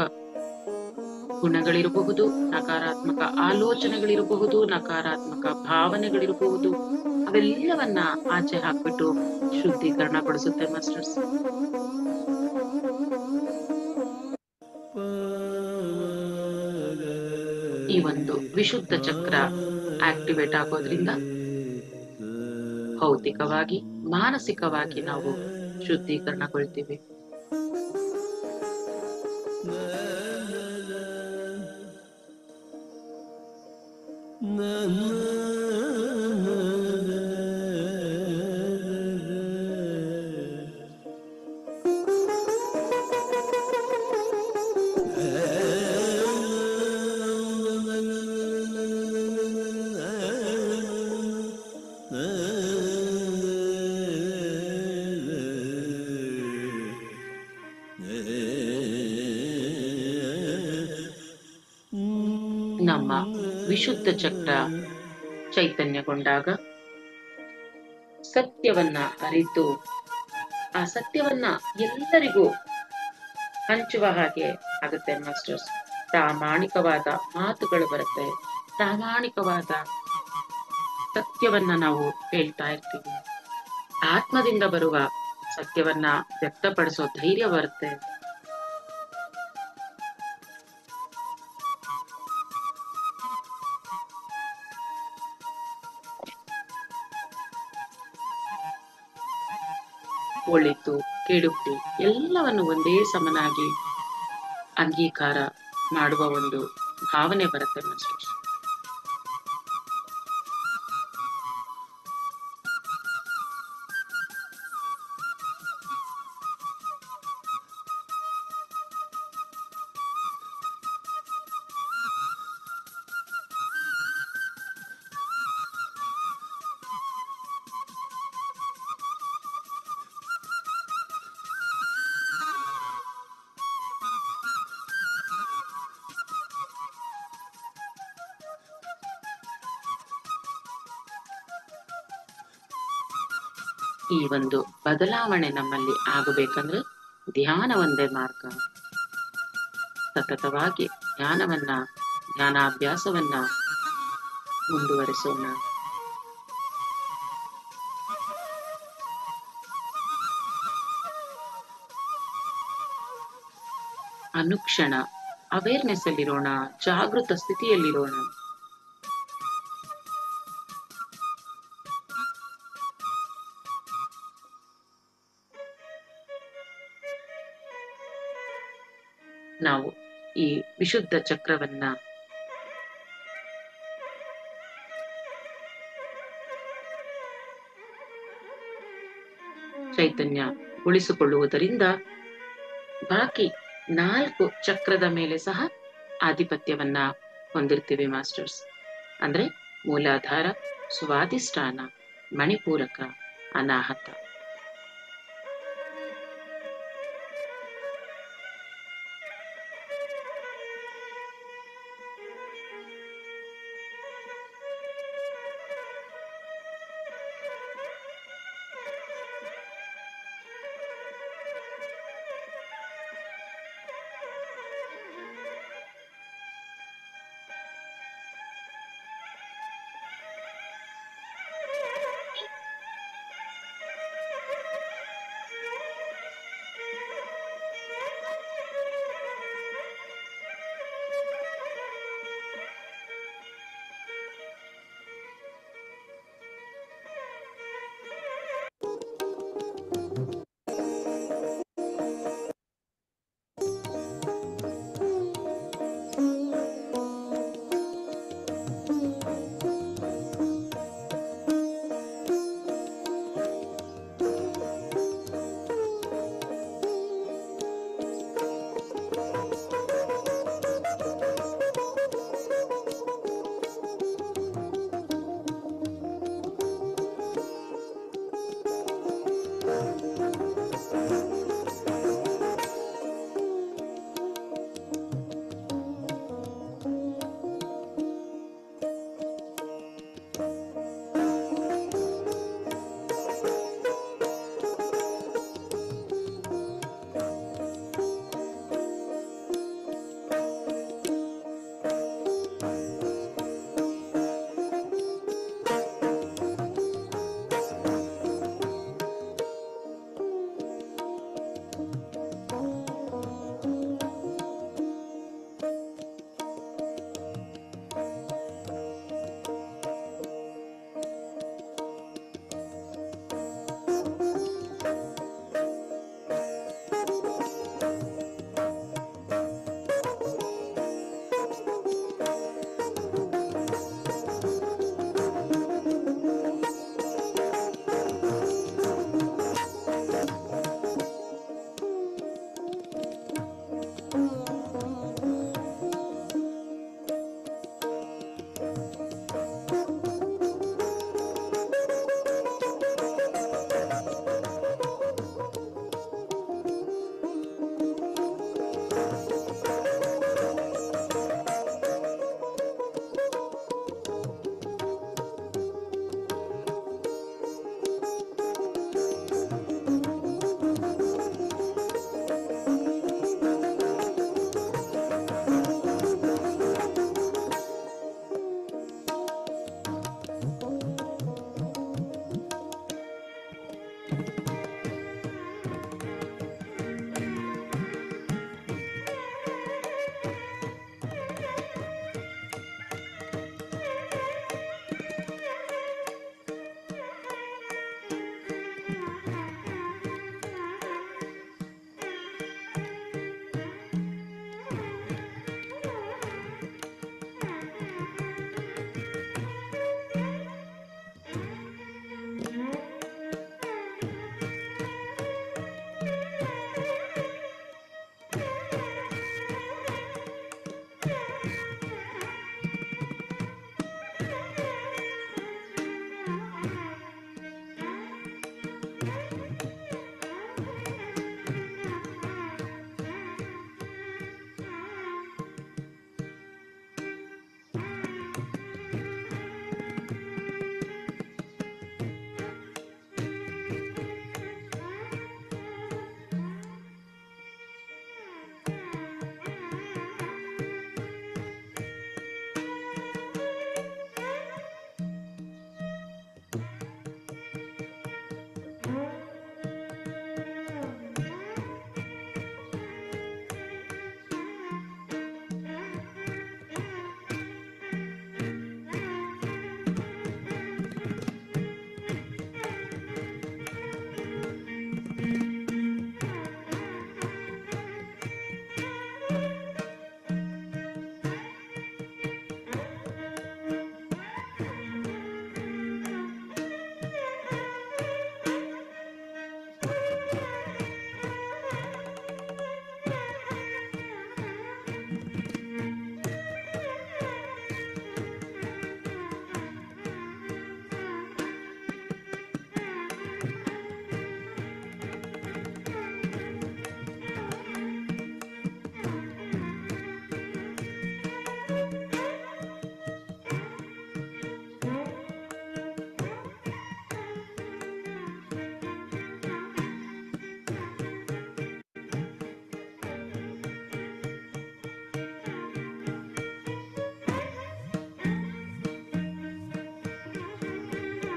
ಗುಣಗಳಿರಬಹುದು, ನಕಾರಾತ್ಮಕ ಆಲೋಚನೆಗಳಿರಬಹುದು, ನಕಾರಾತ್ಮಕ ಭಾವನೆಗಳಿರಬಹುದು, ಅವೆಲ್ಲವನ್ನ ಆಚೆ ಹಾಕ್ಬಿಟ್ಟು ಶುದ್ಧೀಕರಣಗೊಳಿಸುತ್ತೆ ಮಾಸ್ಟರ್ಸ್. ಈ ಒಂದು ವಿಶುದ್ಧ ಚಕ್ರ ಆಕ್ಟಿವೇಟ್ ಆಗೋದ್ರಿಂದ ಭೌತಿಕವಾಗಿ ಮಾನಸಿಕವಾಗಿ ನಾವು ಶುದ್ಧೀಕರಣಗೊಳ್ತೀವಿ. ನಮ್ಮ ವಿಶುದ್ಧ ಚಕ್ರ ಚೈತನ್ಯಗೊಂಡಾಗ ಸತ್ಯವನ್ನ ಅರಿತು ಆ ಸತ್ಯವನ್ನ ಎಲ್ಲರಿಗೂ ಹಂಚುವ ಹಾಗೆ ಆಗುತ್ತೆ ಮಾಸ್ಟರ್ಸ್. ಪ್ರಾಮಾಣಿಕವಾದ ಮಾತುಗಳು ಬರುತ್ತೆ, ಪ್ರಾಮಾಣಿಕವಾದ ಸತ್ಯವನ್ನ ನಾವು ಹೇಳ್ತಾ ಇರ್ತೀವಿ. ಆತ್ಮದಿಂದ ಬರುವ ಸತ್ಯವನ್ನ ವ್ಯಕ್ತಪಡಿಸೋ ಧೈರ್ಯ ಬರುತ್ತೆ. ಒಳಿತು ಕೆಡುಕು ಎಲ್ಲವನ್ನು ಒಂದೇ ಸಮನಾಗಿ ಅಂಗೀಕಾರ ಮಾಡುವ ಒಂದು ಭಾವನೆ ಬರುತ್ತೆ ಮಾಸ್ಟರ್ಸ್. ಈ ಒಂದು ಬದಲಾವಣೆ ನಮ್ಮಲ್ಲಿ ಆಗಬೇಕಂದ್ರೆ ಧ್ಯಾನ ಒಂದೇ ಮಾರ್ಗ. ಸತತವಾಗಿ ಧ್ಯಾನಾಭ್ಯಾಸವನ್ನ ಮುಂದುವರಿಸೋಣ. ಅನುಕ್ಷಣ ಅವೇರ್ನೆಸ್ ಅಲ್ಲಿರೋಣ, ಜಾಗೃತ ಸ್ಥಿತಿಯಲ್ಲಿರೋಣ. ನಾವು ಈ ವಿಶುದ್ಧ ಚಕ್ರವನ್ನ ಚೈತನ್ಯಗೊಳಿಸಿಕೊಳ್ಳುವುದರಿಂದ ಬಾಕಿ 4 ಚಕ್ರದ ಮೇಲೆ ಸಹ ಆಧಿಪತ್ಯವನ್ನ ಹೊಂದಿರ್ತೀವಿ ಮಾಸ್ಟರ್ಸ್. ಅಂದ್ರೆ ಮೂಲಾಧಾರ, ಸ್ವಾಧಿಷ್ಠಾನ, ಮಣಿಪೂರಕ, ಅನಾಹತ.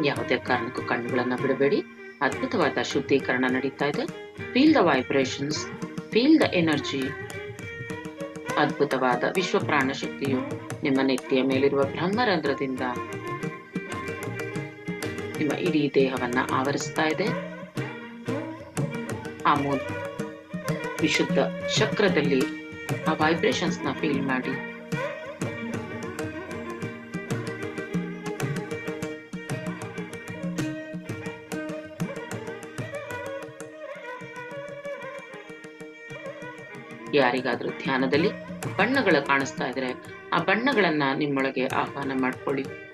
ಯಾವುದೇ ಕಾರಣಕ್ಕೂ ಕಣ್ಣುಗಳನ್ನ ಬಿಡಬೇಡಿ. ಅದ್ಭುತವಾದ ಶುದ್ಧೀಕರಣ ನಡೀತಾ ಇದೆ. Feel the vibrations, feel the energy. ಅದ್ಭುತವಾದ ವಿಶ್ವ ಪ್ರಾಣ ಶಕ್ತಿಯು ನಿಮ್ಮ ನೆತ್ತಿಯ ಮೇಲಿರುವ ಬ್ರಹ್ಮರಂಧ್ರದಿಂದ ನಿಮ್ಮ ಇಡೀ ದೇಹವನ್ನ ಆವರಿಸ್ತಾ ಇದೆ. ಆ ವಿಶುದ್ಧ ಚಕ್ರದಲ್ಲಿ ಆ ವೈಬ್ರೇಷನ್ಸ್ ನ ಫೀಲ್ ಮಾಡಿ. ಯಾರಿಗಾದ್ರೂ ಧ್ಯಾನದಲ್ಲಿ ಬಣ್ಣಗಳು ಕಾಣಿಸ್ತಾ ಇದ್ರೆ ಆ ಬಣ್ಣಗಳನ್ನ ನಿಮ್ಮೊಳಗೆ ಆಹ್ವಾನ ಮಾಡ್ಕೊಳ್ಳಿ.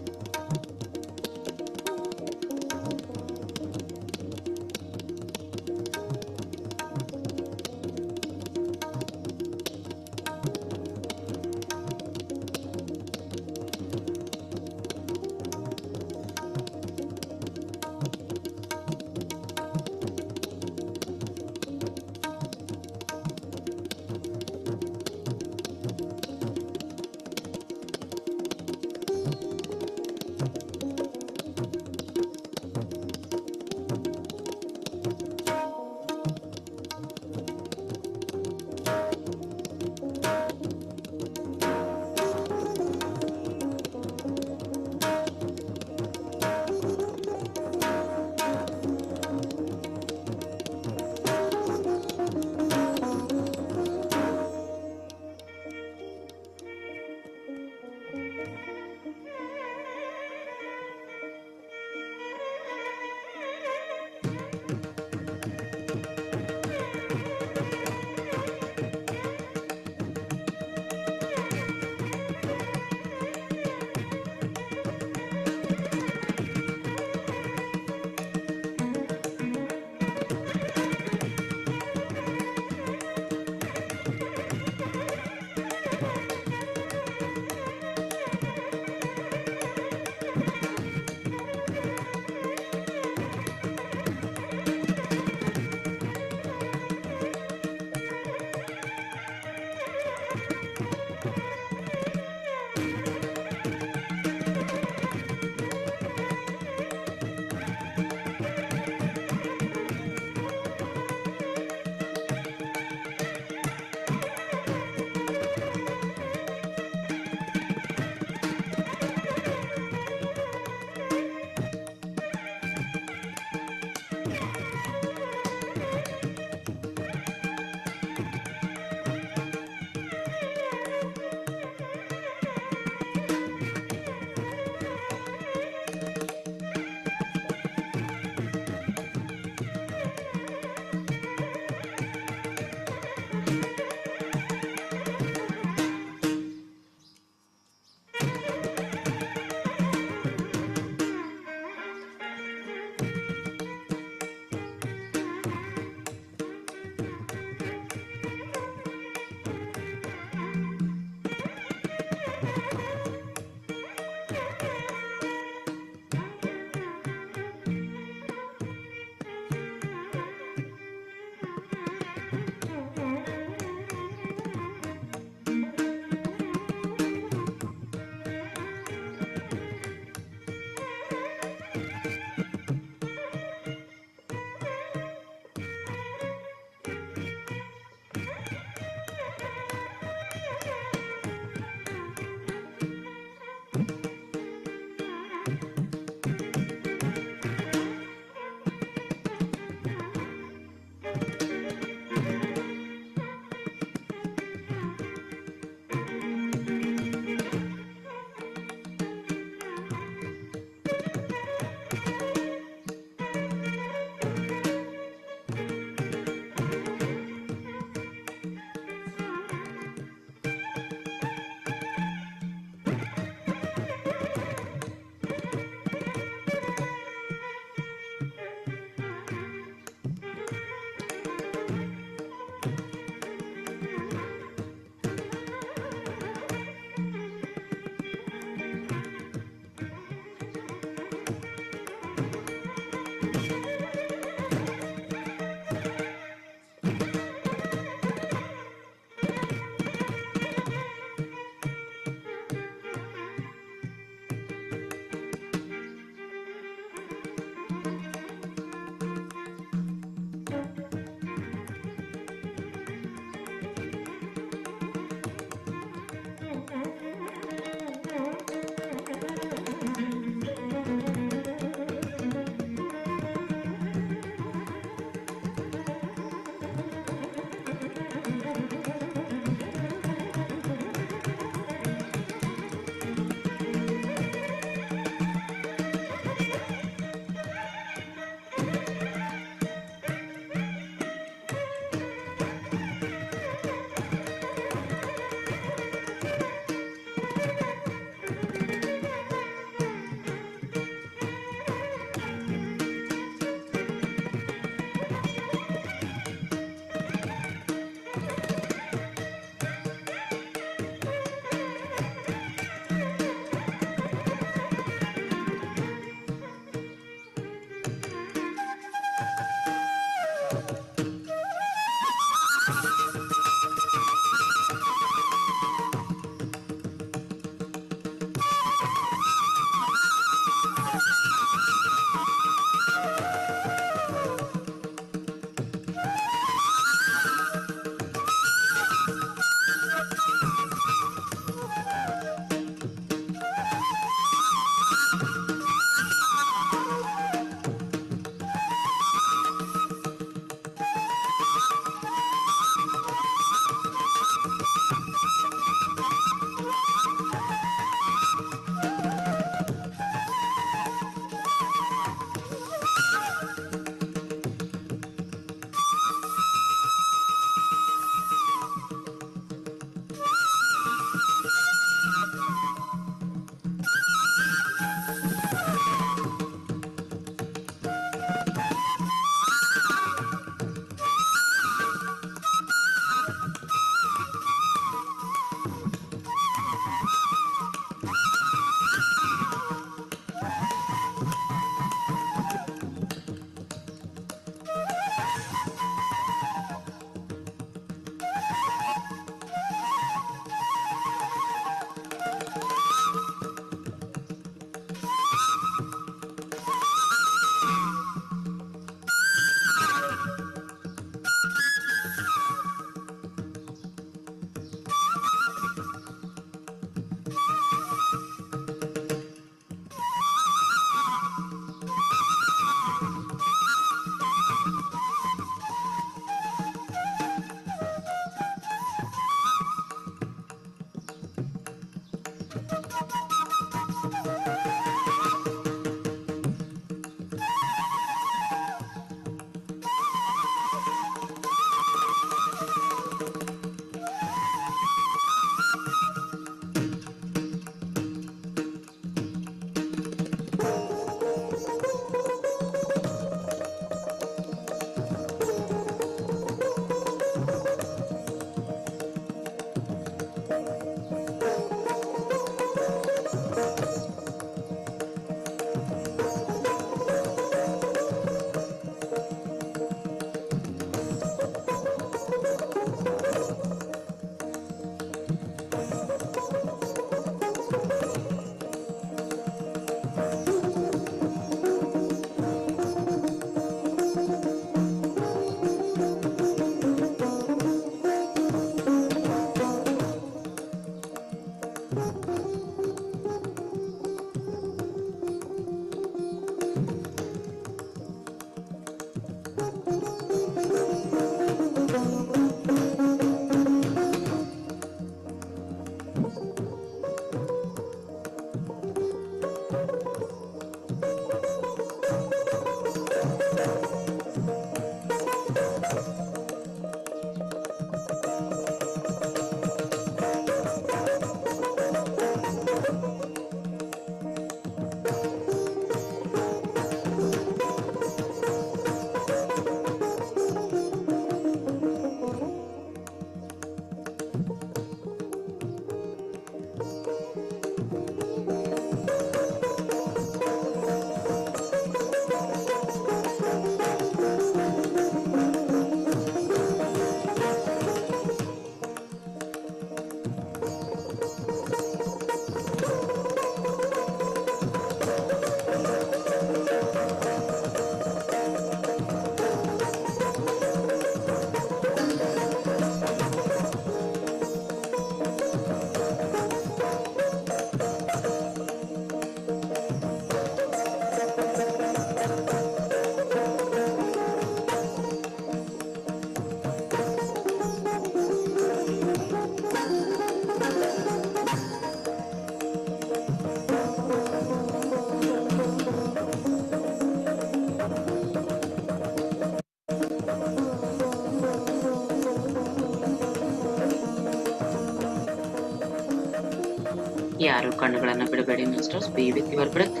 ಯಾರು ಕಣ್ಣುಗಳನ್ನ ಬಿಡಬೇಡಿ masters. Be with your breath.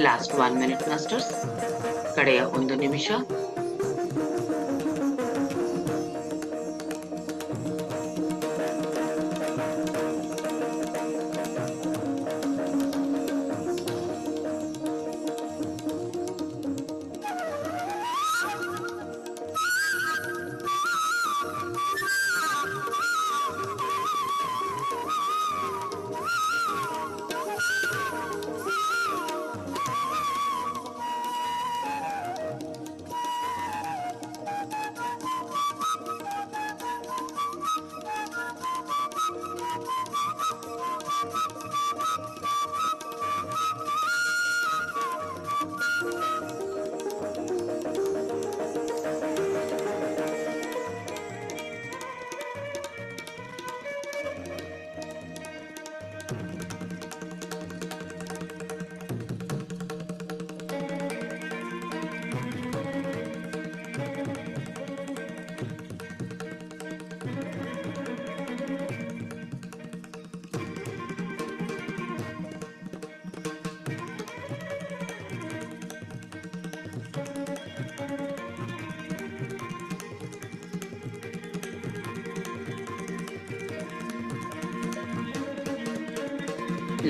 Last 1 minute masters. ಕಡೆಯ 1 ನಿಮಿಷ.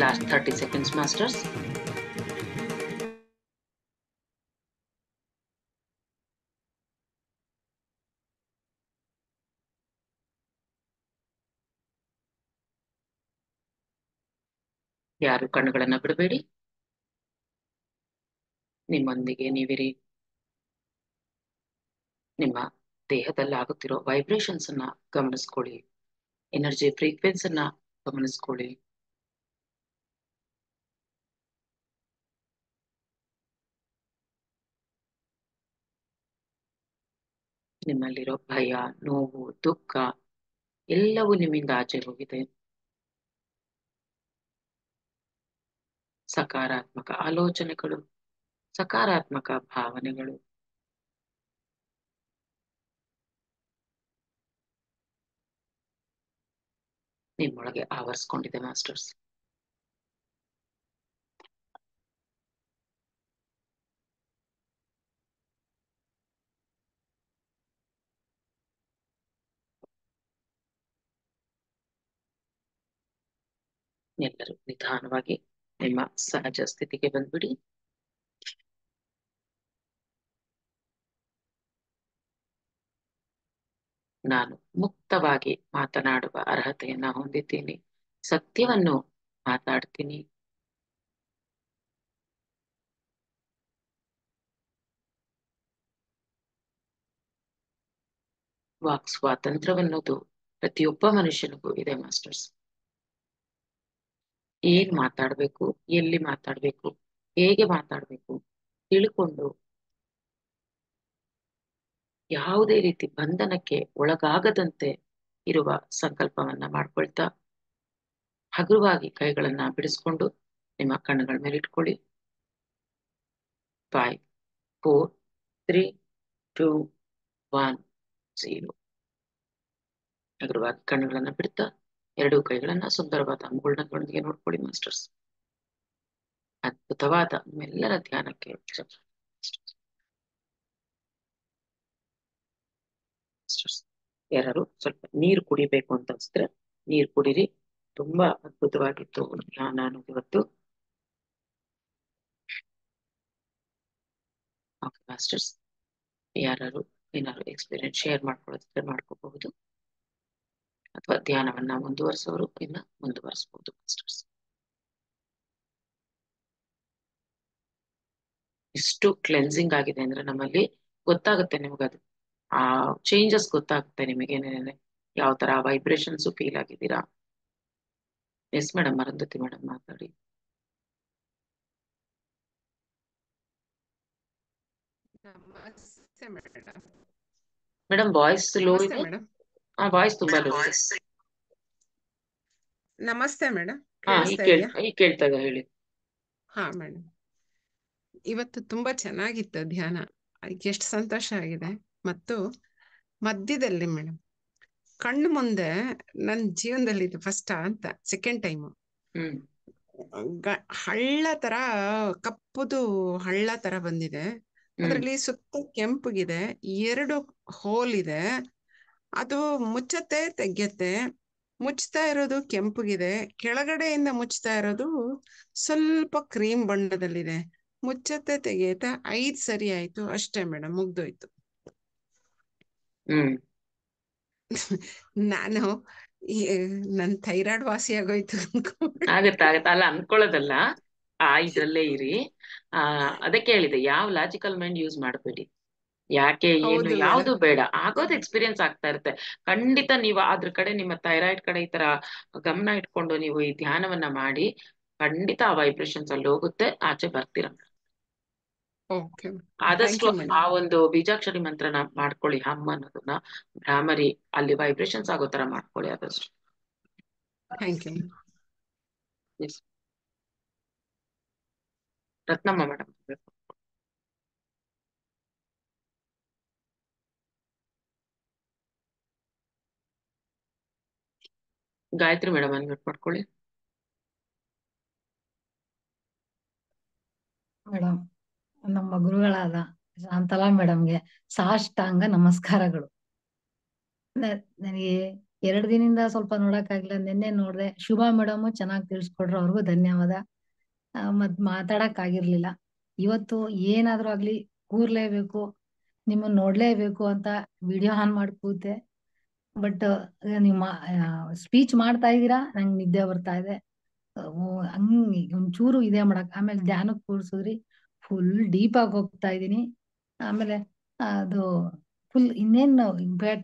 Last 30 seconds, masters. ಯಾರು ಕಣ್ಣುಗಳನ್ನ ಬಿಡಬೇಡಿ. ನಿಮ್ಮೊಂದಿಗೆ ನೀವಿರಿ. ನಿಮ್ಮ ದೇಹದಲ್ಲಿ ಆಗುತ್ತಿರೋ ವೈಬ್ರೇಷನ್ಸ್ ಅನ್ನ ಗಮನಿಸ್ಕೊಳ್ಳಿ. ಎನರ್ಜಿ ಫ್ರೀಕ್ವೆನ್ಸಿ ಅನ್ನ ಗಮನಿಸ್ಕೊಳ್ಳಿ. ನಿಮ್ಮಲ್ಲಿರೋ ಭಯ, ನೋವು, ದುಃಖ ಎಲ್ಲವೂ ನಿಮ್ಮಿಂದ ಆಚೆ ಹೋಗಿದೆ. ಸಕಾರಾತ್ಮಕ ಆಲೋಚನೆಗಳು, ಸಕಾರಾತ್ಮಕ ಭಾವನೆಗಳು ನಿಮ್ಮೊಳಗೆ ಆವರಿಸ್ಕೊಂಡಿದೆ ಮಾಸ್ಟರ್ಸ್. ಎಲ್ಲರೂ ನಿಧಾನವಾಗಿ ನಿಮ್ಮ ಸಹಜ ಸ್ಥಿತಿಗೆ ಬಂದ್ಬಿಡಿ. ನಾನು ಮುಕ್ತವಾಗಿ ಮಾತನಾಡುವ ಅರ್ಹತೆಯನ್ನ ಹೊಂದಿದ್ದೀನಿ. ಸತ್ಯವನ್ನು ಮಾತಾಡ್ತೀನಿ. ವಾಕ್ ಸ್ವಾತಂತ್ರ್ಯವನ್ನೋದು ಪ್ರತಿಯೊಬ್ಬ ಮನುಷ್ಯನಿಗೂ ಇದೆ ಮಾಸ್ಟರ್ಸ್. ಏನ್ ಮಾತಾಡ್ಬೇಕು, ಎಲ್ಲಿ ಮಾತಾಡ್ಬೇಕು, ಹೇಗೆ ಮಾತಾಡ್ಬೇಕು ತಿಳ್ಕೊಂಡು ಯಾವುದೇ ರೀತಿ ಬಂಧನಕ್ಕೆ ಒಳಗಾಗದಂತೆ ಇರುವ ಸಂಕಲ್ಪವನ್ನ ಮಾಡ್ಕೊಳ್ತಾ ಹಗುರವಾಗಿ ಕೈಗಳನ್ನ ಬಿಡಿಸ್ಕೊಂಡು ನಿಮ್ಮ ಕಣ್ಣುಗಳ ಮೇಲೆ ಇಟ್ಕೊಳ್ಳಿ. 5, 4, 3, 2, 1, 0. ಹಗುರವಾಗಿ ಕಣ್ಣುಗಳನ್ನ ಬಿಡ್ತಾ 2 ಕೈಗಳನ್ನ ಸುಂದರವಾದ ಅಂಗುಳಗಳೊಂದಿಗೆ ನೋಡ್ಕೊಳ್ಳಿ ಮಾಸ್ಟರ್ಸ್. ಅದ್ಭುತವಾದ ನಿಮ್ಮೆಲ್ಲರ ಧ್ಯಾನಕ್ಕೆ ಯಾರು ಸ್ವಲ್ಪ ನೀರು ಕುಡಿಬೇಕು ಅಂತ ಅನ್ಸಿದ್ರೆ ನೀರು ಕುಡೀರಿ. ತುಂಬಾ ಅದ್ಭುತವಾಗಿತ್ತು ಧ್ಯಾನ ಅನ್ನೋದು ಇವತ್ತು. ಓಕೆ ಮಾಸ್ಟರ್ಸ್, ಯಾರು ಏನಾದ್ರು ಎಕ್ಸ್ಪೀರಿಯನ್ಸ್ ಶೇರ್ ಮಾಡ್ಕೊಳ್ಳೋದಿದ್ರೆ ಮಾಡ್ಕೋಬಹುದು. ಅಥವಾ ಧ್ಯಾನವನ್ನ ಮುಂದುವರಿಸೋರು ಇನ್ನ ಮುಂದುವರಿಸಬಹುದು ಮಾಸ್ಟರ್ಸ್. ಇಷ್ಟು ಕ್ಲೆನ್ಸಿಂಗ್ ಆಗಿದೆ ಅಂದ್ರೆ ನಮ್ಮಲ್ಲಿ ಗೊತ್ತಾಗುತ್ತೆ ನಿಮ್ಗದು, ಆ ಚೇಂಜಸ್ ಗೊತ್ತಾಗುತ್ತೆ ನಿಮಗೆ ಯಾವ ತರ ವೈಬ್ರೇಷನ್ಸ್ ಫೀಲ್ ಆಗಿದ್ದೀರಾ. ಎಸ್ ಮೇಡಮ್, ಅರುಂಧತಿ ಮೇಡಮ್ ಮಾತಾಡಿ. ನಮಸ್ತೆ ಮೇಡಮ್. ಮೇಡಮ್ ವಾಯ್ಸ್ ಲೋ ನಮಸ್ತೆ ಇದೆ. ಮೇಡಮ್. ವಾಯ್ಸ್ ತುಂಬಾ ಲೋ ಇದೆ. ನಮಸ್ತೆ ಮೇಡಮ್, ಈಗ ಕೇಳಿಸ್ತಾ ಇದೆಯಾ? ಕೇಳ್ತಾ ಇದೆ, ಹೇಳಿ. ಹಾ ಮೇಡಮ್, ಇವತ್ತು ತುಂಬಾ ಚೆನ್ನಾಗಿತ್ತು ಧ್ಯಾನ, ಎಷ್ಟು ಸಂತೋಷ ಆಗಿದೆ. ಮತ್ತು ಮಧ್ಯದಲ್ಲಿ ಮೇಡಮ್ ಕಣ್ಣು ಮುಂದೆ ನನ್ನ ಜೀವನದಲ್ಲಿ ಇದು ಫಸ್ಟ್ ಅಂತ ಸೆಕೆಂಡ್ ಟೈಮು ಹ್ಮ್ ಹಳ್ಳ ತರ, ಕಪ್ಪುದು ಹಳ್ಳ ತರ ಬಂದಿದೆ. ಹ್ಮ್ ಅದರಲ್ಲಿ ಸುತ್ತ ಕೆಂಪಗಿದೆ, 2 ಹೋಲ್ ಇದೆ. ಅದು ಮುಚ್ಚತ್ತೆ ತೆಗೆಯತ್ತೆ. ಮುಚ್ತಾ ಇರೋದು ಕೆಂಪಗಿದೆ, ಕೆಳಗಡೆಯಿಂದ ಮುಚ್ತಾ ಇರೋದು ಸ್ವಲ್ಪ ಕ್ರೀಮ್ ಬಣ್ಣದಲ್ಲಿದೆ. ಮುಚ್ಚತ್ತೆ ತೆಗೆಯುತ್ತೆ, 5 ಸರಿ ಆಯ್ತು ಅಷ್ಟೇ ಮೇಡಮ್, ಮುಗ್ದೋಯ್ತು. ಹ್ಮ್ ನಾನು ನನ್ ಥೈರಾಯ್ಡ್ ವಾಸಿ ಆಗೋಯ್ತು ಆಗತ್ತ ಅಲ್ಲ ಅನ್ಕೊಳ್ಳೋದಲ್ಲ, ಇದ್ರಲ್ಲೇ ಇರಿ. ಅದಕ್ಕೆ ಹೇಳಿದೆ, ಯಾವ ಲಾಜಿಕಲ್ ಮೈಂಡ್ ಯೂಸ್ ಮಾಡಬೇಡಿ. ಯಾಕೆ ಏನು ಹೌದು ಯಾವ್ದು ಮೇಡಮ್. ಬೇಡ, ಆಗೋದು ಎಕ್ಸ್ಪೀರಿಯನ್ಸ್ ಆಗ್ತಾ ಇರುತ್ತೆ. ಖಂಡಿತ ನೀವು ಅದ್ರ ಕಡೆ, ನಿಮ್ಮ ಥೈರಾಯ್ಡ್ ಕಡೆ ಈ ತರ ಗಮನ ಇಟ್ಕೊಂಡು ನೀವು ಈ ಧ್ಯಾನವನ್ನ ಮಾಡಿ, ಖಂಡಿತ ಆ ವೈಬ್ರೇಷನ್ಸ್ ಅಲ್ಲಿ ಹೋಗುತ್ತೆ, ಆಚೆ ಬರ್ತೀರ. ಓಕೆ, ಥ್ಯಾಂಕ್ ಆದಷ್ಟು ಯು ಮೇಡಮ್. ಆ ಒಂದು ಬೀಜಾಕ್ಷರಿ ಮಂತ್ರನ ಮಾಡ್ಕೊಳ್ಳಿ, ಹಮ್ ಅನ್ನೋದನ್ನ ಭ್ರಾಮರಿ ಅಲ್ಲಿ ವೈಬ್ರೇಷನ್ಸ್ ಆಗೋ ತರ ಮಾಡ್ಕೊಳ್ಳಿ ಆದಷ್ಟು. Thank you. Yes. Rathnamma madam. Gayathri madam unmute ಮಾಡ್ಕೊಳ್ಳಿ. ಮೇಡಮ್, ನಮ್ಮ ಗುರುಗಳಾದ ಶಾಂತಲಾ ಮೇಡಮ್ಗೆ ಸಾಷ್ಟಾಂಗ ನಮಸ್ಕಾರಗಳು. ನನಗೆ 2 ದಿನದಿಂದ ಸ್ವಲ್ಪ ನೋಡಕ್ಕಾಗಿಲ್ಲ, ನಿನ್ನೆ ನೋಡ್ದೆ. ಶುಭಾ ಮೇಡಮ್ ಚೆನ್ನಾಗಿ ತಿಳಿಸ್ಕೊಡ್ರು, ಅವ್ರಿಗೂ ಧನ್ಯವಾದ. ಮತ್ ಮಾತಾಡಕ್ ಆಗಿರ್ಲಿಲ್ಲ. ಇವತ್ತು ಏನಾದ್ರೂ ಆಗ್ಲಿ ಕೂರ್ಲೇಬೇಕು, ನಿಮ್ಮನ್ನ ನೋಡ್ಲೇಬೇಕು ಅಂತ ವಿಡಿಯೋ ಆನ್ ಮಾಡಿ ಕೂತೆ. ಬಟ್ ನಿಮ್ಮ ಸ್ಪೀಚ್ ಮಾಡ್ತಾ ಇದ್ದೀರಾ, ನಂಗೆ ನಿದ್ದೆ ಬರ್ತಾ ಇದೆ. ಹಂಗ್ ಒಂಚೂರು ಇದೆ ಮಾಡಕ್. ಆಮೇಲೆ ಧ್ಯಾನಕ್ ಕೂರ್ಸುದ್ರಿ, ಫುಲ್ ಡೀಪ್ ಆಗಿ ಹೋಗ್ತಾ ಇದೀನಿ. ಆಮೇಲೆ ಅದು ಫುಲ್ ಇನ್ನೇನು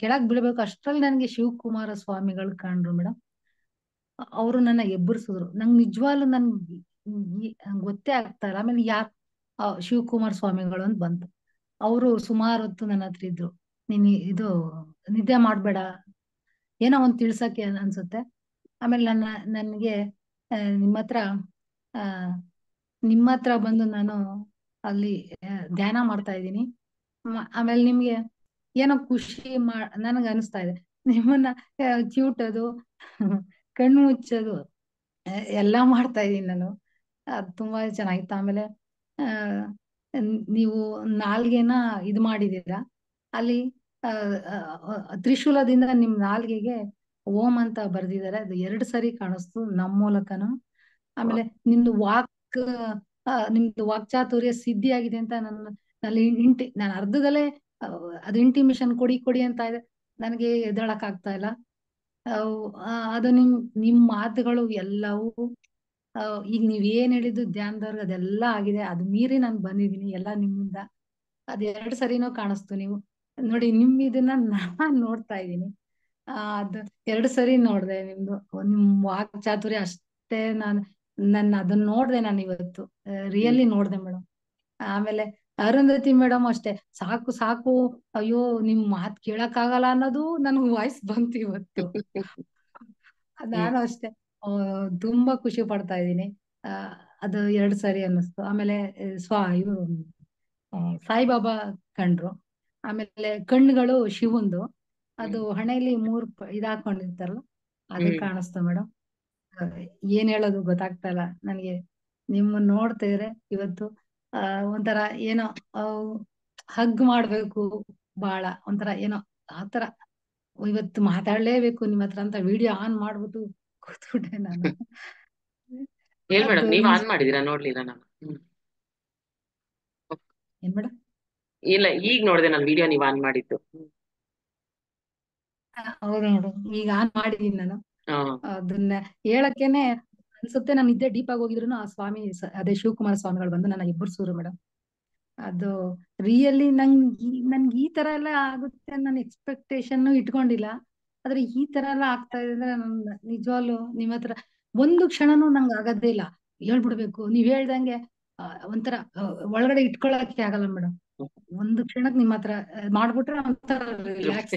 ಕೆಳಗ್ ಬೀಳ್ಬೇಕು ಅಷ್ಟ್ರಲ್ಲಿ ನನ್ಗೆ ಶಿವಕುಮಾರ ಸ್ವಾಮಿಗಳು ಕಂಡ್ರು ಮೇಡಮ್. ಅವರು ನನ್ನ ಎಬ್ಬರಿಸಿದ್ರು. ನಂಗೆ ನಿಜವಾಗ್ಲೂ ಗೊತ್ತೇ ಆಗ್ತಾ ಇಲ್ಲ. ಆಮೇಲೆ ಶಿವಕುಮಾರ ಸ್ವಾಮಿಗಳು ಅಂತ ಬಂತು. ಅವರು ಸುಮಾರು ಹೊತ್ತು ನನ್ನ ಹತ್ರ ಇದ್ರು. ನೀನ್ ಇದು ನಿದ್ದೆ ಮಾಡ್ಬೇಡ, ಏನೋ ಒಂದ್ ತಿಳ್ಸಕ್ಕೆ ಅನ್ಸುತ್ತೆ. ಆಮೇಲೆ ನನ್ಗೆ ನಿಮ್ಮ ಹತ್ರ ಆ ನಿಮ್ಮ ಹತ್ರ ಬಂದು ನಾನು ಅಲ್ಲಿ ಧ್ಯಾನ ಮಾಡ್ತಾ ಇದ್ದೀನಿ. ಆಮೇಲೆ ನಿಮ್ಗೆ ಏನೋ ಖುಷಿ ನನಗೆ ಅನಿಸ್ತಾ ಇದೆ. ನಿಮ್ಮನ್ನ ಕ್ಯೂಟದು ಕಣ್ಣು ಮುಚ್ಚೋದು ಎಲ್ಲಾ ಮಾಡ್ತಾ ಇದೀನಿ ನಾನು. ಅದು ತುಂಬಾ ಚೆನ್ನಾಗಿತ್ತು. ಆಮೇಲೆ ಆ ನೀವು ನಾಲ್ಗೆನ ಇದು ಮಾಡಿದೀರಾ, ಅಲ್ಲಿ ತ್ರಿಶೂಲದಿಂದ ನಿಮ್ ನಾಲ್ಗೆಗೆ ಓಂ ಅಂತ ಬರ್ದಿದ್ದಾರೆ. ಅದು 2 ಸರಿ ಕಾಣಿಸ್ತು ನಮ್ ಮೂಲಕನು. ಆಮೇಲೆ ನಿಮ್ದು ವಾಕ್ಚಾತುರ್ಯ ಸಿದ್ಧಿ ಆಗಿದೆ ಅಂತ ನಾನು ಅರ್ಧದಲ್ಲೇ ಅದು ಇಂಟಿಮೇಶನ್ ಕೊಡಿ ಕೊಡಿ ಅಂತ ಇದೆ. ನನಗೆ ಎದ್ದೇಳಕ್ ಆಗ್ತಾ ಇಲ್ಲ. ಅದು ನಿಮ್ ಮಾತುಗಳು ಎಲ್ಲವೂ ಈಗ ನೀವ್ ಏನ್ ಹೇಳಿದ್ದು ಧ್ಯಾನದವ್ರಿಗೆ ಅದೆಲ್ಲ ಆಗಿದೆ. ಅದು ಮೀರಿ ನಾನು ಬಂದಿದೀನಿ ಎಲ್ಲ ನಿಮ್ಮಿಂದ. ಅದ್ 2 ಸರಿನೂ ಕಾಣಿಸ್ತು. ನೀವು ನೋಡಿ, ಇದನ್ನ ನಾನ್ ನೋಡ್ತಾ ಇದ್ದೀನಿ. ಅದು 2 ಸರಿ ನೋಡ್ದೆ ನಿಮ್ದು. ನಿಮ್ ವಾಕ್ ಚಾತುರ್ಯ ಅಷ್ಟೇ. ಅದನ್ನ ನೋಡ್ದೆ ನಾನು ಇವತ್ತು, ರಿಯಲಿ ನೋಡ್ದೆ ಮೇಡಮ್. ಆಮೇಲೆ ಅರುಂಧತಿ ಮೇಡಮ್ ಅಷ್ಟೇ, ಸಾಕು ಸಾಕು, ಅಯ್ಯೋ ನಿಮ್ ಮಾತ್ ಕೇಳಕ್ ಆಗಲ್ಲ ಅನ್ನೋದು ನನ್ಗ್ ವಾಯ್ಸ್ ಬಂತು ಇವತ್ತು. ನಾನು ಅಷ್ಟೇ ತುಂಬಾ ಖುಷಿ ಪಡ್ತಾ ಇದ್ದೀನಿ. ಅದು 2 ಸರಿ ಅನ್ನಿಸ್ತು. ಆಮೇಲೆ ಇವರು ಸಾಯಿಬಾಬಾ ಕಂಡ್ರು. ಆಮೇಲೆ ಕಣ್ಣುಗಳು ಶಿವಂದು, ಅದು ಹಣೆಯಲ್ಲಿ 3 ಇದಾಕೊಂಡಿರ್ತಾರಲ್ಲ, ಅದು ಕಾಣಿಸ್ತು ಮೇಡಮ್. ಏನ್ ಹೇಳೋದು ಗೊತ್ತಾಗ್ತಾ ಇಲ್ಲ ನನಗೆ. ನಿಮ್ಮನ್ನ ನೋಡ್ತಿದ್ರೆ ಇವತ್ತು ಒಂಥರ ಏನೋ ಹಗ್ ಮಾಡ್ಬೇಕು, ಬಹಳ ಒಂಥರ ಏನೋ ಆತರ ಇವತ್ತು ಮಾತಾಡ್ಲೇಬೇಕು ನಿಮ್ ಹತ್ರ ಅಂತ ವಿಡಿಯೋ ಆನ್ ಮಾಡ್ಬಿಟ್ಟು ಕೂತ್ಬಿಟ್ಟೆ ನಾನು. ಏನ್ ಮೇಡಮ್, ಅದು ನೀವ್ ಆನ್ ಮಾಡಿದೀರಾ? ನೋಡ್ಲಿಲ್ಲ ನಾನು. ಏನ್ ಮೇಡಮ್? ಇಲ್ಲ, ಈಗ ನೋಡಿದೆ ನಾನು ವಿಡಿಯೋ ನೀವ್ ಆನ್ ಮಾಡಿದ್ದು. ಹೌದು ನೋಡು, ಈಗ ಆನ್ ಮಾಡಿದೀನಿ ನಾನು. ಹಾ ಅದನ್ನ ಹೇಳಕ್ಕೇನೆ ಅನ್ಸುತ್ತೆ, ನಾನು ನಿದ್ದೆ ಡೀಪ್ ಆಗಿ ಹೋಗಿದ್ರು ಆ ಸ್ವಾಮಿ ಅದೇ ಶಿವಕುಮಾರ ಸ್ವಾಮಿಗಳು ಬಂದು ನನ್ನ ಎಬ್ಬರ್ಸೂರು ಮೇಡಮ್. ಅದು ರಿಯಲಿ ನನ್ಗೆ ಈ ತರ ಎಲ್ಲ ಆಗುತ್ತೆ ನನ್ನ ಎಕ್ಸ್ಪೆಕ್ಟೇಷನ್ ಇಟ್ಕೊಂಡಿಲ್ಲ. ಆದ್ರೆ ಈ ತರ ಎಲ್ಲ ಆಗ್ತಾ ಇದೆ ಅಂದ್ರೆ ನನ್ ನಿಜವಾಗ್ಲು ನಿಮ್ ಹತ್ರ ಒಂದು ಕ್ಷಣನೂ ನಂಗೆ ಆಗೋದೇ ಇಲ್ಲ. ಹೇಳ್ಬಿಡ್ಬೇಕು ನೀವ್ ಹೇಳ್ದಂಗೆ. ಒಂಥರ ಒಳಗಡೆ ಇಟ್ಕೊಳಕ್ಕೆ ಆಗಲ್ಲ ಮೇಡಮ್. ಒಂದು ಕ್ಷಣಕ್ ನಿಮ್ ಹತ್ರ ಮಾಡ್ಬಿಟ್ರೆ ಒಂಥರ ರಿಲ್ಯಾಕ್ಸ್.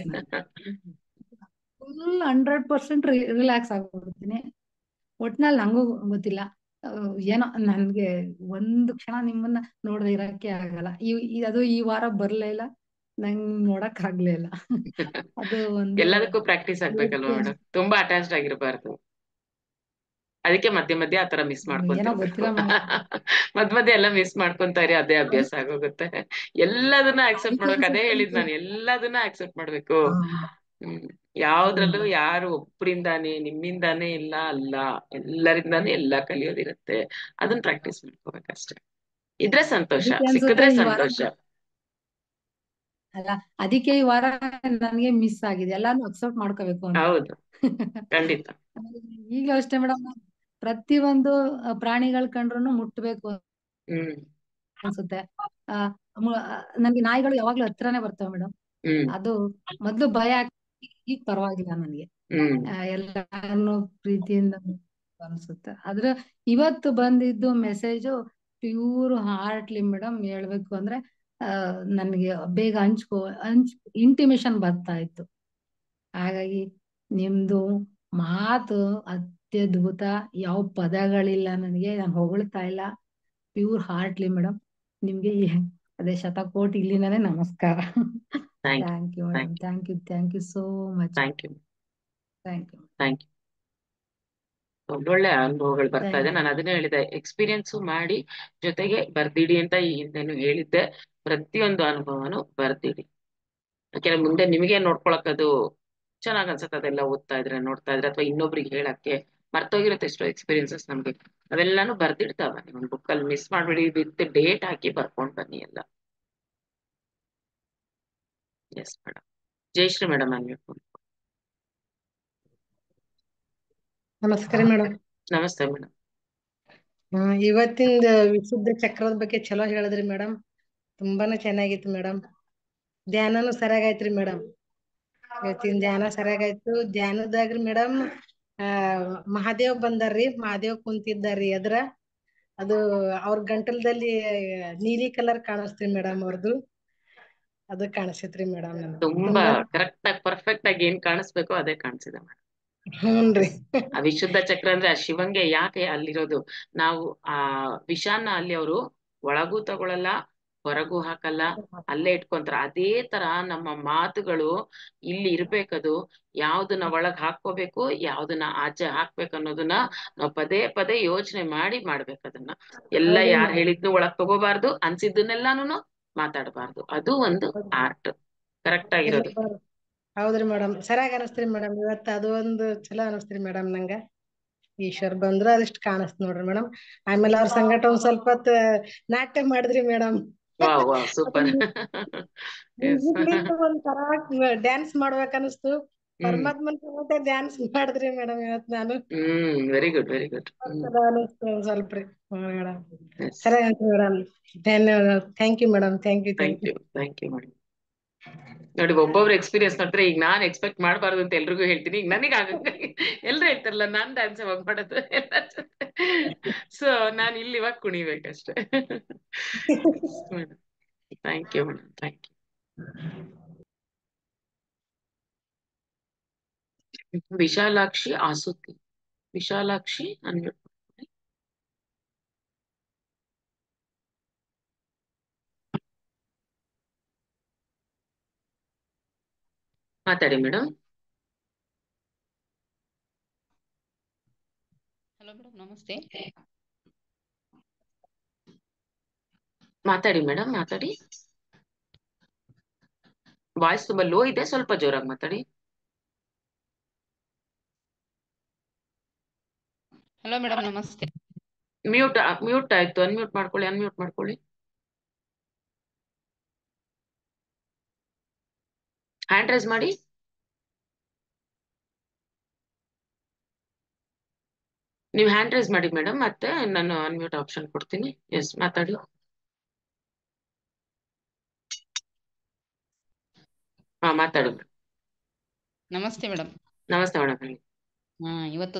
Full 100% relax ಆಗ್ಬಿಡ್ತೀನಿ. ಒಟ್ನಲ್ಲಿ ನಂಗೂ ಗೊತ್ತಿಲ್ಲ, ಏನೋ ನನ್ಗೆ ಒಂದು ಕ್ಷಣ ನಿಮ್ಮನ್ನ ನೋಡದೆ ಇರಕ್ಕೆ ಆಗಲ್ಲ. ಅದು ಈ ವಾರ ಬರ್ಲೇ ಇಲ್ಲ, ನಂಗ್ ನೋಡಕ್ ಆಗ್ಲೇ ಇಲ್ಲ. ಅದು ಒಂದು ಎಲ್ಲದಕ್ಕೂ ಪ್ರಾಕ್ಟೀಸ್ ಆಗ್ಬೇಕಲ್ವಾ ಮೇಡಮ್, ತುಂಬಾ ಅಟ್ಯಾಚ್ಡ್ ಆಗಿರಬಾರ್ದು. ಅದಕ್ಕೆ ಮಧ್ಯೆ ಮಧ್ಯೆ ಆತರ ಮಿಸ್ ಏನೋ ಮಾಡ್ಕೊಂತಿರ್ಬೇಕು. ಗೊತ್ತಿಲ್ಲ ಮೇಡಮ್. ಮಧ್ಯ ಮಧ್ಯೆ ಎಲ್ಲ ಮಿಸ್ ಮಾಡ್ಕೊಂತಾ ಇರಿ, ಅದೇ ಅಭ್ಯಾಸ ಆಗೋಗುತ್ತೆ. ಎಲ್ಲದನ್ನ ಆಕ್ಸೆಪ್ಟ್ ಅದಕ್ಕೆ ಮಾಡ್ಬೇಕು, ಅದೇ ಅನ್ಸುತ್ತೆ ಹೇಳಿದ್ ನಾನು, ಎಲ್ಲದನ್ನ ಆಕ್ಸೆಪ್ಟ್ ಮಾಡ್ಬೇಕು. ಅದೇ ಯಾವ್ದ್ರಲ್ಲೂ ಮೇಡಮ್. ಯಾರು ಒಬ್ರಿಂದಾನೇ ನಿಮ್ಮಿಂದಾನೇ ಇಲ್ಲ ಅಲ್ಲ, ಎಲ್ಲರಿಂದಾನೇ ಎಲ್ಲಾ ಕಲಿಯೋದಿರುತ್ತೆ. ಅದನ್ನ ಪ್ರಾಕ್ಟೀಸ್ ಮಾಡ್ಕೋಬೇಕಷ್ಟೆ. ಇದ್ರೆ ಸಂತೋಷ, ಅದಕ್ಕೆ ಅನ್ಸುತ್ತೆ ಸಿಕ್ಕಿದ್ರೆ ಈ ವಾರ ಸಂತೋಷ. ಅಲ್ಲ, ಅದಕ್ಕೆ ಈ ವಾರ ನನ್ಗೆ ಮಿಸ್ ಆಗಿದೆ. ಎಲ್ಲಾನು ಅಕ್ಸೆಪ್ಟ್ ಮಾಡ್ಕೋಬೇಕು ಅಂತ. ಹೌದು, ಖಂಡಿತ. ಈಗಲೂ ಅಷ್ಟೇ ಮೇಡಮ್, ಪ್ರತಿಯೊಂದು ಪ್ರಾಣಿಗಳ ಕಂಡ್ರು ಮುಟ್ಬೇಕು ಹ್ಮ್ ಅನ್ಸುತ್ತೆ. ಆ ನನ್ಗೆ ನಾಯಿಗಳು ಯಾವಾಗ್ಲೂ ಹತ್ರನೇ ಬರ್ತವೆ ಮೇಡಮ್. ಹ್ಮ್ ಅದು ಮೊದ್ಲು ಭಯ ಈಗ ಪರವಾಗಿಲ್ಲ ನನ್ಗೆ. ಹ್ಮ್ ಎಲ್ಲಾನು ಪ್ರೀತಿಯಿಂದ ಅನ್ಸುತ್ತೆ. ಆದ್ರೆ ಇವತ್ತು ಬಂದಿದ್ದು ಮೆಸೇಜು ಪ್ಯೂರ್ ಹಾರ್ಟ್ಲಿ ಮೇಡಮ್. ಹೇಳ್ಬೇಕು ಅಂದ್ರೆ ನನ್ಗೆ ಬೇಗ ಇಂಟಿಮೇಶನ್ ಬರ್ತಾ ಇತ್ತು. ಹಾಗಾಗಿ ನಿಮ್ದು ಮಾತು ಅತ್ಯದ್ಭುತ, ಯಾವ ಪದಗಳಿಲ್ಲ ನನಗೆ, ನಾನು ಹೊಗಳ್ತಾ ಇಲ್ಲ. Pure heartly madam. ನಿಮ್ಗೆ ಅದೇ ಶತಕೋಟಿ ಇಲ್ಲಿಂದಾನೇ ನಮಸ್ಕಾರ. Thank you, thank you madam, thank you so much. Thank you, thank you thank you. ಒಳ್ಳೊಳ್ಳೆ ಅನುಭವಗಳು ಬರ್ತಾ ಇದೆ. Thank you. ನಾನು ಅದನ್ನೇ ಹೇಳಿದೆ, ಎಕ್ಸ್ಪೀರಿಯನ್ಸ್ ಮಾಡಿ ಜೊತೆಗೆ ಬರ್ದಿಡಿ ಅಂತ ಈ ಹಿಂದೆನು ಹೇಳಿದ್ದೆ. ಪ್ರತಿಯೊಂದು ಅನುಭವನು ಬರ್ದಿಡಿ, ಯಾಕೆಂದ್ರೆ ಮುಂದೆ ನಿಮಗೆ ನೋಡ್ಕೊಳಕ್ ಅದು ಚೆನ್ನಾಗ್ ಅನ್ಸತ್ತೆ. ಅದೆಲ್ಲ ಓದ್ತಾ ಇದ್ರೆ, ನೋಡ್ತಾ ಇದ್ರೆ, ಅಥವಾ ಇನ್ನೊಬ್ರಿಗೆ ಹೇಳಕ್ಕೆ. ಮರ್ತೋಗಿರುತ್ತೆ ಎಷ್ಟೋ ಎಕ್ಸ್ಪೀರಿಯನ್ಸಸ್ ನಮ್ಗೆ, ಅವೆಲ್ಲಾನು ಬರ್ದಿಡ್ತಾವ. ಒಂದು ಬುಕ್ಕಲ್ಲಿ ಮಿಸ್ ಮಾಡ್ಬಿಡಿ, ವಿತ್ ಡೇಟ್ ಹಾಕಿ ಬರ್ಕೊಂಡ್ ಬನ್ನಿ ಎಲ್ಲ. Yes madam. ಜಯಶ್ರೀ ಮೇಡಮ್ ಅನ್ಬೇಕು. ನಮಸ್ಕಾರ ಮೇಡಮ್. ನಮಸ್ತೆ ಮೇಡಮ್. ಇವತ್ತಿಂದ ವಿಶುದ್ಧ ಚಕ್ರದ ಬಗ್ಗೆ ಚಲೋ ಹೇಳಿದ್ರಿ ಮೇಡಮ್. ತುಂಬಾನೇ ಚೆನ್ನಾಗಿತ್ತು ಮೇಡಮ್. ಧ್ಯಾನನು ಸರಿಯಾಗಾಯ್ತ್ರಿ ಮೇಡಮ್. ಇವತ್ತಿನ ಧ್ಯಾನ ಸರಿಯಾಗಾಯ್ತು. ಧ್ಯಾನದಾಗ್ರಿ ಮೇಡಮ್ ಮಹಾದೇವ್ ಬಂದಾರ್ರಿ, ಮಹಾದೇವ್ ಕುಂತಿದ್ದಾರ್ರಿ ಎದ್ರ. ಅದು ಅವ್ರ ಗಂಟಲದಲ್ಲಿ ನೀಲಿ ಕಲರ್ ಕಾಣಿಸ್ತ್ರಿ ಮೇಡಮ್, ಅವ್ರದ್ದು ಅದು ಕಾಣಿಸತ್ರಿ ಮೇಡಮ್. ತುಂಬಾ ಕರೆಕ್ಟ್ ಆಗಿ ಪರ್ಫೆಕ್ಟ್ ಆಗಿ ಏನ್ ಕಾಣಿಸ್ಬೇಕೋ ಅದೇ ಕಾಣಿಸಿದೆ ಮೇಡಮ್. ಹ್ಞೂನ್ರಿ. ಆ ವಿಶುದ್ಧ ಚಕ್ರ ಅಂದ್ರೆ ಆ ಶಿವಂಗೆ ಯಾಕೆ ಅಲ್ಲಿರೋದು. ನಾವು ಆ ವಿಷಾನ ಅಲ್ಲಿ ಅವರು ಒಳಗೂ ತಗೊಳಲ್ಲ, ಹೊರಗೂ ಹಾಕಲ್ಲ, ಅಲ್ಲೇ ಇಟ್ಕೊಂತಾರ. ಅದೇ ತರ ನಮ್ಮ ಮಾತುಗಳು ಇಲ್ಲಿ ಇರ್ಬೇಕದು. ಯಾವ್ದನ್ನ ಒಳಗ್ ಹಾಕೋಬೇಕು, ಯಾವ್ದನ್ನ ಆಚೆ ಹಾಕ್ಬೇಕು ಅನ್ನೋದನ್ನ ನಾವು ಪದೇ ಪದೇ ಯೋಚನೆ ಮಾಡಿ ಮಾಡ್ಬೇಕು. ಅದನ್ನ ಎಲ್ಲ ಹೌದ್ರಿ ಯಾರು ಮೇಡಮ್. ಹೇಳಿದ್ನು ಒಳಗ್ ತಗೋಬಾರ್ದು, ಅನ್ಸಿದ್ದನ್ನೆಲ್ಲಾನು ಮಾತಾಡಬಾರ್ದು. ಅದು ಒಂದು ಆರ್ಟ್, ಕರೆಕ್ಟ್ ಆಗಿರೋದು. ಹೌದ್ರಿ ಮೇಡಮ್, ಸರಿಯಾಗಿ ಅನಸ್ತ್ರಿ ಮೇಡಮ್. ಇವತ್ತ ಅದು ಒಂದು ಚಲೋ ಅನಸ್ತ್ರಿ ಮೇಡಮ್. ನಂಗ ಈಶ್ವರ್ ಬಂದ್ರು ಅದಿಷ್ಟು ಕಾಣಿಸ್ತ ನೋಡ್ರಿ ಮೇಡಮ್. ಆಮೇಲೆ ಅವ್ರ ಸಂಗಟ ಒಂದ್ ಸ್ವಲ್ಪ ಹೊತ್ತು ನಾಟ್ಯ ಮಾಡಿದ್ರಿ ಮೇಡಮ್. Wow wow, super. ಒಂಥರ ಡ್ಯಾನ್ಸ್ ಮಾಡ್ಬೇಕ ಅನಿಸ್ತು. ಪರಮಾತ್ಮನ್ ಸಂಗಟ ಡ್ಯಾನ್ಸ್ ಮಾಡಿದ್ರಿ ಮೇಡಮ್ ಇವತ್ ನಾನು. Very good, very good. ಅನಿಸ್ತು ಒಂದ್ ಸ್ವಲ್ಪ ರೀ ಮೇಡಮ್. ಸರಿ ಅಂತ ಮೇಡಮ್, ಧನ್ಯವಾದ. Thank you madam, thank you. Thank you madam. ನೋಡಿ, ಒಬ್ಬೊಬ್ರು ಎಕ್ಸ್ಪೀರಿಯನ್ಸ್ ನೋಡ್ತಾರೆ. ಈಗ ನಾನ್ ಎಕ್ಸ್ಪೆಕ್ಟ್ ಮಾಡಬಾರ್ದು ಅಂತ ಎಲ್ರಿಗೂ ಹೇಳ್ತೀನಿ. ಈಗ ನನಗೆ ಎಲ್ರು ಹೇಳ್ತಾರಲ್ಲ, ನಾನ್ ಡ್ಯಾನ್ಸ್ ಯಾವಾಗ ಮಾಡೋದು ಎಲ್ಲ ಜೊತೆ. ಸೊ ನಾನ್ ಇಲ್ಲಿ ಇವಾಗ ಕುಣಿಬೇಕಷ್ಟೆ. Thank you madam, thank you. Vishalakshi ಆಸುತಿ. ವಿಶಾಲಾಕ್ಷಿ ಅನ್ಬಿಟ್ಟು ಮಾತಾಡಿ ಮೇಡಮ್. ಹಲೋ ಮೇಡಮ್, ನಮಸ್ತೆ. ಮಾತಾಡಿ ಮೇಡಮ್, ಮಾತಾಡಿ. ವಾಯ್ಸ್ ತುಂಬಾ ಲೋ ಇದೆ, ಸ್ವಲ್ಪ ಜೋರಾಗಿ ಮಾತಾಡಿ. ಹಲೋ ಮೇಡಮ್, ನಮಸ್ತೆ. ಮ್ಯೂಟ್ ಆಯ್ತು. ಅನ್ಮ್ಯೂಟ್ ಮಾಡ್ಕೊಳ್ಳಿ. ಹ್ಯಾಂಡ್ ರೈಸ್ ಮಾಡಿ. ನೀವು ಹ್ಯಾಂಡ್ ರೈಸ್ ಮಾಡಿ ಮೇಡಮ್, ಮತ್ತೆ ನಾನು ಅನ್ಮ್ಯೂಟ್ ಆಪ್ಷನ್ ಕೊಡ್ತೀನಿ. ಎಸ್, ಮಾತಾಡಿ. ಮಾತಾಡಿ. ನಮಸ್ತೆ ಮೇಡಮ್. ನಮಸ್ತೆ ಮೇಡಮ್. ಇವತ್ತು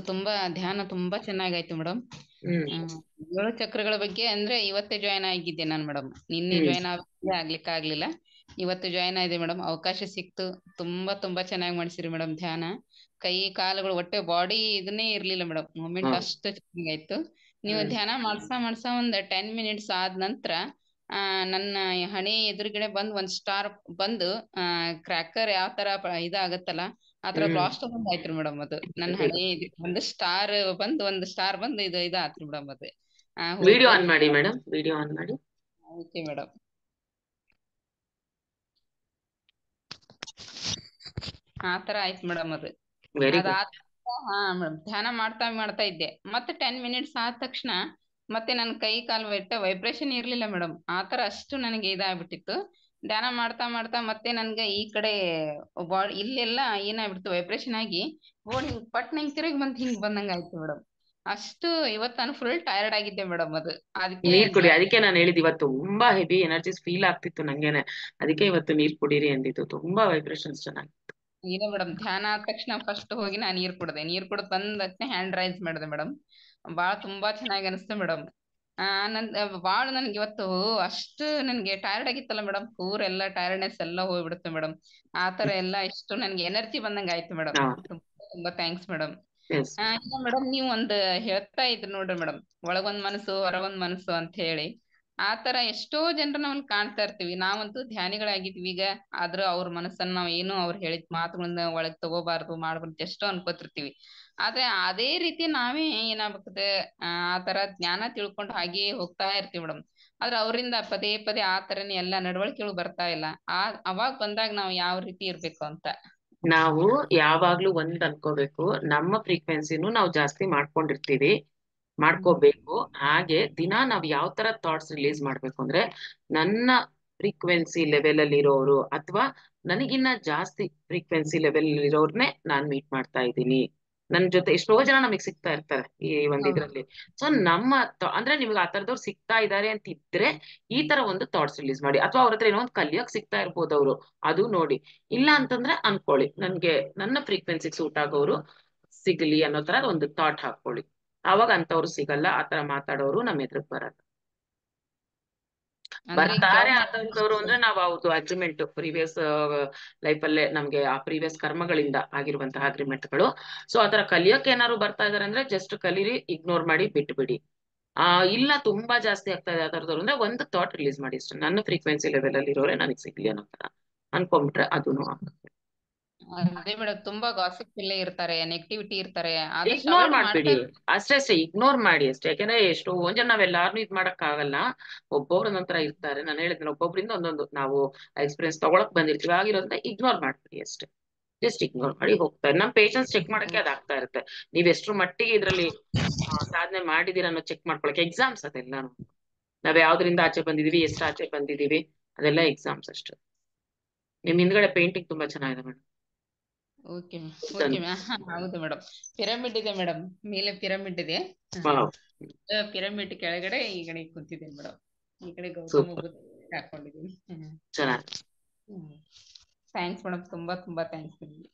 ಧ್ಯಾನ ತುಂಬಾ ಚೆನ್ನಾಗಾಯ್ತು ಮೇಡಮ್. 7 ಚಕ್ರಗಳ ಬಗ್ಗೆ ಅಂದ್ರೆ ಇವತ್ತೇ ಜಾಯ್ನ್ ಆಗಿದ್ದೆ ನಾನು ಮೇಡಮ್. ನಿನ್ನೆ ಜಾಯ್ನ್ ಆಗ್ಲಿಕ್ಕೆ ಆಗ್ಲಿಲ್ಲ, ಇವತ್ತು ಜಾಯ್ನ್ ಆಗಿದೆ ಮೇಡಮ್. ಅವಕಾಶ ಸಿಕ್ತು. ತುಂಬಾ ಚೆನ್ನಾಗಿ ಮಾಡಿಸಿರಿ ಮೇಡಮ್ ಧ್ಯಾನ. ಕೈ ಕಾಲುಗಳು ಒಟ್ಟೆ ಬಾಡಿ ಇದನ್ನೇ ಇರ್ಲಿಲ್ಲ ಮೇಡಮ್, ಮೂಮೆಂಟ್ ಅಷ್ಟು ಚೆನ್ನಾಗಾಯ್ತು. ನೀವು ಧ್ಯಾನ ಮಾಡ್ಸ ಒಂದ್ 10 ಮಿನಿಟ್ಸ್ ಆದ ನಂತರ ನನ್ನ ಹಣೆ ಎದುರುಗಡೆ ಒಂದ್ ಸ್ಟಾರ್ ಬಂದು ಕ್ರ್ಯಾಕರ್ ಯಾವ ತರ ಇದಾಗತ್ತಲ್ಲ ಆತರ ಬ್ಲಾಸ್ಟ್ ಆಯ್ತ್ರಿ ಮೇಡಮ್. ಅದು ನನ್ನ ಹಣೆ ಒಂದು ಸ್ಟಾರ್ ಬಂದು ಇದು ಆತ್ರಿ ಮೇಡಮ್. ಅದು ವಿಡಿಯೋ ಆನ್ ಮಾಡಿ ಮೇಡಮ್, ವಿಡಿಯೋ ಆನ್ ಮಾಡಿ. Okay madam. ಆತರ ಆಯ್ತು ಮೇಡಮ್. ಅದು ಮೇಡಮ್ ಧ್ಯಾನ ಮಾಡ್ತಾ ಇದ್ದೆ. ಮತ್ತೆ 10 ಮಿನಿಟ್ಸ್ ಆದ ತಕ್ಷಣ ಮತ್ತೆ ನನ್ನ ಕೈ ಕಾಲು ವೈಬ್ರೇಷನ್ ಇರ್ಲಿಲ್ಲ ಮೇಡಮ್. ಆತರ ಅಷ್ಟು ನನಗೆ ಇದಾಗ್ಬಿಟ್ಟಿತ್ತು. ಧ್ಯಾನ ಮಾಡ್ತಾ ಮತ್ತೆ ನನ್ಗೆ ಈ ಕಡೆ ಬಾಡಿ ಇಲ್ಲೆಲ್ಲ ಏನಾಗ್ಬಿಡ್ತು, ವೈಬ್ರೇಷನ್ ಆಗಿ ಬಾಡಿ ಪಟ್ ನಂಗೆ ತಿರುಗಿ ಹಿಂಗ್ ಬಂದಂಗ ಆಯ್ತು ಮೇಡಮ್. ಅಷ್ಟು ಇವತ್ತು ನಾನು ಫುಲ್ ಟೈರ್ಡ್ ಆಗಿದ್ದೆ ಮೇಡಮ್. ಅದು ನೀರ್ ಕುಡಿ. ಅದಕ್ಕೆ ನಾನು ಹೇಳಿದ್ ಇವತ್ತು ತುಂಬಾ ಹೆವಿ ಎನರ್ಜಿಸ್ ಫೀಲ್ ಆಗ್ತಿತ್ತು ನಂಗೇನೆ, ಅದಕ್ಕೆ ಇವತ್ತು ನೀರ್ ಕುಡೀರಿ ಅಂದಿತ್ತು. ತುಂಬಾ ವೈಬ್ರೇಷನ್ಸ್ ಚೆನ್ನಾಗಿತ್ತು. ಇಲ್ಲ ಮೇಡಮ್, ಧ್ಯಾನ ಆದ ತಕ್ಷಣ ಫಸ್ಟ್ ಹೋಗಿ ನಾನು ನೀರ್ ಕುಡ್ದು ಬಂದ ಹ್ಯಾಂಡ್ ರೈಸ್ ಮಾಡಿದೆ ಮೇಡಮ್. ತುಂಬಾ ಚೆನ್ನಾಗಿ ಅನಿಸ್ತು ಮೇಡಮ್. ನನ್ಗೆ ಇವತ್ತು ಅಷ್ಟು ನನ್ಗೆ ಟೈರ್ಡ್ ಆಗಿತ್ತಲ್ಲ ಮೇಡಮ್, ಎಲ್ಲ ಟೈರ್ಡ್ನೆಸ್ ಎಲ್ಲ ಹೋಗ್ಬಿಡುತ್ತೆ ಮೇಡಮ್. ಆತರ ಎಲ್ಲ ಇಷ್ಟು ನನ್ಗೆ ಎನರ್ಜಿ ಬಂದಂಗ ಆಯ್ತು ಮೇಡಮ್. ತುಂಬಾ ಥ್ಯಾಂಕ್ಸ್ ಮೇಡಮ್. ಇಲ್ಲ ಮೇಡಮ್, ನೀವು ಹೇಳ್ತಾ ಇದ್ರಿ ನೋಡ್ರಿ ಮೇಡಮ್, ಒಳಗೊಂದ್ ಮನಸ್ಸು ಹೊರಗೊಂದ್ ಮನಸ್ಸು ಅಂತ ಹೇಳಿ. ಆತರ ಎಷ್ಟೋ ಜನರ ನಾವ್ ಕಾಣ್ತಾ ಇರ್ತೀವಿ. ನಾವಂತೂ ಧ್ಯಾನಿಗಳಾಗಿದ್ವಿ ಈಗ, ಆದ್ರೂ ಅವ್ರ ಮನಸ್ಸನ್ನ ನಾವ್ ಏನು ಅವ್ರು ಹೇಳಿದ ಮಾತುಗಳನ್ನ ಒಳಗ್ ತಗೋಬಾರ್ದು ಮಾಡ್ಬಾರ್ದು ಎಷ್ಟೋ ಅನ್ಕೋತಿರ್ತೀವಿ. ಆದ್ರೆ ಅದೇ ರೀತಿ ನಾವೇ ಏನಾಗ್ತದೆ, ಆತರ ಜ್ಞಾನ ತಿಳ್ಕೊಂಡು ಹಾಗೆಯೇ ಹೋಗ್ತಾ ಇರ್ತೀವಿ ಮೇಡಮ್. ಆದ್ರೆ ಅವರಿಂದ ಪದೇ ಆತರನೇ ಎಲ್ಲಾ ನಡವಳಿಕೆಗಳು ಬರ್ತಾ ಇಲ್ಲ. ಅವಾಗ ಬಂದಾಗ ನಾವ್ ಯಾವ ರೀತಿ ಇರ್ಬೇಕು ಅಂತ ನಾವು ಯಾವಾಗ್ಲೂ ಒಂದ್ ಅನ್ಕೋಬೇಕು, ನಮ್ಮ ಫ್ರೀಕ್ವೆನ್ಸಿನೂ ನಾವು ಜಾಸ್ತಿ ಮಾಡ್ಕೋಬೇಕು. ಹಾಗೆ ದಿನ ನಾವ್ ಯಾವ ತರ ಥಾಟ್ಸ್ ರಿಲೀಸ್ ಮಾಡ್ಬೇಕು ಅಂದ್ರೆ, ನನ್ನ ಫ್ರೀಕ್ವೆನ್ಸಿ ಲೆವೆಲ್ ಅಲ್ಲಿ ಇರೋರು ಅಥವಾ ನನಗಿನ್ನ ಜಾಸ್ತಿ ಫ್ರೀಕ್ವೆನ್ಸಿ ಲೆವೆಲ್ ಇರೋರ್ನೇ ನಾನ್ ಮೀಟ್ ಮಾಡ್ತಾ ಇದ್ದೀನಿ. ನನ್ ಜೊತೆ ಎಷ್ಟೋ ಜನ ನಮಗ್ ಸಿಗ್ತಾ ಇರ್ತಾರೆ ಈ ಒಂದ್ ಇದ್ರಲ್ಲಿ. ಸೊ ಅಂದ್ರೆ ನಿಮ್ಗೆ ಆ ತರದವ್ರು ಸಿಗ್ತಾ ಇದಾರೆ ಅಂತ ಇದ್ರೆ ಈ ತರ ಒಂದು ಥಾಟ್ಸ್ ರಿಲೀಸ್ ಮಾಡಿ, ಅಥವಾ ಅವ್ರ ಹತ್ರ ಏನೋ ಒಂದು ಕಲಿಯಕ್ ಸಿಗ್ತಾ ಇರ್ಬೋದು ಅವ್ರು, ಅದು ನೋಡಿ. ಇಲ್ಲ ಅಂತಂದ್ರೆ ಅನ್ಕೊಳ್ಳಿ, ನನ್ಗೆ ನನ್ನ ಫ್ರೀಕ್ವೆನ್ಸಿಗೆ ಸೂಟ್ ಆಗೋರು ಸಿಗಲಿ ಅನ್ನೋ ತರ ಒಂದು ಥಾಟ್ ಹಾಕೊಳ್ಳಿ. ಅವಾಗ ಅಂತವ್ರು ಸಿಗಲ್ಲ, ಆತರ ಮಾತಾಡೋರು ನಮ್ಮ ಎದುರಿಗೆ ಬರಲ್ಲ. ಬರ್ತಾರೆ ಆತಂದವ್ರು ಅಂದ್ರೆ ನಾವು ಹೌದು ಅಗ್ರಿಮೆಂಟ್ ಪ್ರೀವಿಯಸ್ ಲೈಫ್ ಅಲ್ಲೇ ನಮ್ಗೆ ಆ ಪ್ರೀವಿಯಸ್ ಕರ್ಮಗಳಿಂದ ಆಗಿರುವಂತಹ ಅಗ್ರಿಮೆಂಟ್ಗಳು. ಸೊ ಆತರ ಕಲಿಯಕ್ಕೆ ಏನಾದ್ರು ಬರ್ತಾ ಇದಾರೆ ಅಂದ್ರೆ ಜಸ್ಟ್ ಕಲೀರಿ, ಇಗ್ನೋರ್ ಮಾಡಿ ಬಿಟ್ಬಿಡಿ. ಇಲ್ಲ ತುಂಬಾ ಜಾಸ್ತಿ ಆಗ್ತಾ ಇದೆ ಆ ತರದವ್ರು ಅಂದ್ರೆ ಒಂದು ಥಾಟ್ ರಿಲೀಸ್ ಮಾಡಿ ಅಷ್ಟೇ, ನನ್ನ ಫ್ರೀಕ್ವೆನ್ಸಿ ಲೆವೆಲ್ ಅಲ್ಲಿ ಇರೋರೆ ನನಗೆ ಸಿಗ್ಲಿ ಅನ್ನೋ ತರ ಅನ್ಕೊಂಡ್ಬಿಟ್ರೆ ಅದೂ ಆಗುತ್ತೆ. ಅದೇ ಮೇಡಮ್, ತುಂಬಾ ಗಾಸಿಪ್ ಇಲ್ಲೇ ಇರ್ತಾರೆ, ನೆಗೆಟಿವಿಟಿ ಇರ್ತಾರೆ. ಇಗ್ನೋರ್ ಮಾಡ್ಬಿಡಿ ಅಷ್ಟೇ, ಇಗ್ನೋರ್ ಮಾಡಿ ಅಷ್ಟೇ. ಯಾಕಂದ್ರೆ ಎಷ್ಟೋ ಜನ ನಾವೆಲ್ಲಾರು ಇದ್ ಮಾಡಕ್ ಆಗಲ್ಲ, ಒಬ್ಬೊಬ್ರು ಒಂದೊಂಥರ ಇರ್ತಾರೆ. ನಾನು ಹೇಳಿದ್ರೆ ಒಬ್ಬೊಬ್ರಿಂದ ಒಂದೊಂದು ನಾವು ಎಕ್ಸ್ಪೀರಿಯನ್ಸ್ ತಗೊಳಕ್ ಬಂದಿರ್ತೀವಿ. ಆಗಿರೋದ್ರಿಂದ ಇಗ್ನೋರ್ ಮಾಡ್ಬಿಡಿ ಅಷ್ಟೇ, ಜಸ್ಟ್ ಇಗ್ನೋರ್ ಮಾಡಿ ಹೋಗ್ತಾರೆ. ನಮ್ ಪೇಷನ್ಸ್ ಚೆಕ್ ಮಾಡಕ್ಕೆ ಅದಾಗ್ತಾ ಇರುತ್ತೆ. ನೀವ್ ಎಷ್ಟ್ರ ಮಟ್ಟಿಗೆ ಇದ್ರಲ್ಲಿ ಸಾಧನೆ ಮಾಡಿದೀರ ಅನ್ನೋ ಚೆಕ್ ಮಾಡ್ಕೊಳಕ್ಕೆ ಎಕ್ಸಾಮ್ಸ್ ಅದೆಲ್ಲಾನು. ನಾವ್ ಯಾವ್ದ್ರಿಂದ ಆಚೆ ಬಂದಿದೀವಿ, ಎಷ್ಟು ಆಚೆ ಬಂದಿದೀವಿ, ಅದೆಲ್ಲ ಎಕ್ಸಾಮ್ಸ್ ಅಷ್ಟೇ. ನಿಮ್ ಹಿಂದ್ಗಡೆ ಪೇಂಟಿಂಗ್ ತುಂಬಾ ಚೆನ್ನಾಗಿದೆ ಮೇಡಮ್. ಓಕೆ ಹೌದು ಮೇಡಮ್. ಪಿರಮಿಡ್ ಇದೆ ಮೇಡಮ್, ಮೇಲೆ ಪಿರಮಿಡ್ ಇದೆ. ಪಿರಮಿಡ್ ಕೆಳಗಡೆ ಈ ಕಡೆ ಕುಂತಿದ್ದೀನಿ ಮೇಡಮ್. ಈ ಕಡೆ ಗೌತಮ ಬುದ್ಧ ಹಾಕೊಂಡಿದ್ದೀನಿ. ಥ್ಯಾಂಕ್ಸ್ ಮೇಡಮ್, ತುಂಬಾ ಥ್ಯಾಂಕ್ಸ್ ನಿಮ್ಗೆ.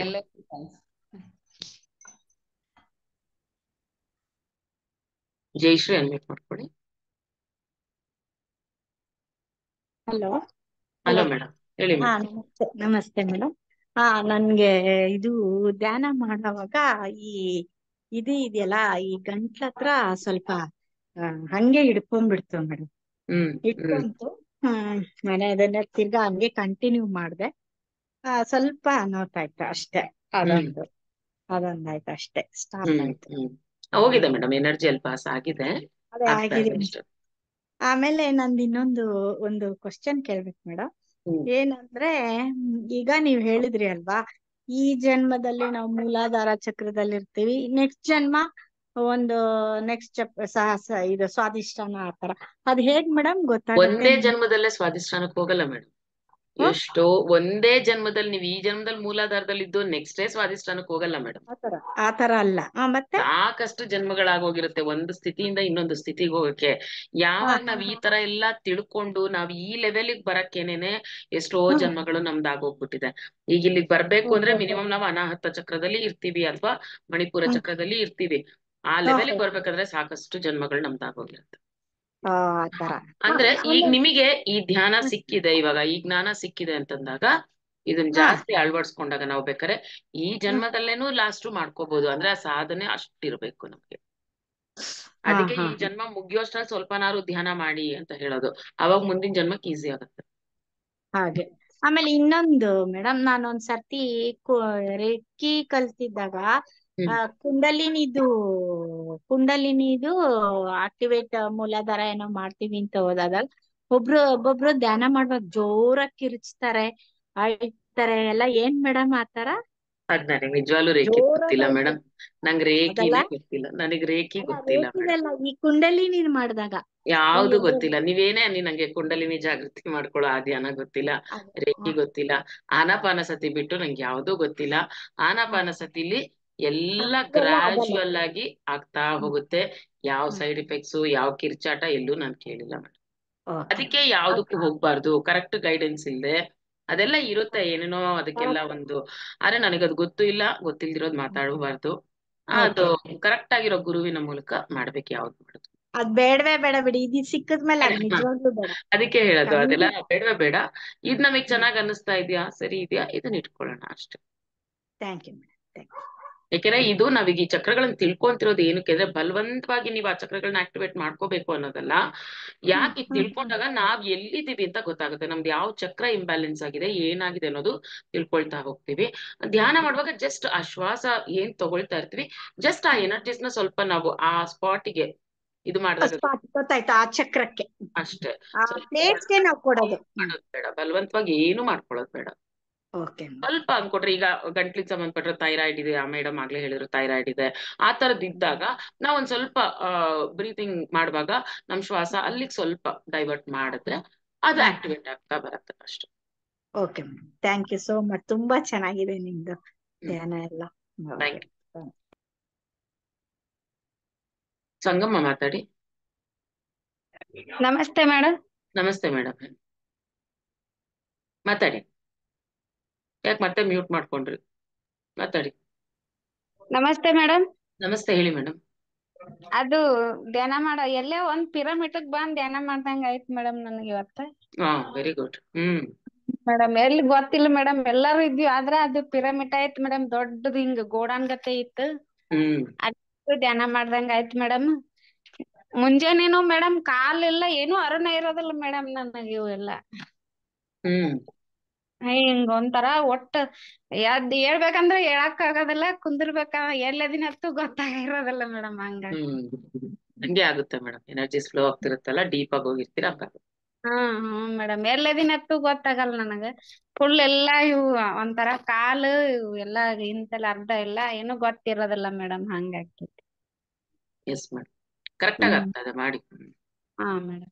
ಎಲ್ಲರಿಗೂ ಥ್ಯಾಂಕ್ಸ್. ಜಯಶ್ರೀ ಅನ್ಮ್ಯೂಟ್ ಮಾಡ್ಕೊಳ್ಳಿ. ಹಲೋ ಹಲೋ ಮೇಡಮ್, ಹೇಳಿ. ನಮಸ್ತೆ ಮೇಡಮ್. ನನ್ಗೆ ಇದು ಧ್ಯಾನ ಮಾಡುವಾಗ ಇದು ಇದೆಯಲ್ಲ, ಈ ಗಂಟ್ಲ ಹತ್ರ ಸ್ವಲ್ಪ ಹಂಗೆ ಹಿಡ್ಕೊಂಡ್ಬಿಡ್ತು ಮೇಡಮ್. ಹಿಡ್ಕೊಂತು ನಾನು ಅದನ್ನ ತಿರ್ಗಾ ಹಂಗೆ ಕಂಟಿನ್ಯೂ ಮಾಡ್ದೆ. ಸ್ವಲ್ಪ ನೋಡ್ತಾ ಇತ್ತು ಅಷ್ಟೇ. ಅದೊಂದಾಯ್ತು ಅಷ್ಟೇ, ಸ್ಟಾಪ್ ಆಯ್ತು. ಹೋಗಿದೆ ಮೇಡಮ್, ಎನರ್ಜಿ ಅಲ್ಲಿ ಪಾಸ್ ಆಗಿದೆ. ಅದೇ ಆಗಿದೆ. ಆಮೇಲೆ ನಂದು ಒಂದು ಕ್ವಶನ್ ಕೇಳ್ಬೇಕು ಮೇಡಮ್. ಏನಂದ್ರೆ, ಈಗ ನೀವ್ ಹೇಳಿದ್ರಿ ಅಲ್ವಾ, ಈ ಜನ್ಮದಲ್ಲಿ ನಾವು ಮೂಲಾಧಾರ ಚಕ್ರದಲ್ಲಿ ಇರ್ತೀವಿ, ನೆಕ್ಸ್ಟ್ ಜನ್ಮ ನೆಕ್ಸ್ಟ್ ಇದು ಸ್ವಾಧಿಷ್ಠಾನ ಆತರ. ಅದ್ ಹೇಗ್ ಮೇಡಮ್ ಗೊತ್ತಾಗುತ್ತೆ? ಒಂದೇ ಜನ್ಮದಲ್ಲೇ ಸ್ವಾಧಿಷ್ಠಾನಕ್ಕೆ ಹೋಗಲ್ಲ ಮೇಡಮ್. ಎಷ್ಟೋ ಒಂದೇ ಜನ್ಮದಲ್ಲಿ ನೀವ್ ಈ ಜನ್ಮದಲ್ಲಿ ಮೂಲಾಧಾರದಲ್ಲಿ ಇದ್ದು ನೆಕ್ಸ್ಟ್ ಡೇ ಸ್ವಾಧಿಷ್ಠಾನಕ್ಕೆ ಹೋಗಲ್ಲ ಮೇಡಮ್. ಆತರ ಅಲ್ಲ. ಮತ್ತೆ ಸಾಕಷ್ಟು ಜನ್ಮಗಳಾಗೋಗಿರುತ್ತೆ ಒಂದು ಸ್ಥಿತಿಯಿಂದ ಇನ್ನೊಂದು ಸ್ಥಿತಿಗೆ ಹೋಗಕ್ಕೆ. ಯಾವಾಗ ನಾವ್ ಈ ತರ ಎಲ್ಲಾ ತಿಳ್ಕೊಂಡು ನಾವ್ ಈ ಲೆವೆಲ್ಗೆ ಬರಕ್ಕೇನೇನೆ ಎಷ್ಟೋ ಜನ್ಮಗಳು ನಮ್ದಾಗೋಗ್ಬಿಟ್ಟಿದೆ. ಈಗ ಇಲ್ಲಿಗೆ ಬರ್ಬೇಕು ಅಂದ್ರೆ ಮಿನಿಮಮ್ ನಾವ್ ಅನಾಹತ ಚಕ್ರದಲ್ಲಿ ಇರ್ತೀವಿ ಅಥವಾ ಮಣಿಪುರ ಚಕ್ರದಲ್ಲಿ ಇರ್ತೀವಿ. ಆ ಲೆವೆಲ್ಗೆ ಬರ್ಬೇಕಂದ್ರೆ ಸಾಕಷ್ಟು ಜನ್ಮಗಳು ನಮ್ದಾಗೋಗಿರುತ್ತೆ. ಆತರ. ಅಂದ್ರೆ ಈಗ ನಿಮಗೆ ಈ ಧ್ಯಾನ ಸಿಕ್ಕಿದೆ, ಇವಾಗ ಈ ಜ್ಞಾನ ಸಿಕ್ಕಿದೆ ಅಂತಂದಾಗ ಇದನ್ನ ಜಾಸ್ತಿ ಅಳವಡಿಸ್ಕೊಂಡಾಗ ನಾವು ಬೇಕಾದ್ರೆ ಈ ಜನ್ಮದಲ್ಲೇನು ಲಾಸ್ಟ್ ಮಾಡ್ಕೋಬಹುದು. ಅಂದ್ರೆ ಆ ಸಾಧನೆ ಅಷ್ಟಿರ್ಬೇಕು ನಮ್ಗೆ. ಅದಕ್ಕೆ ಈ ಜನ್ಮ ಮುಗಿಯೋಷ್ಟ್ರಲ್ಲಿ ಸ್ವಲ್ಪನಾರು ಧ್ಯಾನ ಮಾಡಿ ಅಂತ ಹೇಳೋದು. ಅವಾಗ ಮುಂದಿನ ಜನ್ಮಕ್ಕೆ ಈಸಿ ಆಗುತ್ತೆ. ಹಾಗೆ. ಆಮೇಲೆ ಇನ್ನೊಂದು ಮೇಡಮ್, ನಾನೊಂದ್ ಸರ್ತಿ ರೇಖಿ ಕಲ್ತಿದ್ದಾಗ ಕುಂಡಲಿನಿದು ಆಕ್ಟಿವೇಟ್ ಮೂಲಾಧಾರ ಏನೋ ಮಾಡ್ತೀವಿ ಅಂತ ಹೋದಾಗ ಒಬ್ಬೊಬ್ರು ಧ್ಯಾನ ಮಾಡುವಾಗ ಜೋರಾಗಿ ಕಿರ್ಚ್ತಾರೆ, ಅಳ್ತಾರೆ ಎಲ್ಲ. ಏನ್ ಮೇಡಮ್ ಆತರ? ಅದ್ ನನಗೆ ನಿಜವಾಗ್ಲೂ ರೇಖಿ ಗೊತ್ತಿಲ್ಲ ಮೇಡಮ್. ನಂಗೆ ರೇಖಿನೇ ಗೊತ್ತಿಲ್ಲ. ನನಗೆ ರೇಖಿ ಗೊತ್ತಿಲ್ಲ ಮೇಡಮ್. ಈ ಕುಂಡಲಿನಿ ಮಾಡಿದಾಗ ಯಾವ್ದು ಗೊತ್ತಿಲ್ಲ. ನೀವೇನೇ ಅನ್ನಿ ನಂಗೆ ಕುಂಡಲಿನಿ ಜಾಗೃತಿ ಮಾಡ್ಕೊಳ್ಳೋ ಆ ಧ್ಯಾನ ಗೊತ್ತಿಲ್ಲ, ರೇಖಿ ಗೊತ್ತಿಲ್ಲ. ಆನಾಪಾನಸತಿ ಬಿಟ್ಟು ನಂಗೆ ಯಾವ್ದೂ ಗೊತ್ತಿಲ್ಲ. ಆನಾಪಾನಸತಿಲಿ ಎಲ್ಲ ಗ್ರಾಜುವಲ್ ಆಗಿ ಆಗ್ತಾ ಹೋಗುತ್ತೆ. ಯಾವ ಸೈಡ್ ಎಫೆಕ್ಟ್ಸ್ ಯಾವ ಕಿರ್ಚಾಟ ಎಲ್ಲೂ ನಾನ್ ಕೇಳಿಲ್ಲ ಮೇಡಮ್. ಅದಕ್ಕೆ ಯಾವ್ದಕ್ಕೂ ಹೋಗ್ಬಾರ್ದು ಕರೆಕ್ಟ್ ಗೈಡೆನ್ಸ್ ಇಲ್ದೆ. ಅದೆಲ್ಲ ಇರುತ್ತೆ ಏನೇನೋ ಅದಕ್ಕೆಲ್ಲ ಒಂದು. ಆದ್ರೆ ನನಗದು ಗೊತ್ತು ಇಲ್ಲ, ಗೊತ್ತಿಲ್ದಿರೋದ್ ಮಾತಾಡಬಾರ್ದು. ಅದು ಕರೆಕ್ಟ್ ಆಗಿರೋ ಗುರುವಿನ ಮೂಲಕ ಮಾಡ್ಬೇಕು ಯಾವ್ದು ಮಾಡೋದು. ಅದ್ ಬೇಡವೇ ಬೇಡ ಬಿಡಿ, ಇದು ಸಿಕ್ಕದ್ಮೇಲೆ ಅದ್ ನಿಜವಾಗ್ಲೂ ಬೇಡ. ಅದಕ್ಕೆ ಹೇಳೋದು ಅದೆಲ್ಲ ಬೇಡವೇ ಬೇಡ. ಇದ್ ನಮಗ್ ಚೆನ್ನಾಗ್ ಅನಿಸ್ತಾ ಇದೆಯಾ, ಸರಿ ಇದೆಯಾ, ಇದನ್ನ ಇಟ್ಕೊಳ್ಳೋಣ ಅಷ್ಟೇ. Thank you madam, thank you. ಯಾಕೆಂದ್ರೆ ಇದು ನಾವೀಗ ಈ ಚಕ್ರಗಳನ್ನ ತಿಳ್ಕೊಂತಿರೋದು ಏನಕ್ಕೆ ಅಂದ್ರೆ ಬಲವಂತವಾಗಿ ನೀವು ಆ ಚಕ್ರಗಳನ್ನ ಆಕ್ಟಿವೇಟ್ ಮಾಡ್ಕೋಬೇಕು ಅನ್ನೋದಲ್ಲ. ಯಾಕೆ ತಿಳ್ಕೊಂಡಾಗ ನಾವ್ ಎಲ್ಲಿದ್ದೀವಿ ಅಂತ ಗೊತ್ತಾಗುತ್ತೆ. ನಮ್ದು ಯಾವ ಚಕ್ರ ಇಂಬ್ಯಾಲೆನ್ಸ್ ಆಗಿದೆ, ಏನಾಗಿದೆ ಅನ್ನೋದು ತಿಳ್ಕೊಳ್ತಾ ಹೋಗ್ತೀವಿ. ಧ್ಯಾನ ಮಾಡುವಾಗ ಜಸ್ಟ್ ಆ ಶ್ವಾಸ ಏನ್ ತಗೊಳ್ತಾ ಇರ್ತೀವಿ, ಜಸ್ಟ್ ಆ ಎನರ್ಜೀಸ್ ನ ಸ್ವಲ್ಪ ನಾವು ಆ ಸ್ಪಾಟಿಗೆ ಇದು ಮಾಡಿದಾಗ ಗೊತ್ತಾಯ್ತು, ಆ ಚಕ್ರಕ್ಕೆ ಅಷ್ಟೇ. ಪ್ಲೇಸ್ಗೆ ನಾವು ಕೊಡೋದು ಬೇಡ, ಬಲವಂತವಾಗಿ ಏನು ಮಾಡ್ಕೊಳ್ಳೋದು ಬೇಡ. ಸ್ವಲ್ಪ ಅನ್ಕೊಟ್ರೆ ಈಗ ಗಂಟ್ಲಿಗೆ ಸಂಬಂಧಪಟ್ಟ ಥೈರಾಯ್ಡ್ ಇದೆ, ಆ ಮೇಡಮ್ ಆಗ್ಲೇ ಹೇಳಿದ್ರು ಥೈರಾಯ್ಡ್ ಇದೆ, ಆ ತರದ್ ಇದ್ದಾಗ ನಾವ್ ಒಂದ್ ಸ್ವಲ್ಪ ಬ್ರೀತಿಂಗ್ ಮಾಡುವಾಗ ನಮ್ ಶ್ವಾಸ ಅಲ್ಲಿಗೆ ಸ್ವಲ್ಪ ಡೈವರ್ಟ್ ಮಾಡಿದ್ರೆ ಅದು ಆಕ್ಟಿವೇಟ್ ಆಗ್ತಾ ಬರುತ್ತೆ ಅಷ್ಟೇ. Okay madam, thank you so much. ತುಂಬಾ ಚೆನ್ನಾಗಿದೆ ನಿಮ್ದು ಧ್ಯಾನ ಎಲ್ಲ. ಸಂಗಮ್ಮ ಮಾತಾಡಿ. ನಮಸ್ತೆ ಮೇಡಮ್. ನಮಸ್ತೆ ಮೇಡಮ್, ಮಾತಾಡಿ. ಯಾಕೆ ಮತ್ತೆ ಮ್ಯೂಟ್ ಮಾಡ್ಕೊಂಡ್ರಿ? ಮಾತಾಡಿ. ನಮಸ್ತೆ ಮೇಡಮ್. ನಮಸ್ತೆ, ಹೇಳಿ ಮೇಡಮ್. ಅದು ಧ್ಯಾನ ಎಲ್ಲೇ ಒಂದ್ ಪಿರಮಿಡ್ ಬಂದ್ ಧ್ಯಾನ ಮಾಡ್ದಂಗ ಆಯ್ತು ಮೇಡಮ್ ನನಗೆ ಇವತ್ತ. Very good. ಮೇಡಮ್ ಎಲ್ಲಿ ಗೊತ್ತಿಲ್ಲ ಮೇಡಮ್, ಎಲ್ಲಾರು ಇದ್ವಿ ಆದ್ರ ಅದು ಪಿರಮಿಡ್ ಆಯ್ತು ಮೇಡಮ್. ದೊಡ್ಡದು ಹಿಂಗ ಗೋಡಾನ್ ಗತೆ ಇತ್ತು, ಅದು ಧ್ಯಾನ ಮಾಡ್ದಂಗ ಆಯ್ತು ಮೇಡಮ್. ಮುಂಜಾನೇನು ಮೇಡಮ್ ಕಾಲೆಲ್ಲ ಏನು ಅರುಣ ಇರೋದಿಲ್ಲ ಮೇಡಮ್ ನನಗೆ. ಇವೆಲ್ಲ ಹಿಂಗ ಒಂಥರ ಒಟ್ಟ ಅದ್ ಹೇಳ್ಬೇಕಂದ್ರೆ ಹೇಳಕ್ ಆಗೋದಿಲ್ಲ, ಕುಂದಿರ್ಬೇಕ ಎಲ್ಲದಿನತ್ತು ಗೊತ್ತಾಗಿರೋದಿಲ್ಲ ಮೇಡಮ್. ಹಂಗೆ ಆಗುತ್ತೆ ಮೇಡಮ್, ಎನರ್ಜೀಸ್ ಫ್ಲೋ ಆಗ್ತಿರುತ್ತಲ್ಲ, ಡೀಪ್ ಆಗಿ ಹೋಗಿರ್ತೀರ. ಹ್ಮ್ ಮೇಡಮ್, ಎಲ್ಲದಿನತ್ತು ಗೊತ್ತಾಗಲ್ಲ ನನಗ. ಫುಲ್ ಎಲ್ಲಾ ಇವು ಒಂಥರ ಕಾಲು ಎಲ್ಲಾ ಇಂತೆಲ್ಲ ಅರ್ಧ ಎಲ್ಲ ಏನು ಗೊತ್ತಿರೋದಿಲ್ಲ ಮೇಡಮ್. ಹಂಗಾಗ್ತೈತಿ. ಎಸ್ ಮೇಡಮ್, ಕರೆಕ್ಟ್ ಆಗಿ ಆಗ್ತದೆ ಮಾಡಿ. ಹಾ ಮೇಡಮ್.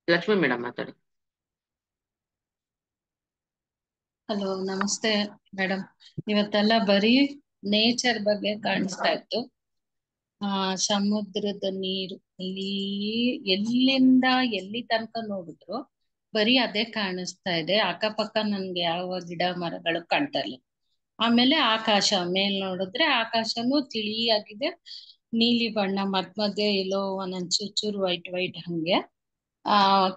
ಲಕ್ಷ್ಮಿ ಮೇಡಮ್ ಮಾತಾಡಿ. ಹಲೋ, ನಮಸ್ತೆ ಮೇಡಮ್. ಇವತ್ತೆಲ್ಲ ಬರೀ ನೇಚರ್ ಬಗ್ಗೆ ಕಾಣಿಸ್ತಾ ಇತ್ತು. ಸಮುದ್ರದ ನೀರು, ಇಲ್ಲಿ ಎಲ್ಲಿಂದ ಎಲ್ಲಿ ತನಕ ನೋಡಿದ್ರು ಬರೀ ಅದೇ ಕಾಣಿಸ್ತಾ ಇದೆ. ಅಕ್ಕಪಕ್ಕ ನನ್ಗೆ ಯಾವ ಗಿಡ ಮರಗಳು ಕಾಣ್ತಾ ಇಲ್ಲ. ಆಮೇಲೆ ಆಕಾಶ ಮೇಲ್ ನೋಡಿದ್ರೆ ಆಕಾಶನೂ ತಿಳಿಯಾಗಿದೆ, ನೀಲಿ ಬಣ್ಣ, ಮಧ್ಯೆ ಎಲ್ಲೋ ಒಂದೊಂದ್ ಚೂರು ವೈಟ್ ಹಂಗೆ.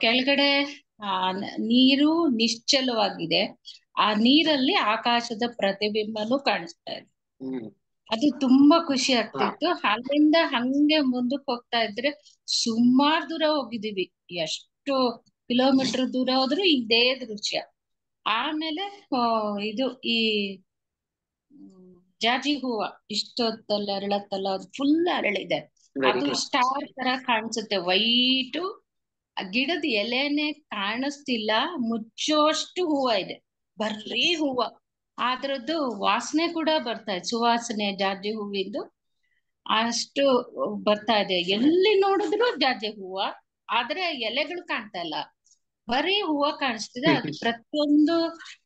ಕೆಳಗಡೆ ನೀರು ನಿಶ್ಚಲವಾಗಿದೆ. ಆ ನೀರಲ್ಲಿ ಆಕಾಶದ ಪ್ರತಿಬಿಂಬನೂ ಕಾಣಿಸ್ತಾ ಇದೆ. ಅದು ತುಂಬಾ ಖುಷಿ ಆಗ್ತಿತ್ತು. ಅಲ್ಲಿಂದ ಹಂಗೆ ಮುಂದಕ್ಕೆ ಹೋಗ್ತಾ ಇದ್ರೆ ಸುಮಾರು ದೂರ ಹೋಗಿದೀವಿ, ಎಷ್ಟು ಕಿಲೋಮೀಟರ್ ದೂರ ಹೋದ್ರು ಇದೇ ದೃಶ್ಯ. ಆಮೇಲೆ ಇದು ಈ ಜಾಜಿ ಹೂವ ಇಷ್ಟೊತ್ತಲ್ಲ ಅರಳತ್ತಲ್ಲ, ಅದು ಫುಲ್ ಅರಳಿದೆ. ಅದು ಸ್ಟಾರ್ ತರ ಕಾಣಿಸುತ್ತೆ, ವೈಟು. ಗಿಡದ ಎಲೆನೆ ಕಾಣಿಸ್ತಿಲ್ಲ, ಮುಚ್ಚೋಷ್ಟು ಹೂವ ಇದೆ, ಬರ್ರೀ ಹೂವ. ಅದ್ರದ್ದು ವಾಸನೆ ಕೂಡ ಬರ್ತಾ ಇದೆ, ಸುವಾಸನೆ ಜಾಜಿ ಹೂವಿಂದು ಅಷ್ಟು ಬರ್ತಾ ಇದೆ. ಎಲ್ಲಿ ನೋಡಿದ್ರು ಜಾಜಿ ಹೂವ, ಆದ್ರೆ ಎಲೆಗಳು ಕಾಣ್ತಾ ಇಲ್ಲ. ಬರೀ ಹೂವ ಕಾಣಿಸ್ತಿದೆ. ಅದು ಪ್ರತಿಯೊಂದು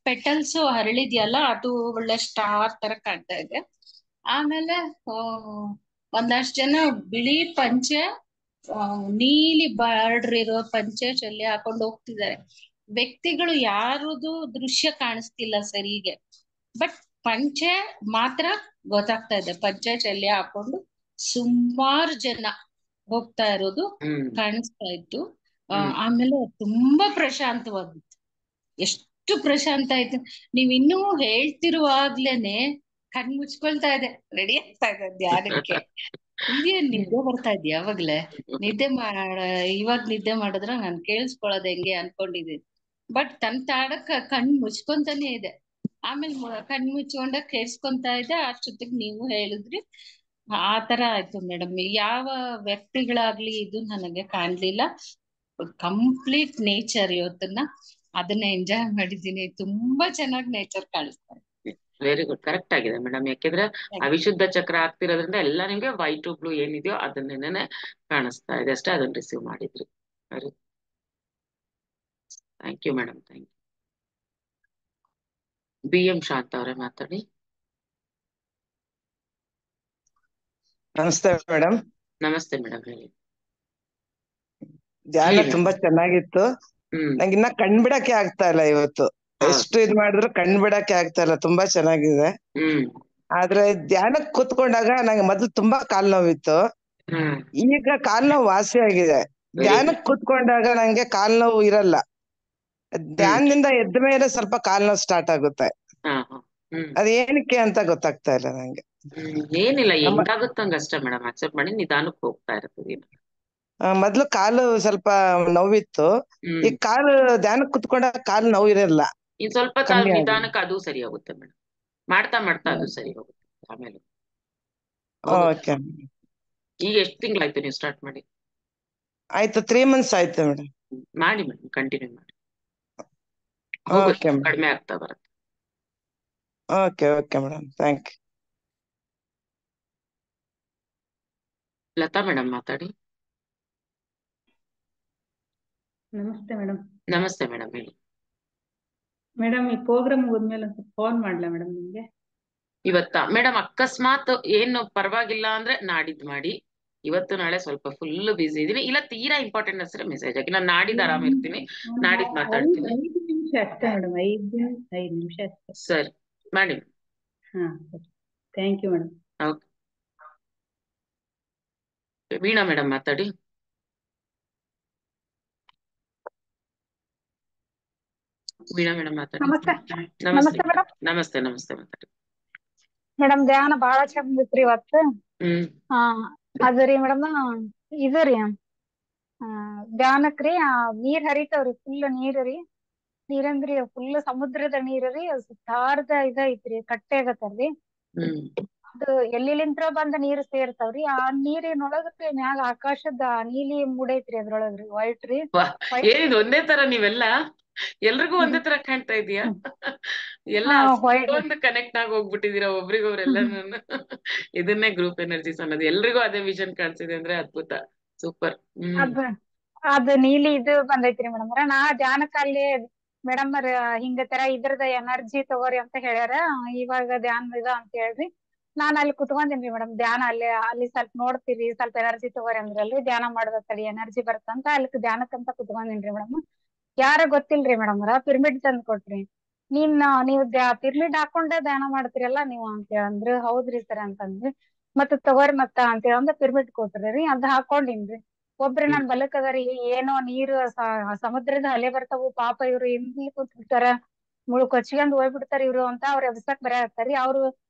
ಪೆಟಲ್ಸ್ ಹರಳಿದ್ಯಲ್ಲ, ಅದು ಒಳ್ಳೆ ಸ್ಟಾರ್ ತರ ಕಾಣ್ತಾ ಇದೆ. ಆಮೇಲೆ ಒಂದಷ್ಟು ಜನ ಬಿಳಿ ಪಂಚೆ, ನೀಲಿ ಬಾರ್ಡರ್ ಇರೋ ಪಂಚೆ ಚಲ್ಲಿ ಹಾಕೊಂಡು ಹೋಗ್ತಿದ್ದಾರೆ. ವ್ಯಕ್ತಿಗಳು ಯಾರದು ದೃಶ್ಯ ಕಾಣಿಸ್ತಿಲ್ಲ ಸರಿಗೆ, ಬಟ್ ಪಂಚೆ ಮಾತ್ರ ಗೊತ್ತಾಗ್ತಾ ಇದೆ. ಪಂಚೆ ಚಲ್ಲಿ ಹಾಕೊಂಡು ಸುಮಾರು ಜನ ಹೋಗ್ತಾ ಇರೋದು ಕಾಣಿಸ್ತಾ ಇತ್ತು. ಆಮೇಲೆ ತುಂಬಾ ಪ್ರಶಾಂತವಾಗಿತ್ತು. ಎಷ್ಟು ಪ್ರಶಾಂತ ಆಯ್ತು. ನೀವ್ ಇನ್ನೂ ಹೇಳ್ತಿರುವಾಗ್ಲೇನೆ ಕಣ್ ಮುಚ್ಕೊಳ್ತಾ ಇದೆ, ರೆಡಿ ಆಗ್ತಾ ಇದೆ ಧ್ಯಾನಕ್ಕೆ. ಇದೇನ್ ನಿದ್ದೆ ಬರ್ತಾ ಇದ್ಯಾ ಯಾವಾಗ್ಲೇ? ಇವಾಗ ನಿದ್ದೆ ಮಾಡಿದ್ರ ನಾನ್ ಕೇಳಿಸ್ಕೊಳ್ಳೋದ್ ಹೆಂಗೆ ಅನ್ಕೊಂಡಿದ್ದೀನಿ. ಬಟ್ ತಾಡಕ್ಕ ಕಣ್ ಮುಚ್ಕೊಂತಾನೆ ಇದೆ. ಆಮೇಲೆ ಕಣ್ ಮುಚ್ಕೊಂಡ ಕೇಳಿಸ್ಕೊಂತಾ ಇದೆ. ಅಷ್ಟೊತ್ತಿಗೆ ನೀವು ಹೇಳಿದ್ರಿ. ಆ ತರ ಆಯ್ತು ಮೇಡಮ್. ಯಾವ ವ್ಯಕ್ತಿಗಳಾಗ್ಲಿ ಇದು ನನಗೆ ಕಾಣ್ಲಿಲ್ಲ. ಕಂಪ್ಲೀಟ್ ನೇಚರ್ ಇವತ್ತನ್ನ ಅದನ್ನ ಎಂಜಾಯ್ ಮಾಡಿದ್ದೀನಿ. ತುಂಬಾ ಚೆನ್ನಾಗಿ ನೇಚರ್ ಕಾಣಿಸ್ತಾ ಇದೆ. ವೆರಿ ಗುಡ್, ಕರೆಕ್ಟ್ ಆಗಿದೆ ಮೇಡಮ್. ಯಾಕೆಂದ್ರೆ ಅವಿಶುದ್ಧ ಚಕ್ರ ಆಗ್ತಿರೋದ್ರಿಂದ ಎಲ್ಲ ನಿಮ್ಗೆ ವೈಟ್ ಬ್ಲೂ ಏನಿದೆಯೋ ಅದನ್ನೇನೆ ಕಾಣಿಸ್ತಾ ಇದೆ ಅಷ್ಟೇ. ಅದನ್ನ ರಿಸೀವ್ ಮಾಡಿದ್ರಿ. Very thank you madam. Thank you. BM Shantha ಅವರೇ ಮಾತಾಡಿ. ನಮಸ್ತೆ ಮೇಡಮ್. ನಮಸ್ತೆ ಮೇಡಮ್, ಹೇಳಿ. ಧ್ಯಾನ ತುಂಬಾ ಚೆನ್ನಾಗಿತ್ತು. ನಂಗೆ ಇನ್ನ ಕಣ್ಬಿಡಕ್ಕೆ ಆಗ್ತಾ ಇಲ್ಲ ಇವತ್ತು. ಎಷ್ಟು ಇದ್ ಮಾಡಿದ್ರು ಕಣ್ಬಿಡಕ್ಕೆ ಆಗ್ತಾ ಇಲ್ಲ. ತುಂಬಾ ಚೆನ್ನಾಗಿದೆ. ಆದ್ರೆ ಧ್ಯಾನಕ್ ಕೂತ್ಕೊಂಡಾಗ ನಂಗೆ ಮೊದ್ಲು ತುಂಬಾ ಕಾಲ್ ನೋವಿತ್ತು. ಈಗ ಕಾಲ್ ನೋವು ವಾಸಿ ಆಗಿದೆ. ಧ್ಯಾನಕ್ ಕೂತ್ಕೊಂಡಾಗ ನಂಗೆ ಕಾಲ್ ನೋವು ಇರಲ್ಲ. ಧ್ಯಾನದಿಂದ ಎದ್ದ ಮೇಲೆ ಸ್ವಲ್ಪ ಕಾಲ್ ನೋವು ಸ್ಟಾರ್ಟ್ ಆಗುತ್ತೆ. ಅದೇನಕ್ಕೆ ಅಂತ ಗೊತ್ತಾಗ್ತಾ ಇಲ್ಲ ನಂಗೆ. ಏನಿಲ್ಲ, ಹೆಂಗಾಗುತ್ತಂಗ ಅಷ್ಟೇ ಮೇಡಮ್. ಅಕ್ಸೆಪ್ಟ್ ಮಾಡಿ ನಿಧಾನಕ್ಕೆ ಹೋಗ್ತಾ ಇರ್ತದೆ. ಮೊದ್ಲು ಕಾಲು ಸ್ವಲ್ಪ ನೋವಿತ್ತು. ಈ ಕಾಲು ಧ್ಯಾನಕ್ಕೆ ಕುತ್ಕೊಂಡಾಗ ಕಾಲು ನೋವು ಇರಲ್ಲ. ಇನ್ ಸ್ವಲ್ಪ ನಿಧಾನಕ್ಕೆ ಅದು ಸರಿ ಹೋಗುತ್ತೆ ಮೇಡಮ್. ಮಾಡ್ತಾ ಮಾಡ್ತಾ ಅದು ಸರಿ ಹೋಗುತ್ತೆ ಆಮೇಲೆ. ಈಗ ಎಷ್ಟು ತಿಂಗಳಾಯ್ತು ನೀವು ಸ್ಟಾರ್ಟ್ ಮಾಡಿ? ಆಯ್ತು, 3 months ಆಯ್ತು ಮೇಡಮ್. ಮಾಡಿ ಮೇಡಮ್, ಕಂಟಿನ್ಯೂ ಮಾಡಿ. ಕಡಿಮೆ ಆಗ್ತಾ ಬರುತ್ತೆ. Okay madam, thank you. Latha madam ಮಾತಾಡಿ. ನಮಸ್ತೆ ಮೇಡಮ್. ನಮಸ್ತೆ ಮೇಡಮ್, ಹೇಳಿ. ಮೇಡಮ್, ಈ ಪ್ರೋಗ್ರಾಮ್ ಮುಗಿದ್ಮೇಲೆ ಒಂದು ಫೋನ್ ಮಾಡ್ಲಾ ಮೇಡಮ್ ನಿಮ್ಗೆ? ಇವತ್ತ ಮೇಡಮ್ ಅಕಸ್ಮಾತ್ ಏನು ಪರವಾಗಿಲ್ಲ ಅಂದ್ರೆ ನಾಡಿದ್ದು ಮಾಡಿ. ಇವತ್ತು ನಾಳೆ ಸ್ವಲ್ಪ ಫುಲ್ ಬಿಸಿ ಇದೀನಿ. ಇಲ್ಲ ತೀರಾ ಇಂಪಾರ್ಟೆಂಟ್ ಅನ್ಸಿದ್ರೆ ಮೆಸೇಜ್ ಹಾಕಿ. ನಾನು ನಾಡಿದ್ದು ಆರಾಮ್ ಇರ್ತೀನಿ, ನಾಡಿದ್ದು ಮಾತಾಡ್ತೀನಿ. 5 ನಿಮಿಷ ಅಷ್ಟೇ ಮೇಡಮ್, 5 ನಿಮಿಷ ಅಷ್ಟೇ. ಸರಿ ಮಾಡಿ. ಹಾ, thank you madam. Okay. Veena madam ಮಾತಾಡಿ. ವೀಣಾ ಮೇಡಮ್ ಮಾತಾಡಿ. ನಮಸ್ತೆ ಮೇಡಮ್. ನಮಸ್ತೆ ಮಾತಾಡಿ ಮೇಡಮ್. ಧ್ಯಾನ ಬಾಳ ಚಂದ ಇತ್ರಿ ಇವತ್ತು. ಅದರಿ ಮೇಡಮ್, ಇದರಿ ಧ್ಯಾನಕ್ರಿ ನೀರ್ ಹರಿತಾವ್ರಿ. ಫುಲ್ ನೀರ್ರಿ, ನೀರಂದ್ರಿ ಫುಲ್ ಸಮುದ್ರದ ನೀರ್ರಿ. ಸುತ್ತಾರ್ದ ಐತ್ರಿ, ಕಟ್ಟೆ ಆಗತ್ತಲ್ರಿ. ಅದು ಎಲ್ಲಿಲಿಂತ್ರ ಬಂದ ನೀರ್ ಸೇರ್ತಾವ್ರಿ. ಆ ನೀರಿನೊಳಗ್ರಿ ಮ್ಯಾಗ ಆಕಾಶದ ನೀಲಿ ಮೂಡೈತ್ರಿ. ಅದ್ರೊಳಗ್ರಿ ವೈಟ್ ರೀ. ಏನಿದು ಒಂದೇ ತರ ನೀವೆಲ್ಲ ಎಲ್ರಿಗೂ ಒಂದೇ ತರ ಕಾಣ್ತಾ ಇದೀಯಾ? ಎಲ್ಲ ಒಂದು ಕನೆಕ್ಟ್ ಆಗಿ ಹೋಗ್ಬಿಟ್ಟಿದೀರಾ ಒಬ್ರಿಗೊಬ್ರೆಲ್ಲ. ಇದನ್ನೇ ಗ್ರೂಪ್ ಎನರ್ಜೀಸ್ ಅನ್ನೋದು. ಎಲ್ರಿಗೂ ಅದೇ ವಿಷನ್ ಕಾಣಿಸಿದೆ ಅಂದ್ರೆ ಅದ್ಭುತ, ಸೂಪರ್. ಅದ್ ನೀಲಿ ಇದು ಬಂದೈತ್ರಿ ಮೇಡಮ್. ನಾ ಧ್ಯಾನಕ್ಕಲ್ಲಿ ಮೇಡಮ್ ಹಿಂಗ ತರ ಇದ್ರದ ಎನರ್ಜಿ ತಗೋರಿ ಅಂತ ಹೇಳ್ಯಾರ. ಇವಾಗ ಧ್ಯಾನ ಇದ ಅಂತ ಹೇಳ್ರಿ. ನಾನ್ ಅಲ್ಲಿ ಕುತ್ಕೊಂಡೇನ್ರಿ ಮೇಡಮ್. ಧ್ಯಾನ ಅಲ್ಲಿ ಸ್ವಲ್ಪ ನೋಡ್ತೀರಿ, ಸ್ವಲ್ಪ ಎನರ್ಜಿ ತಗೋರಿ ಅಂದ್ರಲ್ರಿ. ಧ್ಯಾನ ಮಾಡೋದತ್ತಡಿ ಎನರ್ಜಿ ಬರ್ತಂತ ಅಲ್ಲಿ ಧ್ಯಾನಕ್ಕಂತ ಕುತ್ಕೊಂಡೇನ್ರಿ ಮೇಡಮ್. ಯಾರ ಗೊತ್ತಿಲ್ರಿ ಮೇಡಮ್, ಪಿರಮಿಡ್ ತಂದ್ ಕೊಟ್ರಿ. ನೀವು ಪಿರಮಿಡ್ ಹಾಕೊಂಡೆ ಧ್ಯಾನ ಮಾಡ್ತೀರಲ್ಲ ನೀವು ಅಂತ ಅಂದ್ರು. ಹೌದ್ರಿ ಸರ್ ಅಂತಂದ್ರಿ. ಮತ್ತ ತಗೋರಿ ಮತ್ತ ಅಂತೇಳಿ ಅಂದ ಪಿರಮಿಡ್ ಕೊಟ್ರಿ. ಅದ್ ಹಾಕೊಂಡಿನ್ರಿ. ಒಬ್ರಿ ನನ್ ಬಲಕ್ ಅದರಿ, ಏನೋ ನೀರು ಸಮುದ್ರದ ಅಲೆ ಬರ್ತಾವು, ಪಾಪ ಇವ್ರು ಇಲ್ಲಿ ಕೂತ್ಬಿಡ್ತಾರ, ಕೊಚ್ಕೊಂಡ್ ಹೋಗ್ಬಿಡ್ತಾರ ಇವ್ರು ಅಂತ ಅವ್ರ ಎಬ್ಸಕ್ ಬರಾಕತ್ತಾರಿ. ಅವ್ರು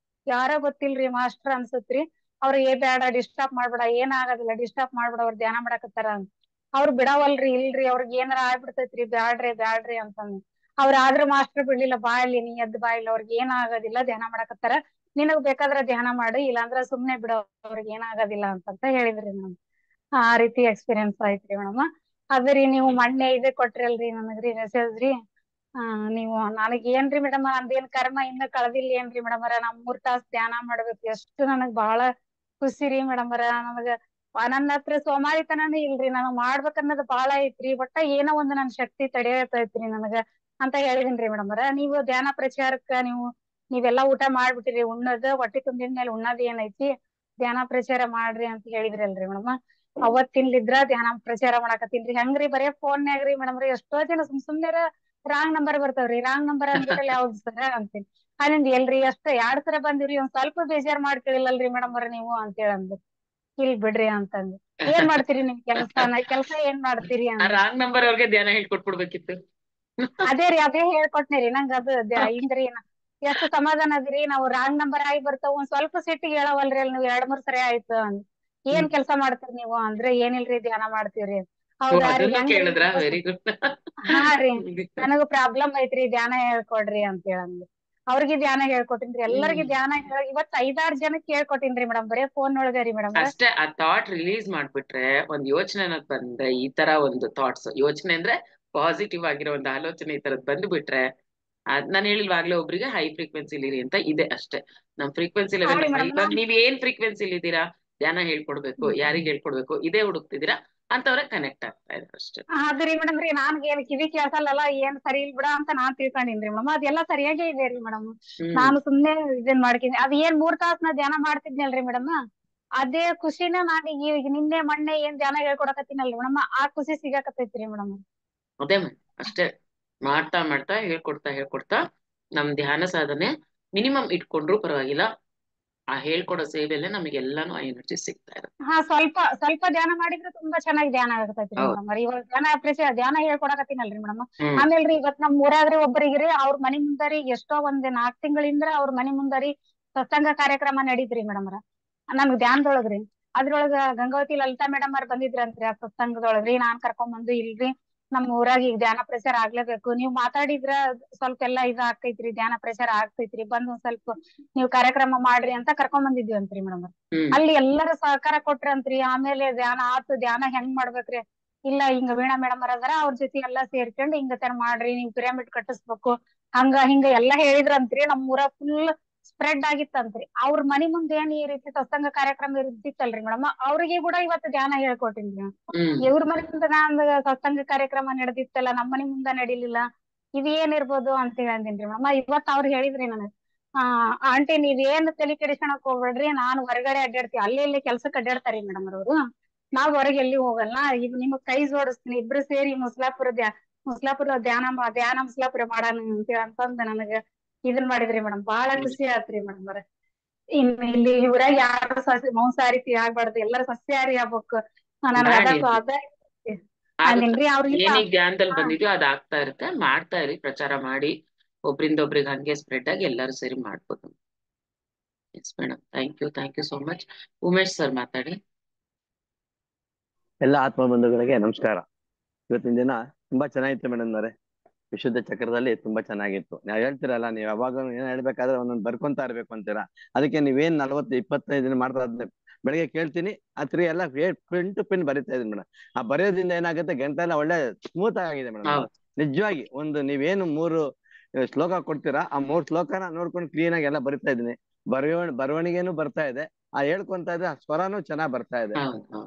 ಯಾರ ಗೊತ್ತಿಲ್ರಿ, ಮಾಸ್ಟರ್ ಅನ್ಸತ್ರಿ. ಅವ್ರ ಬೇಡ, ಡಿಸ್ಟರ್ಬ್ ಮಾಡ್ಬೇಡ, ಏನ್ ಆಗೋದಿಲ್ಲ, ಡಿಸ್ಟರ್ಬ್ ಮಾಡ್ಬೇಡ, ಅವ್ರ ಧ್ಯಾನ ಮಾಡಕತ್ತಾರ ಅಂತ. ಅವ್ರು ಬಿಡವಲ್ರಿ. ಇಲ್ರಿ, ಅವ್ರಿಗೆ ಏನಾರ ಆಗ್ಬಿಡ್ತೈತ್ರಿ, ಬ್ಯಾಡ್ರಿ ಅಂತಂದ್. ಆದ್ರ ಮಾಸ್ಟರ್ ಬಿಡ್ಲಿಲ್ಲ. ಬಾಯಲ್ಲಿ ನೀ ಎದ್ದು ಬಾಯಿಲ್ಲ, ಅವ್ರಿಗೆ ಏನ್ ಆಗೋದಿಲ್ಲ, ಧ್ಯಾನ ಮಾಡಕತ್ತಾರ, ನಿನಗ್ ಬೇಕಾದ್ರ ಧ್ಯಾನ ಮಾಡಿ, ಇಲ್ಲಾಂದ್ರ ಸುಮ್ನೆ ಬಿಡೋ, ಅವ್ರಿಗೆ ಏನ್ ಆಗೋದಿಲ್ಲ ಅಂತಂತ ಹೇಳಿದ್ರಿ ಮೇಡಮ್. ಆ ರೀತಿ ಎಕ್ಸ್ಪೀರಿಯನ್ಸ್ ಆಯ್ತ್ರಿ ಮೇಡಮ್. ಅದ್ರಿ ನೀವು ಮೊನ್ನೆ ಇದೇ ಕೊಟ್ರಲ್ರಿ ನನಗ್ರಿ ಮೆಸೇಜ್ ರೀ. ನೀವು ನನಗ್ ಏನ್ರಿ ಮೇಡಮ್, ನಂದೇನ್ ಕರ್ಮ ಇನ್ನ ಕಳ್ದಿಲ್ಲ ಏನ್ರಿ ಮೇಡಮ್. ನಾ 3 ತಾಸ್ ಧ್ಯಾನ ಮಾಡ್ಬೇಕು. ಎಷ್ಟು ನನಗ್ ಬಾಳ ಖುಷಿ ರೀ ಮೇಡಮ್. ನಮಗ ನನ್ನ ಹತ್ರ ಸೋಮಾರಿತನನೇ ಇಲ್ರಿ, ನಾನು ಮಾಡ್ಬೇಕನ್ನೋದು ಬಾಳ ಐತ್ರಿ, ಒಟ್ಟ ಏನೋ ಒಂದು ನನ್ ಶಕ್ತಿ ತಡೆಯತೈತ್ರಿ ನನಗ ಅಂತ ಹೇಳಿದೀನ್ರಿ ಮೇಡಮ್ ಅವ್ರ. ನೀವು ಧ್ಯಾನ ಪ್ರಚಾರಕ್ಕ ನೀವೆಲ್ಲಾ ಊಟ ಮಾಡ್ಬಿಟ್ಟಿರಿ, ಉಣ್ಣದ ಹೊಟ್ಟಿ ತುಂಬಿದ ಮೇಲೆ ಉಣ್ಣದ್ ಏನೈತಿ, ಧ್ಯಾನ ಪ್ರಚಾರ ಮಾಡ್ರಿ ಅಂತ ಹೇಳಿದ್ರಲ್ರಿ ಮೇಡಮ್. ಅವತ್ತಿನ್ಲಿದ್ರ ಧ್ಯಾನ ಪ್ರಚಾರ ಮಾಡಾಕತ್ತೀನ್ರಿ. ಹೆಂಗ್ರಿ ಬರೇ ಫೋನ್ಯಾಗ್ರಿ ಮೇಡಮ್ ರೀ, ಎಷ್ಟೋ ಜನ ಸುಮ್ನೆರ ರಾಂಗ್ ನಂಬರ್ ಬರ್ತಾವ್ರಿ, ರಾಂಗ್ ನಂಬರ್ ಅಂದ್ಬಿಟ್ಟಲ್ಲಿ ಯಾವ್ದು ಸರ ಅಂತೀನಿ. ಅಲ್ಲಿಂದ ಎಲ್ರಿ ಅಷ್ಟ 2 ಸರ ಬಂದಿವ್ರಿ, ಒಂದ್ ಸ್ವಲ್ಪ ಬೇಜಾರ್ ಮಾಡ್ಕೊಳ್ಳಿಲ್ಲಲ್ರಿ ಮೇಡಮ್ ಅವ್ರ ನೀವು ಅಂತ ಹೇಳಂದ್ರಿ. ಇಲ್ ಬಿಡ್ರಿ ಅಂತಂದು. ಏನ್ ಮಾಡ್ತೀರಿ ನಿಮ್ ಕೆಲ್ಸ ಏನ್ ಮಾಡ್ತೀರಿ ಅಂದ. ರಾಂಗ್ ನಂಬರ್ ಅವ್ರಿಗೆ ಧ್ಯಾನ ಹೇಳ್ಕೊಟ್ಬಿಡ್ಬೇಕಿತ್ತು. ಅದೇ ಹೇಳ್ಕೊಟ್ನೇರಿ ನಂಗ ಅದು ಹಿಂಗ್ರಿ ಎಷ್ಟು ಸಮಾಧಾನ ಅದ್ರಿ. ನಾವು ರಾಂಗ್ ನಂಬರ್ ಆಗಿ ಬರ್ತಾವ, ಒಂದ್ ಸ್ವಲ್ಪ ಸಿಟ್ಟಿಗೆ ಹೇಳವಲ್ರಿ ಅಲ್ಲಿ ನೀವು 2-3 ಸರಿ ಆಯ್ತು ಅಂದ್. ಏನ್ ಕೆಲ್ಸ ಮಾಡ್ತೀರಿ ನೀವು ಅಂದ್ರೆ ಏನಿಲ್ರಿ ಧ್ಯಾನ ಮಾಡ್ತೀವ್ರಿ. ಹೌದಾ ರೀ, ಅದನ್ನು ಹೆಂಗ್ರಿ? ಕೇಳಿದ್ರ? Very good. ಹಾ ರೀ, ನನಗ ಪ್ರಾಬ್ಲಮ್ ಐತ್ರಿ, ಧ್ಯಾನ ಹೇಳ್ಕೊಡ್ರಿ ಅಂತ ಹೇಳಂದ್ರಿ. ಅವ್ರಿಗೆ ಧ್ಯಾನ ಹೇಳ್ಕೊಟ್ಟಿನ್ರಿ, ಎಲ್ಲರಿಗೆ ಧ್ಯಾನ ಇವತ್ 5-6 ಜನಕ್ಕೆ ಹೇಳ್ಕೊಟ್ಟಿನ್ರಿ ಮೇಡಮ್, ಬರೇ ಫೋನ್ ಒಳಗ ರೀ ಮೇಡಮ್. ಅಷ್ಟೇ, ಆ ಥಾಟ್ ರಿಲೀಸ್ ಮಾಡ್ಬಿಟ್ರೆ, ಒಂದ್ ಯೋಚನೆ ಅನ್ನೋದ್ ಬಂದ್ರೆ, ಈ ತರ ಒಂದು ಥಾಟ್ಸ್, ಯೋಚನೆ ಅಂದ್ರೆ ಪಾಸಿಟಿವ್ ಆಗಿರೋ ಒಂದು ಆಲೋಚನೆ ಈ ತರದ್ ಬಂದ್ಬಿಟ್ರೆ, ನಾನು ಹೇಳಿಲ್ವಾಗ್ಲೇ ಒಬ್ರಿಗೆ ಹೈ ಫ್ರೀಕ್ವೆನ್ಸಿಲಿರಿ ಅಂತ ಇದೆ ಅಷ್ಟೇ. ನಮ್ ಫ್ರೀಕ್ವೆನ್ಸಿ ಲೆವೆಲ್ ಇವಾಗ ನೀವ್ ಏನ್ ಫ್ರೀಕ್ವೆನ್ಸಿಲಿ ಇದ್ದೀರಾ, ಧ್ಯಾನ ಹೇಳ್ಕೊಡ್ಬೇಕು, ಯಾರಿಗ್ ಹೇಳ್ಕೊಡ್ಬೇಕು ಇದೇ ಹುಡುಕ್ತಿದ್ದೀರಾ ಅಂತವ್ರೆ ಕನೆಕ್ಟ್ ಆಗ್ತಾ ಇದಾರೆ ಅಷ್ಟೇ. ಅದ್ರಿ ಮೇಡಮ್ ರೀ, ನಾನ್ ಏನ್ ಕಿವಿ ಕೇಳ್ಸಲ್ಲ, ಏನ್ ಸರಿ ಇಲ್ ಬಿಡ ಅಂತ ನಾನ್ ತಿಳ್ಕೊಂಡಿನ್ರಿ ಮೇಡಮ್. ಅದೆಲ್ಲಾ ಸರಿಯಾಗೇ ಇದೆ ರೀ ಮೇಡಮ್. ನಾನು ಸುಮ್ನೆ ಇದನ್ ಮಾಡ್ತೀನಿ. ಅದ್ ಏನ್ 3 ತಾಸ್ ನಾ ಧ್ಯಾನ ಮಾಡ್ತಿದ್ನಲ್ರಿ ಮೇಡಮ್, ಅದೇ ಖುಷಿನ ನಾನು ಈಗ ನಿನ್ನೆ ಮೊನ್ನೆ ಏನ್ ಧ್ಯಾನ ಹೇಳ್ಕೊಡಕತ್ತೀನಲ್ರಿ ಮೇಡಮ್, ಆ ಖುಷಿ ಸಿಗಾಕತ್ತೈತ್ರಿ ಮೇಡಮ್. ಅದೇ ಅಷ್ಟೇ, ಮಾಡ್ತಾ ಮಾಡ್ತಾ ಹೇಳ್ಕೊಡ್ತಾ ನಮ್ ಧ್ಯಾನ ಸಾಧನೆ ಮಿನಿಮಮ್ ಇಟ್ಕೊಂಡ್ರು ಪರವಾಗಿಲ್ಲ, ಆ ಹೇಳ್ಕೊಡೋ ಸೇವೆಯಲ್ಲೇ ನಮಗೆಲ್ಲಾನು ಆ ಎನರ್ಜಿ ಸಿಗ್ತಾ ಇರುತ್ತೆ. ಹಾ, ಸ್ವಲ್ಪ ಧ್ಯಾನ ಮಾಡಿದ್ರೆ ತುಂಬಾ ಚೆನ್ನಾಗಿ ಧ್ಯಾನ ಆಗತೈತ್ರಿ ಮೇಡಮ್. ಇವಾಗ ಧ್ಯಾನ ಹೇಳ್ಕೊಡಕತ್ತೀನಲ್ರಿ ಮೇಡಮ್. ಆಮೇಲ್ರಿ ಇವತ್ ನಮ್ ಊರಾಗ್ರಿ ಒಬ್ಬರಿಗ್ರಿ ಅವ್ರ ಮನಿ ಮುಂದರಿ ಎಷ್ಟೋ ಒಂದ್ 4 ತಿಂಗಳಿಂದ ಅವ್ರ ಮನಿ ಮುಂದರಿ ಸತ್ಸಂಗ ಕಾರ್ಯಕ್ರಮ ನಡೀತ್ರಿ ಮೇಡಮ್. ನಮ್ಗ್ ಧ್ಯಾನದೊಳಗ್ರಿ ಅದ್ರೊಳಗ ಗಂಗಾವತಿ ಲಲಿತಾ ಮೇಡಮ್ ಅವ್ರ ಬಂದಿದ್ರಂತ್ರಿ. ಆ ಸತ್ಸಂಗದೊಳಗ್ರಿ ನಾನ್ ಕರ್ಕೊಂಡ್ ಇಲ್ರಿ ನಮ್ ಊರಾಗ ಈಗ ಧ್ಯಾನ ಪ್ರಚಾರ ಆಗ್ಲೇಬೇಕು, ನೀವ್ ಮಾತಾಡಿದ್ರ ಸ್ವಲ್ಪ ಎಲ್ಲಾ ಆಕೈತ್ರಿ, ಧ್ಯಾನ ಪ್ರಚಾರ ಆಗ್ತೈತ್ರಿ, ಬಂದ್ ಒಂದ್ ಸ್ವಲ್ಪ ನೀವ್ ಕಾರ್ಯಕ್ರಮ ಮಾಡ್ರಿ ಅಂತ ಕರ್ಕೊಂಡ್ ಬಂದಿದ್ವಂತ್ರಿ ಮೇಡಮ್. ಅಲ್ಲಿ ಎಲ್ಲಾರು ಸಹಕಾರ ಕೊಟ್ರಂತ್ರಿ. ಆಮೇಲೆ ಧ್ಯಾನ ಆತು, ಧ್ಯಾನ ಹೆಂಗ್ ಮಾಡ್ಬೇಕ್ರಿ, ಇಲ್ಲ ಹಿಂಗ ವೀಣಾ ಮೇಡಮ್ ಅದಾರ, ಅವ್ರ ಜೊತೆ ಎಲ್ಲಾ ಸೇರ್ಕೊಂಡ್ ಹಿಂಗ ತರ ಮಾಡ್ರಿ, ನೀವ್ ಪಿರಮಿಡ್ ಕಟ್ಟಿಸ್ಬೇಕು, ಹಂಗ ಹಿಂಗ ಎಲ್ಲಾ ಹೇಳಿದ್ರಂತ್ರಿ. ನಮ್ ಊರ ಫುಲ್ ಸ್ಪ್ರೆಡ್ ಆಗಿತ್ತಂತ್ರಿ. ಅವ್ರ ಮನಿ ಮುಂದೆ ಏನ್ ಈ ರೀತಿ ಸತ್ಸಂಗ ಕಾರ್ಯಕ್ರಮ ಇರ್ತಿತ್ತಲ್ರಿ ಮೇಡಮ್, ಅವ್ರಿಗೆ ಕೂಡ ಇವತ್ತು ಧ್ಯಾನ ಹೇಳ್ಕೊಟ್ಟಿನ್ರಿ. ಇವ್ರ ಮನಿ ಮುಂದ ನಾನ್ ಸತ್ಸಂಗ ಕಾರ್ಯಕ್ರಮ ನಡೆದಿತ್ತಲ್ಲ, ನಮ್ ಮನಿ ಮುಂದ ನಡಿಲಿಲ್ಲ, ಇದ್ ಏನಿರ್ಬೋದು ಅಂತ ಹೇಳಿನ್ರಿ ಮೇಡಮ್. ಇವತ್ ಅವ್ರು ಹೇಳಿದ್ರಿ ನನಗ್, ಆಂಟಿ ನೀವ್ ಏನ್ ತಲೆ ಕೆಡಿಸ್ಕೊಳಕ್ ಹೋಗ್ಬೇಡ್ರಿ, ನಾನು ಹೊರಗಡೆ ಅಡ್ಡಾಡ್ತೀವಿ, ಅಲ್ಲಿ ಇಲ್ಲಿ ಕೆಲ್ಸಕ್ಕೆ ಅಡ್ಡಾಡ್ತಾರಿ ಮೇಡಮ್ ಅವ್ರು, ನಾವ್ ಹೊರಗೆ ಎಲ್ಲಿ ಹೋಗಲ್ಲ, ಈಗ ನಿಮಗ್ ಕೈ ಜೋಡಿಸ್ತೀನಿ, ಇಬ್ರು ಸೇರಿ ಮುಸ್ಲಾಪುರ ಧ್ಯಾನ ಮುಸ್ಲಾಪುರ ಮಾಡೋಣ ಅಂತಂದ ನನಗ ಇದನ್ ಮಾಡಿದ್ರಿ ಮೇಡಮ್. ಬಾಳ ಖುಷಿ ಆತ್ರಿ ಮೇಡಮ್ ಅವ್ರ. ಇನ್ ಇಲ್ಲಿ ಊರಾಗ ಯಾರು ಮಾಂಸಾಹಾರಿ ಆಗ್ಬಾರ್ದು, ಎಲ್ಲಾರು ಸಸ್ಯಾಹಾರಿ ಆಗ್ಬೇಕು. ಏನಿಗ್ ಧ್ಯಾನದಲ್ಲಿ ಬಂದಿದ್ಯೋ ಅದ್ ಆಗ್ತಾ ಇರುತ್ತೆ, ಮಾಡ್ತಾ ಇರಿ, ಪ್ರಚಾರ ಮಾಡಿ, ಒಬ್ರಿಂದ ಒಬ್ರಿಗೆ ಹಂಗೆ ಸ್ಪ್ರೆಡ್ ಆಗಿ ಎಲ್ಲರೂ ಸೇರಿ ಮಾಡ್ಬೋದು. Yes madam, thank you so much. Umesh sir ಮಾತಾಡಿ. ಎಲ್ಲ ಆತ್ಮ ಬಂಧುಗಳಿಗೆ ನಮಸ್ಕಾರ. ಇವತ್ತಿನ ದಿನ ತುಂಬಾ ಚೆನ್ನಾಗಿತ್ತು ಮೇಡಮ್ ಅವರೇ. ವಿಶುದ್ಧ ಚಕ್ರದಲ್ಲಿ ತುಂಬಾ ಚೆನ್ನಾಗಿತ್ತು. ನಾವ್ ಹೇಳ್ತಿರಲ್ಲ, ನೀವ್ ಯಾವಾಗ ಏನ್ ಹೇಳ್ಬೇಕಾದ್ರೆ ಒಂದೊಂದು ಬರ್ಕೊಂತ ಇರ್ಬೇಕು ಅಂತೀರಾ. ಅದಕ್ಕೆ ನೀವೇನ್ 40-25 ದಿನ ಮಾಡ್ತಾ ಬೆಳಿಗ್ಗೆ ಕೇಳ್ತೀನಿ, ಅತ್ರಿ ಎಲ್ಲ ಪಿನ್ ಟು ಪಿನ್ ಬರಿತಾ ಇದೀನಿ ಮೇಡಮ್. ಆ ಬರೆಯೋದ್ರಿಂದ ಏನಾಗುತ್ತೆ, ಗಂಟೆ ಎಲ್ಲ ಒಳ್ಳೆ ಸ್ಮೂತ್ ಆಗಿದೆ ಮೇಡಮ್. ನಿಜವಾಗಿ ಒಂದು ನೀವೇನು 3 ಶ್ಲೋಕ ಕೊಡ್ತೀರಾ, ಆ 3 ಶ್ಲೋಕನ ನೋಡ್ಕೊಂಡು ಕ್ಲೀನ್ ಆಗಿ ಎಲ್ಲ ಬರಿತಾ ಇದೀನಿ. ಬರವಣಿಗೆನು ಬರ್ತಾ ಇದೆ, ಆ ಹೇಳ್ಕೊಂತ ಇದ್ರೆ ಆ ಸ್ವರನೂ ಚೆನ್ನಾಗ್ ಬರ್ತಾ ಇದೆ.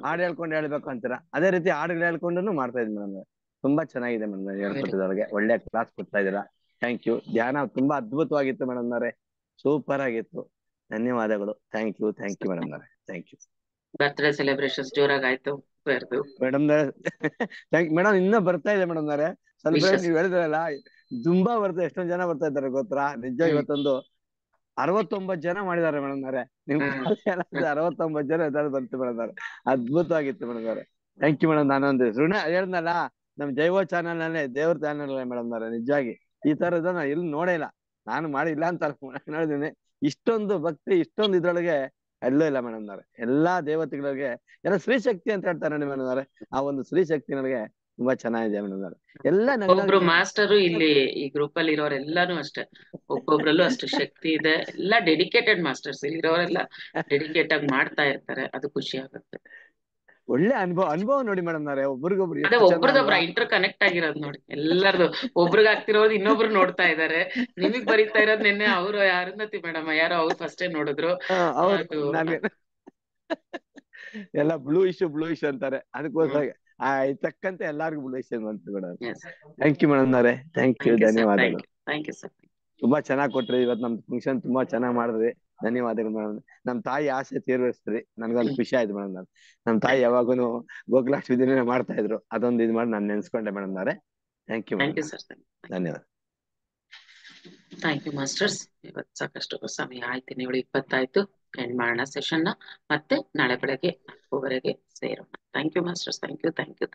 ಹಾಡು ಹೇಳ್ಕೊಂಡು ಹೇಳ್ಬೇಕು ಅಂತೀರಾ, ಅದೇ ರೀತಿ ಹಾಡುಗಳು ಹೇಳ್ಕೊಂಡು ಮಾಡ್ತಾ ಇದೀನಿ ಮೇಡಮ್. ತುಂಬಾ ಚೆನ್ನಾಗಿದೆ ಮೇಡಮ್ ಹೇಳ್ಕೊಟ್ಟಿದ್ದವ್ರಿಗೆ, ಒಳ್ಳೆ ಕ್ಲಾಸ್ ಕೊಡ್ತಾ ಇದೀರಾ. Thank you. ಧ್ಯಾನ ತುಂಬಾ ಅದ್ಭುತವಾಗಿತ್ತು ಮೇಡಮ್ ಅವರೇ, ಸೂಪರ್ ಆಗಿತ್ತು. ಧನ್ಯವಾದಗಳು. ಥ್ಯಾಂಕ್ ಯು ಮೇಡಮ್ ಅವರೇ. Thank you. ಬರ್ತ್ಡೇ ಸೆಲೆಬ್ರೇಷನ್ಸ್ ಜೋರಾಗಾಯ್ತು ಮೇಡಮ್. ಮೇಡಮ್ ಇನ್ನೂ ಬರ್ತಾ ಇದೆ ಮೇಡಮ್ ಅವರೇ. ಸೆಲೆಬ್ರೇಷನ್ ನೀವು ಹೇಳಿದ್ರಲ್ಲ, ತುಂಬಾ ಬರ್ತಾ, ಎಷ್ಟೊಂದ್ ಜನ ಬರ್ತಾ ಇದ್ದಾರೆ ಗೊತ್ತಾ. ನಿಜ ಇವತ್ತೊಂದು 69 ಜನ ಮಾಡಿದ್ದಾರೆ ಮೇಡಮ್ ಅವರೇ. ನಿಮ್ 69 ಜನ ಬಂತು ಮೇಡಮ್ ಅವರೇ. ಅದ್ಭುತವಾಗಿತ್ತು ಮೇಡಮ್ ಅವರೇ. Thank you madam. ನಾನೊಂದು ಋಣ ಹೇಳ್ದಲ್ಲ, ನಮ್ ಜೈವ ಚಾನಲ್ ನಲ್ಲಿ ದೇವ್ರ ಚಾನಲ್ ಮೇಡಮ್ ಅವರೇ, ನಿಜವಾಗಿ ಈ ತರದ ನಾ ಎಲ್ಲಿ ನೋಡೇ ಇಲ್ಲ. ನಾನು ಮಾಡಿಲ್ಲ ಅಂತ ನೋಡಿದೀನಿ. ಇಷ್ಟೊಂದು ಭಕ್ತಿ, ಇಷ್ಟೊಂದು ಇದ್ರೊಳಗೆ ಎಲ್ಲೂ ಇಲ್ಲ ಮೇಡಮ್ ಅವರೇ. ಎಲ್ಲಾ ದೇವತೆಗಳಿಗೆ ಎಲ್ಲ ಸ್ತ್ರೀ ಶಕ್ತಿ ಅಂತ ಹೇಳ್ತಾರೆ ನೋಡಿ ಮೇಡಮ್ ಅವರೇ. ಆ ಒಂದು ಸ್ತ್ರೀ ಶಕ್ತಿ ನನಗೆ ತುಂಬಾ ಚೆನ್ನಾಗಿದೆ ಮೇಡಮ್ ಅವರೇ. ಎಲ್ಲ ಒಬ್ರು ಮಾಸ್ಟರು ಇಲ್ಲಿ ಈ ಗ್ರೂಪ್ ಅಲ್ಲಿ ಇರೋರೆಲ್ಲಾನು ಅಷ್ಟೇ, ಒಬ್ಬೊಬ್ರಲ್ಲೂ ಅಷ್ಟು ಶಕ್ತಿ ಇದೆ. ಎಲ್ಲ ಡೆಡಿಕೇಟೆಡ್ ಮಾಸ್ಟರ್ಸ್ ಇರೋರೆಲ್ಲ ಡೆಡಿಕೇಟ್ ಆಗಿ ಮಾಡ್ತಾ ಇರ್ತಾರೆ, ಅದು ಖುಷಿ ಆಗುತ್ತೆ. ಒಳ್ಳೆ ಅನುಭವ ನೋಡಿ ಮೇಡಮ್ ಅವರೇ. ಒಬ್ರಿಗೊಬ್ರು ಅದೇ ಒಬ್ರದೊಬ್ರ ಇಂಟರ್ ಕನೆಕ್ಟ್ ಆಗಿರೋದು ನೋಡಿ, ಎಲ್ಲರದು ಒಬ್ರಿಗೆ ಆಗ್ತಿರೋದು ಇನ್ನೊಬ್ರು ನೋಡ್ತಾ ಇದಾರೆ. ನಿಮಗ್ ಬರೀತಾ ಇರೋದ್ ನಿನ್ನೆ ಅವರು ಅರುಂಧತಿ ಮೇಡಮ್ ಯಾರೋ ಅವ್ರು ಫಸ್ಟೇ ನೋಡಿದ್ರು. ಎಲ್ಲ ಬ್ಲೂ ಇಶ್ಯೂ ಅಂತಾರೆ. ಅದಕ್ಕೋಸ್ಕರ ತಕ್ಕಂತೆ ಎಲ್ಲಾರ್ಗು ಬ್ಲೂ ಇಶ್ಯೂ ಬಂತು ಮೇಡಮ್. ಥ್ಯಾಂಕ್ ಯು ಮೇಡಮ್ ಅವರೇ, ಥ್ಯಾಂಕ್ ಯು, ಧನ್ಯವಾದಗಳು. ತುಂಬಾ ಚೆನ್ನಾಗಿ ಕೊಟ್ರಿ ಇವತ್ತು ನಮ್ ಫಂಕ್ಷನ್, ತುಂಬಾ ಚೆನ್ನಾಗಿ ಮಾಡಿದ್ರಿ. ಧನ್ಯವಾದಗಳು ಮೇಡಮ್. ನಮ್ ತಾಯಿ ಆಸೆ ತೀರ್ಸ್ರಿ, ನನ್ಗೊಂದು ಖುಷಿ ಆಯ್ತು ಮೇಡಮ್. ನಮ್ ತಾಯಿ ಯಾವಾಗೂನು ಗೋಕುಲಾಷ್ಟಮಿ ದಿನ ಮಾಡ್ತಾ ಇದ್ರು, ಅದೊಂದು ಇದು ಮಾಡಿ ನಾನು ನೆನ್ಸ್ಕೊಂಡೆ ಮೇಡಮ್ ಅವರೇ. ಥ್ಯಾಂಕ್ ಯು ಮೇಡಮ್, ಧನ್ಯವಾದ. Thank you masters. ಇವತ್ತು ಸಾಕಷ್ಟು ಸಮಯ ಆಯ್ತು, 7:20 ಆಯ್ತು. ಎಂಡ್ ಮಾಡೋಣ ಸೆಷನ್ ನ. ಮತ್ತೆ ನಾಳೆ ಬೆಳಗ್ಗೆ 4:00 ಸೇರೋಣ. Thank you masters, thank you.